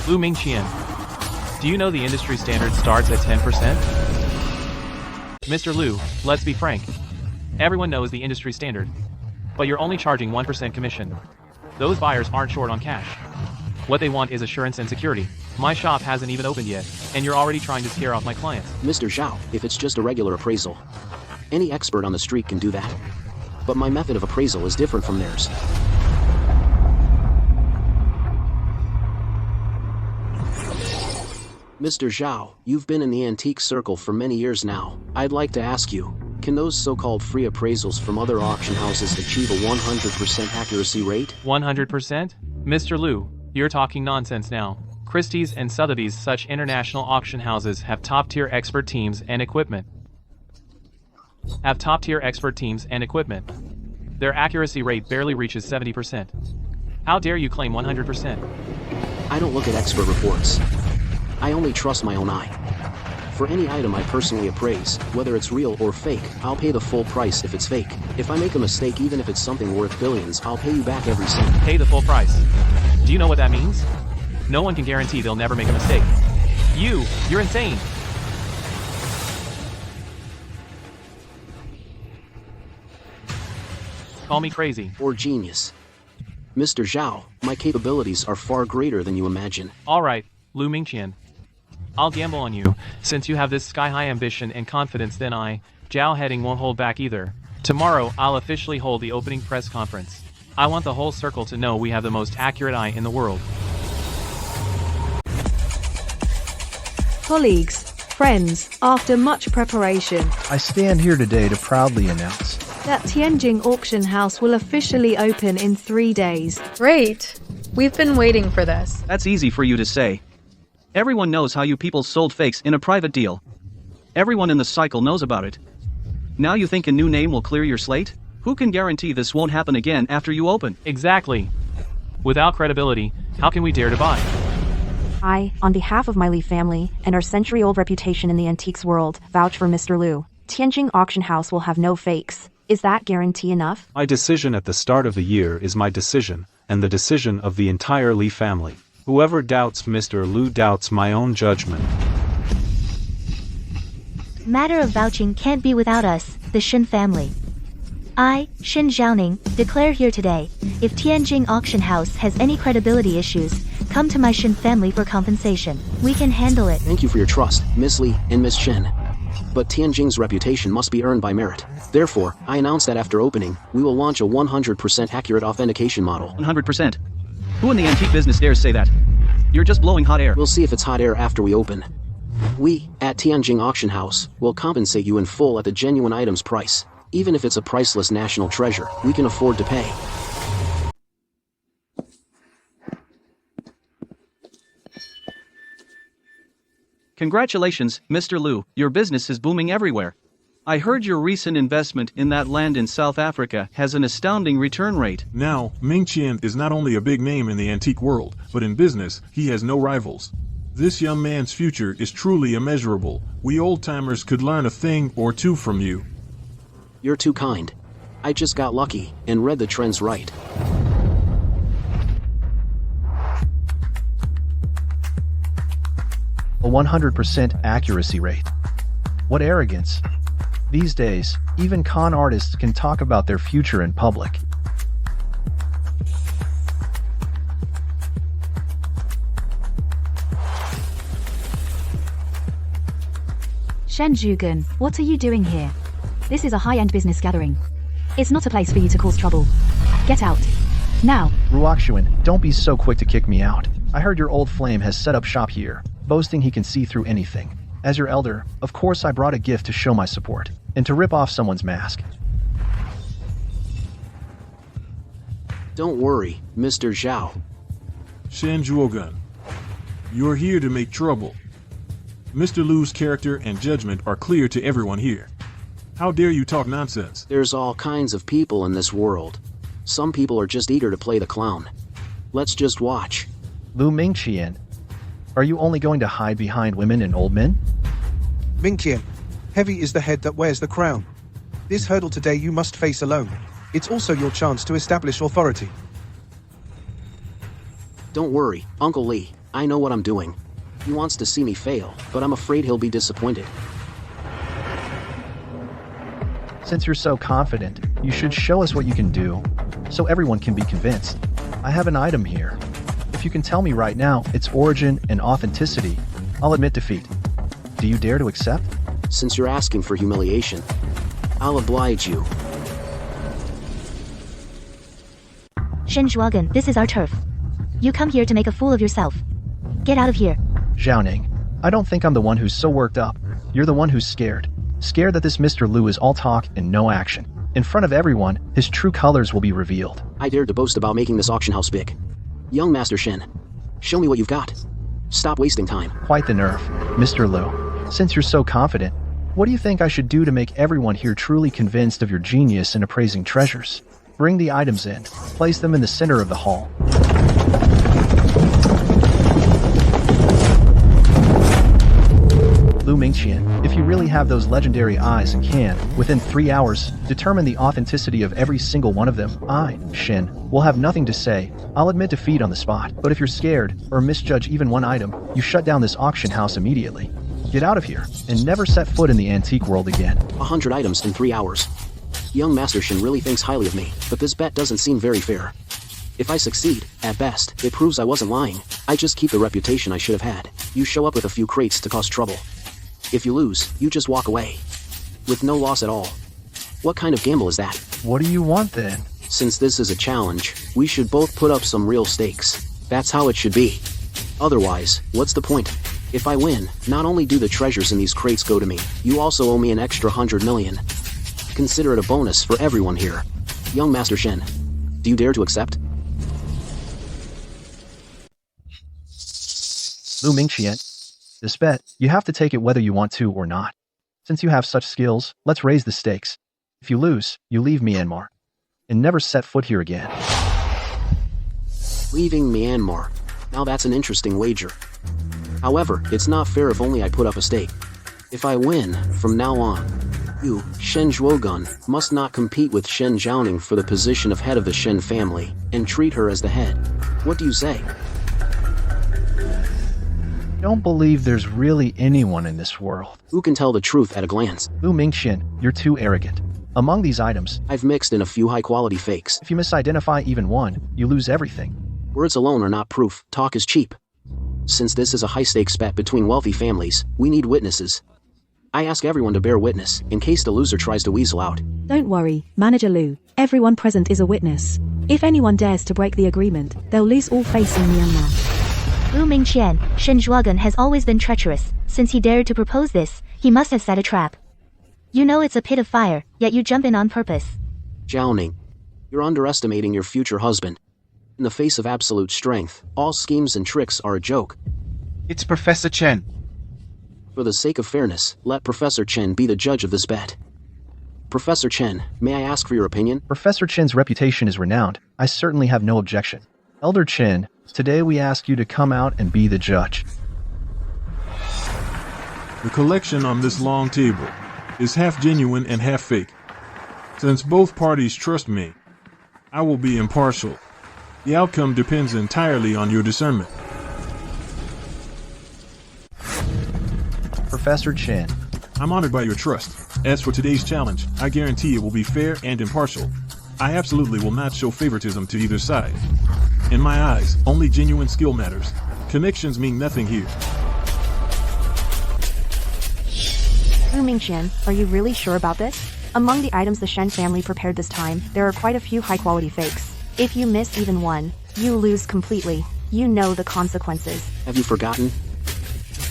Lu Mingqian, do you know the industry standard starts at 10%? Mr. Liu, let's be frank. Everyone knows the industry standard. But you're only charging 1% commission. Those buyers aren't short on cash. What they want is assurance and security. My shop hasn't even opened yet, and you're already trying to scare off my clients. Mr. Zhao, if it's just a regular appraisal, any expert on the street can do that. But my method of appraisal is different from theirs. Mr. Zhao, you've been in the antique circle for many years now. I'd like to ask you, can those so-called free appraisals from other auction houses achieve a 100% accuracy rate? 100%? Mr. Liu, you're talking nonsense now. Christie's and Sotheby's, such international auction houses, have top-tier expert teams and equipment. Their accuracy rate barely reaches 70%. How dare you claim 100%? I don't look at expert reports. I only trust my own eye. For any item I personally appraise, whether it's real or fake, I'll pay the full price if it's fake. If I make a mistake, even if it's something worth billions, I'll pay you back every cent. Pay the full price. Do you know what that means? No one can guarantee they'll never make a mistake. You're insane. Call me crazy. Or genius. Mr. Zhao, my capabilities are far greater than you imagine. Alright, Lu Mingqian. I'll gamble on you. Since you have this sky-high ambition and confidence, then I, Zhao Heading, won't hold back either. Tomorrow, I'll officially hold the opening press conference. I want the whole circle to know we have the most accurate eye in the world. Colleagues, friends, after much preparation, I stand here today to proudly announce that Tianjin Auction House will officially open in 3 days. Great! We've been waiting for this. That's easy for you to say. Everyone knows how you people sold fakes in a private deal. Everyone in the cycle knows about it. Now you think a new name will clear your slate? Who can guarantee this won't happen again after you open? Exactly. Without credibility, how can we dare to buy? I, on behalf of my Li family and our century-old reputation in the antiques world, vouch for Mr. Liu. Tianjin Auction House will have no fakes. Is that guarantee enough? My decision at the start of the year is my decision, and the decision of the entire Li family. Whoever doubts Mr. Liu doubts my own judgment. Matter of vouching can't be without us, the Shen family. I, Shen Zhaoning, declare here today, if Tianjin Auction House has any credibility issues, come to my Shen family for compensation. We can handle it. Thank you for your trust, Miss Li and Miss Shen. But Tianjin's reputation must be earned by merit. Therefore, I announce that after opening, we will launch a 100% accurate authentication model. 100%? Who in the antique business dares say that? You're just blowing hot air. We'll see if it's hot air after we open. We, at Tianjin Auction House, will compensate you in full at the genuine item's price. Even if it's a priceless national treasure, we can afford to pay. Congratulations, Mr. Liu, your business is booming everywhere. I heard your recent investment in that land in South Africa has an astounding return rate. Now, Mingqian is not only a big name in the antique world, but in business, he has no rivals. This young man's future is truly immeasurable. We old-timers could learn a thing or two from you. You're too kind. I just got lucky and read the trends right. a 100% accuracy rate. What arrogance! These days, even con artists can talk about their future in public. Shen Zhugan, what are you doing here? This is a high-end business gathering. It's not a place for you to cause trouble. Get out. Now. Ruoxuan, don't be so quick to kick me out. I heard your old flame has set up shop here, boasting he can see through anything. As your elder, of course I brought a gift to show my support, and to rip off someone's mask. Don't worry, Mr. Zhao. Shen Zhuogun, you're here to make trouble. Mr. Lu's character and judgment are clear to everyone here. How dare you talk nonsense? There's all kinds of people in this world. Some people are just eager to play the clown. Let's just watch. Lu Mingqian, are you only going to hide behind women and old men? Mingqian, heavy is the head that wears the crown. This hurdle today you must face alone. It's also your chance to establish authority. Don't worry, Uncle Lee, I know what I'm doing. He wants to see me fail, but I'm afraid he'll be disappointed. Since you're so confident, you should show us what you can do, so everyone can be convinced. I have an item here. If you can tell me right now its origin and authenticity, I'll admit defeat. Do you dare to accept? Since you're asking for humiliation, I'll oblige you. Shen Zhuogan, this is our turf. You come here to make a fool of yourself. Get out of here. Zhaoning, I don't think I'm the one who's so worked up. You're the one who's scared. Scared that this Mr. Lu is all talk and no action. In front of everyone, his true colors will be revealed. I dared to boast about making this auction house big. Young Master Shen, show me what you've got. Stop wasting time. Quite the nerve, Mr. Lu. Since you're so confident, what do you think I should do to make everyone here truly convinced of your genius in appraising treasures? Bring the items in. Place them in the center of the hall. Lu Mingqian, if you really have those legendary eyes and can, within 3 hours, determine the authenticity of every single one of them, I, Shen, will have nothing to say. I'll admit defeat on the spot. But if you're scared, or misjudge even one item, you shut down this auction house immediately. Get out of here, and never set foot in the antique world again. 100 items in 3 hours. Young Master Shen really thinks highly of me, but this bet doesn't seem very fair. If I succeed, at best, it proves I wasn't lying. I just keep the reputation I should have had. You show up with a few crates to cause trouble. If you lose, you just walk away. With no loss at all. What kind of gamble is that? What do you want then? Since this is a challenge, we should both put up some real stakes. That's how it should be. Otherwise, what's the point? If I win, not only do the treasures in these crates go to me, you also owe me an extra 100 million. Consider it a bonus for everyone here. Young Master Shen, do you dare to accept? Lu Mingqian, this bet, you have to take it whether you want to or not. Since you have such skills, let's raise the stakes. If you lose, you leave Myanmar. And never set foot here again. Leaving Myanmar. Now that's an interesting wager. However, it's not fair if only I put up a stake. If I win, from now on, you, Shen Zhuogun, must not compete with Shen Zhaoning for the position of head of the Shen family, and treat her as the head. What do you say? Don't believe there's really anyone in this world. Who can tell the truth at a glance? Lu Mingqian, you're too arrogant. Among these items, I've mixed in a few high-quality fakes. If you misidentify even one, you lose everything. Words alone are not proof. Talk is cheap. Since this is a high-stakes bet between wealthy families, we need witnesses. I ask everyone to bear witness, in case the loser tries to weasel out. Don't worry, Manager Lu. Everyone present is a witness. If anyone dares to break the agreement, they'll lose all face in Myanmar. Lu Mingqian, Shen Zhuogun has always been treacherous. Since he dared to propose this, he must have set a trap. You know it's a pit of fire, yet you jump in on purpose. Zhaoning, you're underestimating your future husband. In the face of absolute strength, all schemes and tricks are a joke. It's Professor Chen. For the sake of fairness, let Professor Chen be the judge of this bet. Professor Chen, may I ask for your opinion? Professor Chen's reputation is renowned. I certainly have no objection. Elder Chen, today we ask you to come out and be the judge. The collection on this long table is half genuine and half fake. Since both parties trust me, I will be impartial. The outcome depends entirely on your discernment. Professor Chen, I'm honored by your trust. As for today's challenge, I guarantee it will be fair and impartial. I absolutely will not show favoritism to either side. In my eyes, only genuine skill matters. Connections mean nothing here. Lu Mingqian, are you really sure about this? Among the items the Shen family prepared this time, there are quite a few high-quality fakes. If you miss even one, you lose completely. You know the consequences. Have you forgotten?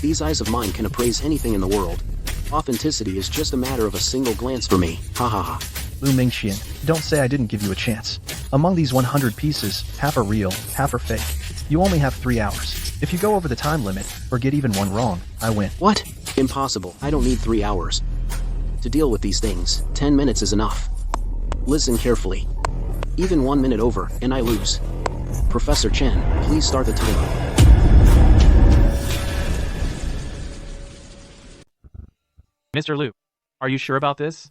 These eyes of mine can appraise anything in the world. Authenticity is just a matter of a single glance for me. Ha ha ha. Lu Mingqian, don't say I didn't give you a chance. Among these 100 pieces, half are real, half are fake. You only have 3 hours. If you go over the time limit, or get even one wrong, I win. What? Impossible. I don't need 3 hours. To deal with these things, 10 minutes is enough. Listen carefully. Even 1 minute over, and I lose. Professor Chen, please start the timer. Mr. Liu, are you sure about this?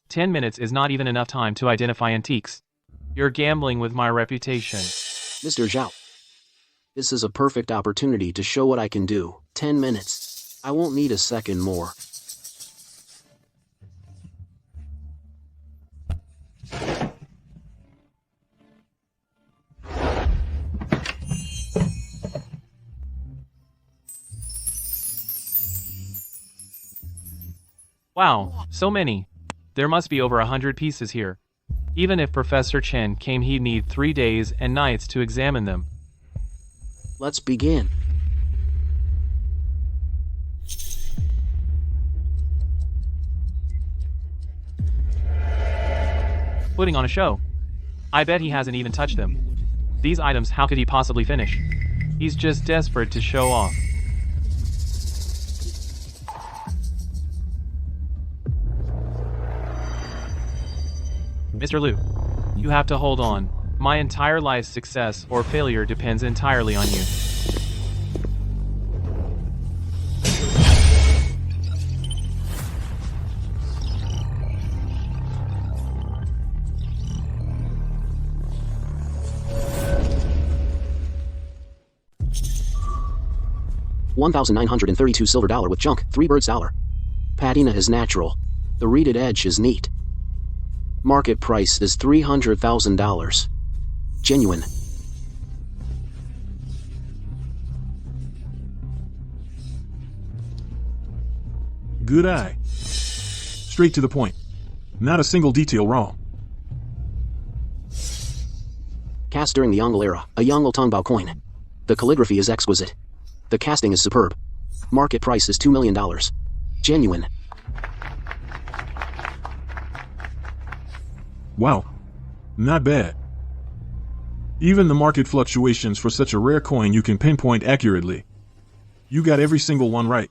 10 minutes is not even enough time to identify antiques. You're gambling with my reputation. Mr. Zhao, this is a perfect opportunity to show what I can do. 10 minutes. I won't need a second more. Wow, so many. There must be over 100 pieces here. Even if Professor Chen came, he'd need 3 days and nights to examine them. Let's begin. Putting on a show. I bet he hasn't even touched them. These items, how could he possibly finish? He's just desperate to show off. Mr. Liu, you have to hold on. My entire life's success or failure depends entirely on you. $1,932 silver dollar with junk, 3 birds dollar. Patina is natural. The reeded edge is neat. Market price is $300,000. Genuine. Good eye. Straight to the point. Not a single detail wrong. Cast during the Yongle era, a Yongle Tongbao coin. The calligraphy is exquisite. The casting is superb. Market price is $2 million. Genuine. Wow. Not bad. Even the market fluctuations for such a rare coin you can pinpoint accurately. You got every single one right.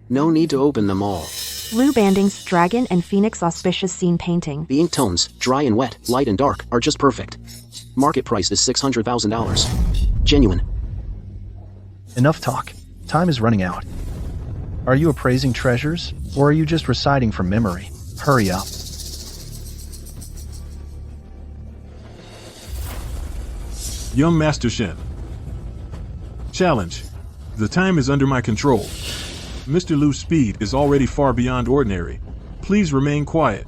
No need to open them all. Lu Banding's Dragon and Phoenix Auspicious Scene Painting. The ink tones, dry and wet, light and dark, are just perfect. Market price is $600,000. Genuine. Enough talk. Time is running out. Are you appraising treasures, or are you just reciting from memory? Hurry up. Young Master Shen. Challenge. The time is under my control. Mr. Lu's speed is already far beyond ordinary. Please remain quiet.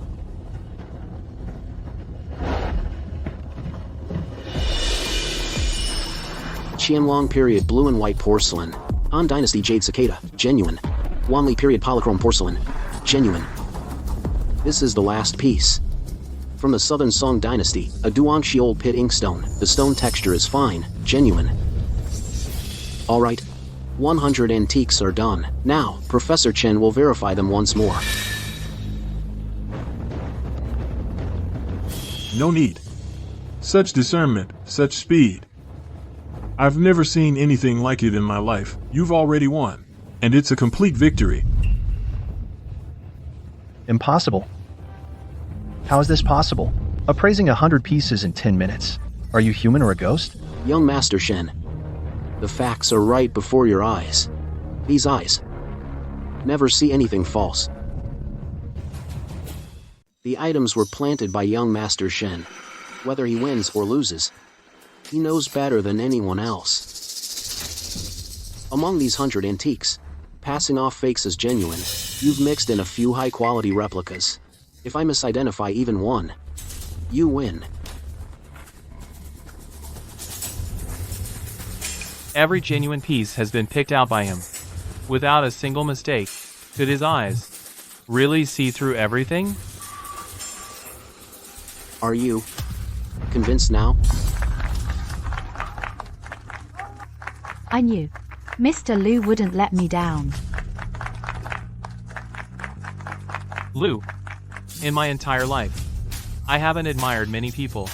Qianlong period blue and white porcelain. Han Dynasty jade cicada, genuine. Wanli period polychrome porcelain, genuine. This is the last piece. From the Southern Song Dynasty, a Duangxi old pit inkstone. The stone texture is fine, genuine. Alright. 100 antiques are done. Now, Professor Chen will verify them once more. No need. Such discernment, such speed. I've never seen anything like it in my life. You've already won. And it's a complete victory. Impossible. How is this possible? Appraising 100 pieces in 10 minutes. Are you human or a ghost? Young Master Shen, the facts are right before your eyes. These eyes never see anything false. The items were planted by young Master Shen. Whether he wins or loses, He knows better than anyone else. Among these 100 antiques, passing off fakes as genuine, you've mixed in a few high-quality replicas. If I misidentify even one, you win. Every genuine piece has been picked out by him, without a single mistake. Could his eyes really see through everything? Are you convinced now? I knew. Mr. Liu wouldn't let me down. Liu, in my entire life, I haven't admired many people.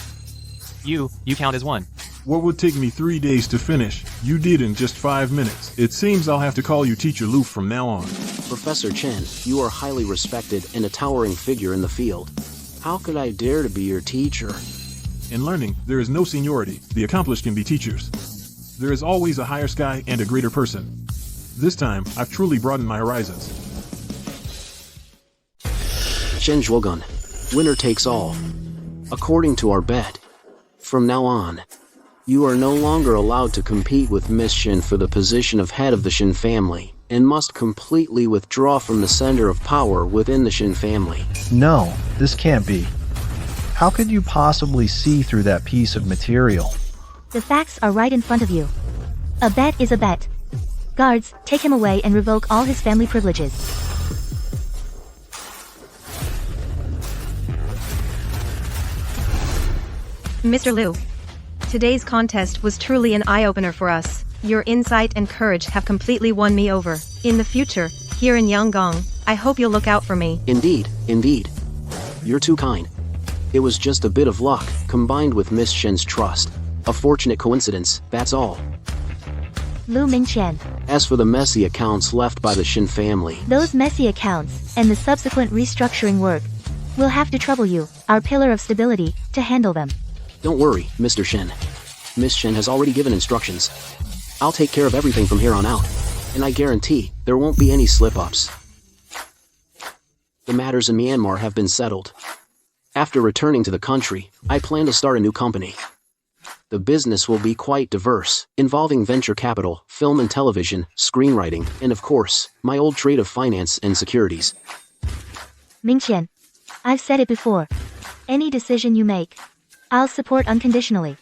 You count as one. What would take me 3 days to finish, you did in just 5 minutes. It seems I'll have to call you Teacher Lu from now on. Professor Chen, you are highly respected and a towering figure in the field. How could I dare to be your teacher? In learning, there is no seniority. The accomplished can be teachers. There is always a higher sky and a greater person. This time, I've truly broadened my horizons. Shen Zhuogun, winner takes all. According to our bet, from now on, you are no longer allowed to compete with Miss Shen for the position of head of the Shen family, and must completely withdraw from the center of power within the Shen family. No, this can't be. How could you possibly see through that piece of material? The facts are right in front of you. A bet is a bet. Guards, take him away and revoke all his family privileges. Mr. Liu, today's contest was truly an eye-opener for us. Your insight and courage have completely won me over. In the future, here in Yangon, I hope you'll look out for me. Indeed, indeed. You're too kind. It was just a bit of luck, combined with Miss Shen's trust. A fortunate coincidence, that's all. Lu Mingqian. As for the messy accounts left by the Shen family, Those messy accounts, and the subsequent restructuring work, will have to trouble you, our pillar of stability, to handle them. don't worry, Mr. Shen. Miss Shen has already given instructions. I'll take care of everything from here on out, and I guarantee there won't be any slip-ups. The matters in Myanmar have been settled. After returning to the country, I plan to start a new company. The business will be quite diverse, involving venture capital, film and television, screenwriting, and of course, my old trade of finance and securities. Mingqian. I've said it before. Any decision you make, I'll support unconditionally.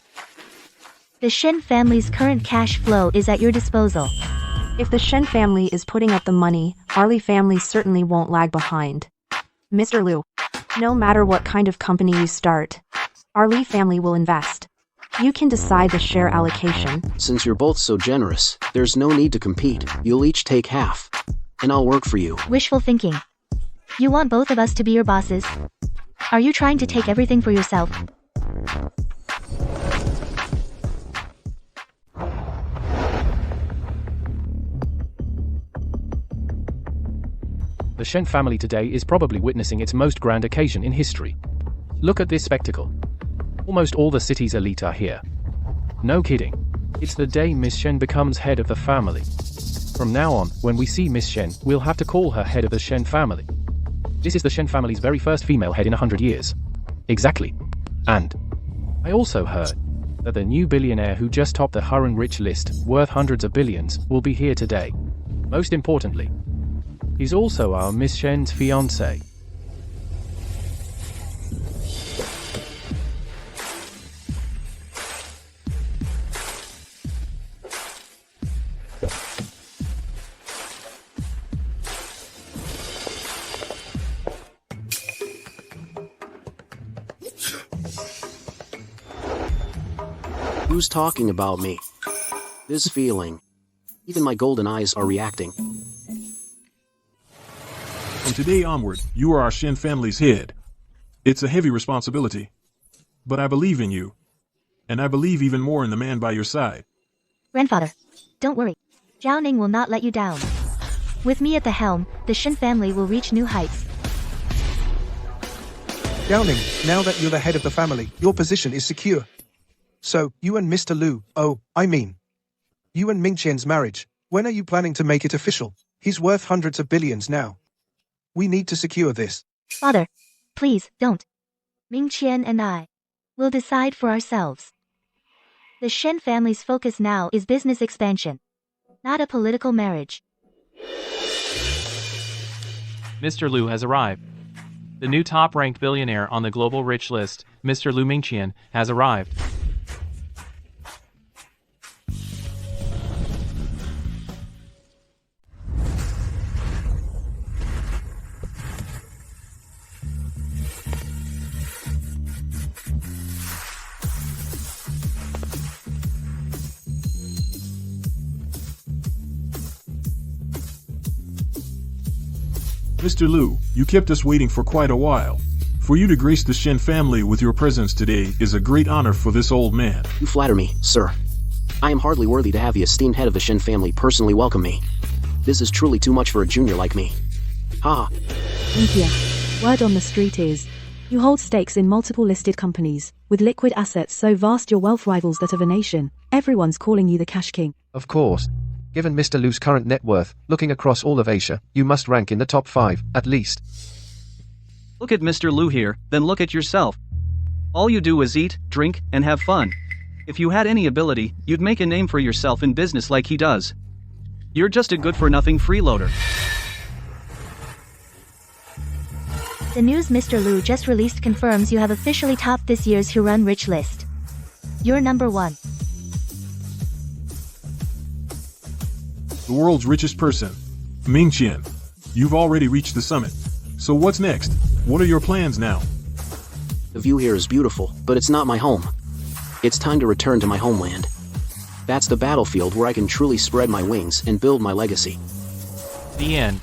The Shen family's current cash flow is at your disposal. If the Shen family is putting up the money, our Li family certainly won't lag behind. Mr. Liu, no matter what kind of company you start, our Li family will invest. You can decide the share allocation. Since you're both so generous, there's no need to compete. You'll each take half, and I'll work for you. Wishful thinking. You want both of us to be your bosses? Are you trying to take everything for yourself? The Shen family today is probably witnessing its most grand occasion in history. Look at this spectacle. Almost all the city's elite are here. No kidding. It's the day Miss Shen becomes head of the family. From now on, when we see Miss Shen, we'll have to call her head of the Shen family. This is the Shen family's very first female head in 100 years. Exactly. And I also heard that the new billionaire who just topped the Hurun rich list, worth hundreds of billions, will be here today. Most importantly, he's also our Miss Shen's fiancé. Who's talking about me? This feeling. Even my golden eyes are reacting. From today onward, you are our Shen family's head. It's a heavy responsibility. But I believe in you. And I believe even more in the man by your side. Grandfather, don't worry. Zhao Ning will not let you down. With me at the helm, the Shen family will reach new heights. Downing, now that you're the head of the family, your position is secure. So, you and Mr. Liu, you and Mingqian's marriage, when are you planning to make it official? He's worth hundreds of billions now. We need to secure this. Father, please, don't. Mingqian and I will decide for ourselves. The Shen family's focus now is business expansion, not a political marriage. Mr. Lu has arrived. The new top-ranked billionaire on the global rich list, Mr. Lu Mingqian, has arrived. Mr. Lu, you kept us waiting for quite a while. For you to grace the Shen family with your presence today is a great honor for this old man. You flatter me, sir. I am hardly worthy to have the esteemed head of the Shen family personally welcome me. This is truly too much for a junior like me. Ha! Inkia, word on the street is, you hold stakes in multiple listed companies, with liquid assets so vast your wealth rivals that of a nation. Everyone's calling you the cash king. Of course. Given Mr. Lu's current net worth, looking across all of Asia, you must rank in the top 5, at least. Look at Mr. Lu here, then look at yourself. All you do is eat, drink, and have fun. If you had any ability, you'd make a name for yourself in business like he does. You're just a good-for-nothing freeloader. The news Mr. Lu just released confirms you have officially topped this year's Huron Rich list. You're number 1. The world's richest person, Mingqian. You've already reached the summit. So what's next? What are your plans now? The view here is beautiful, but it's not my home. It's time to return to my homeland. That's the battlefield where I can truly spread my wings and build my legacy. The end.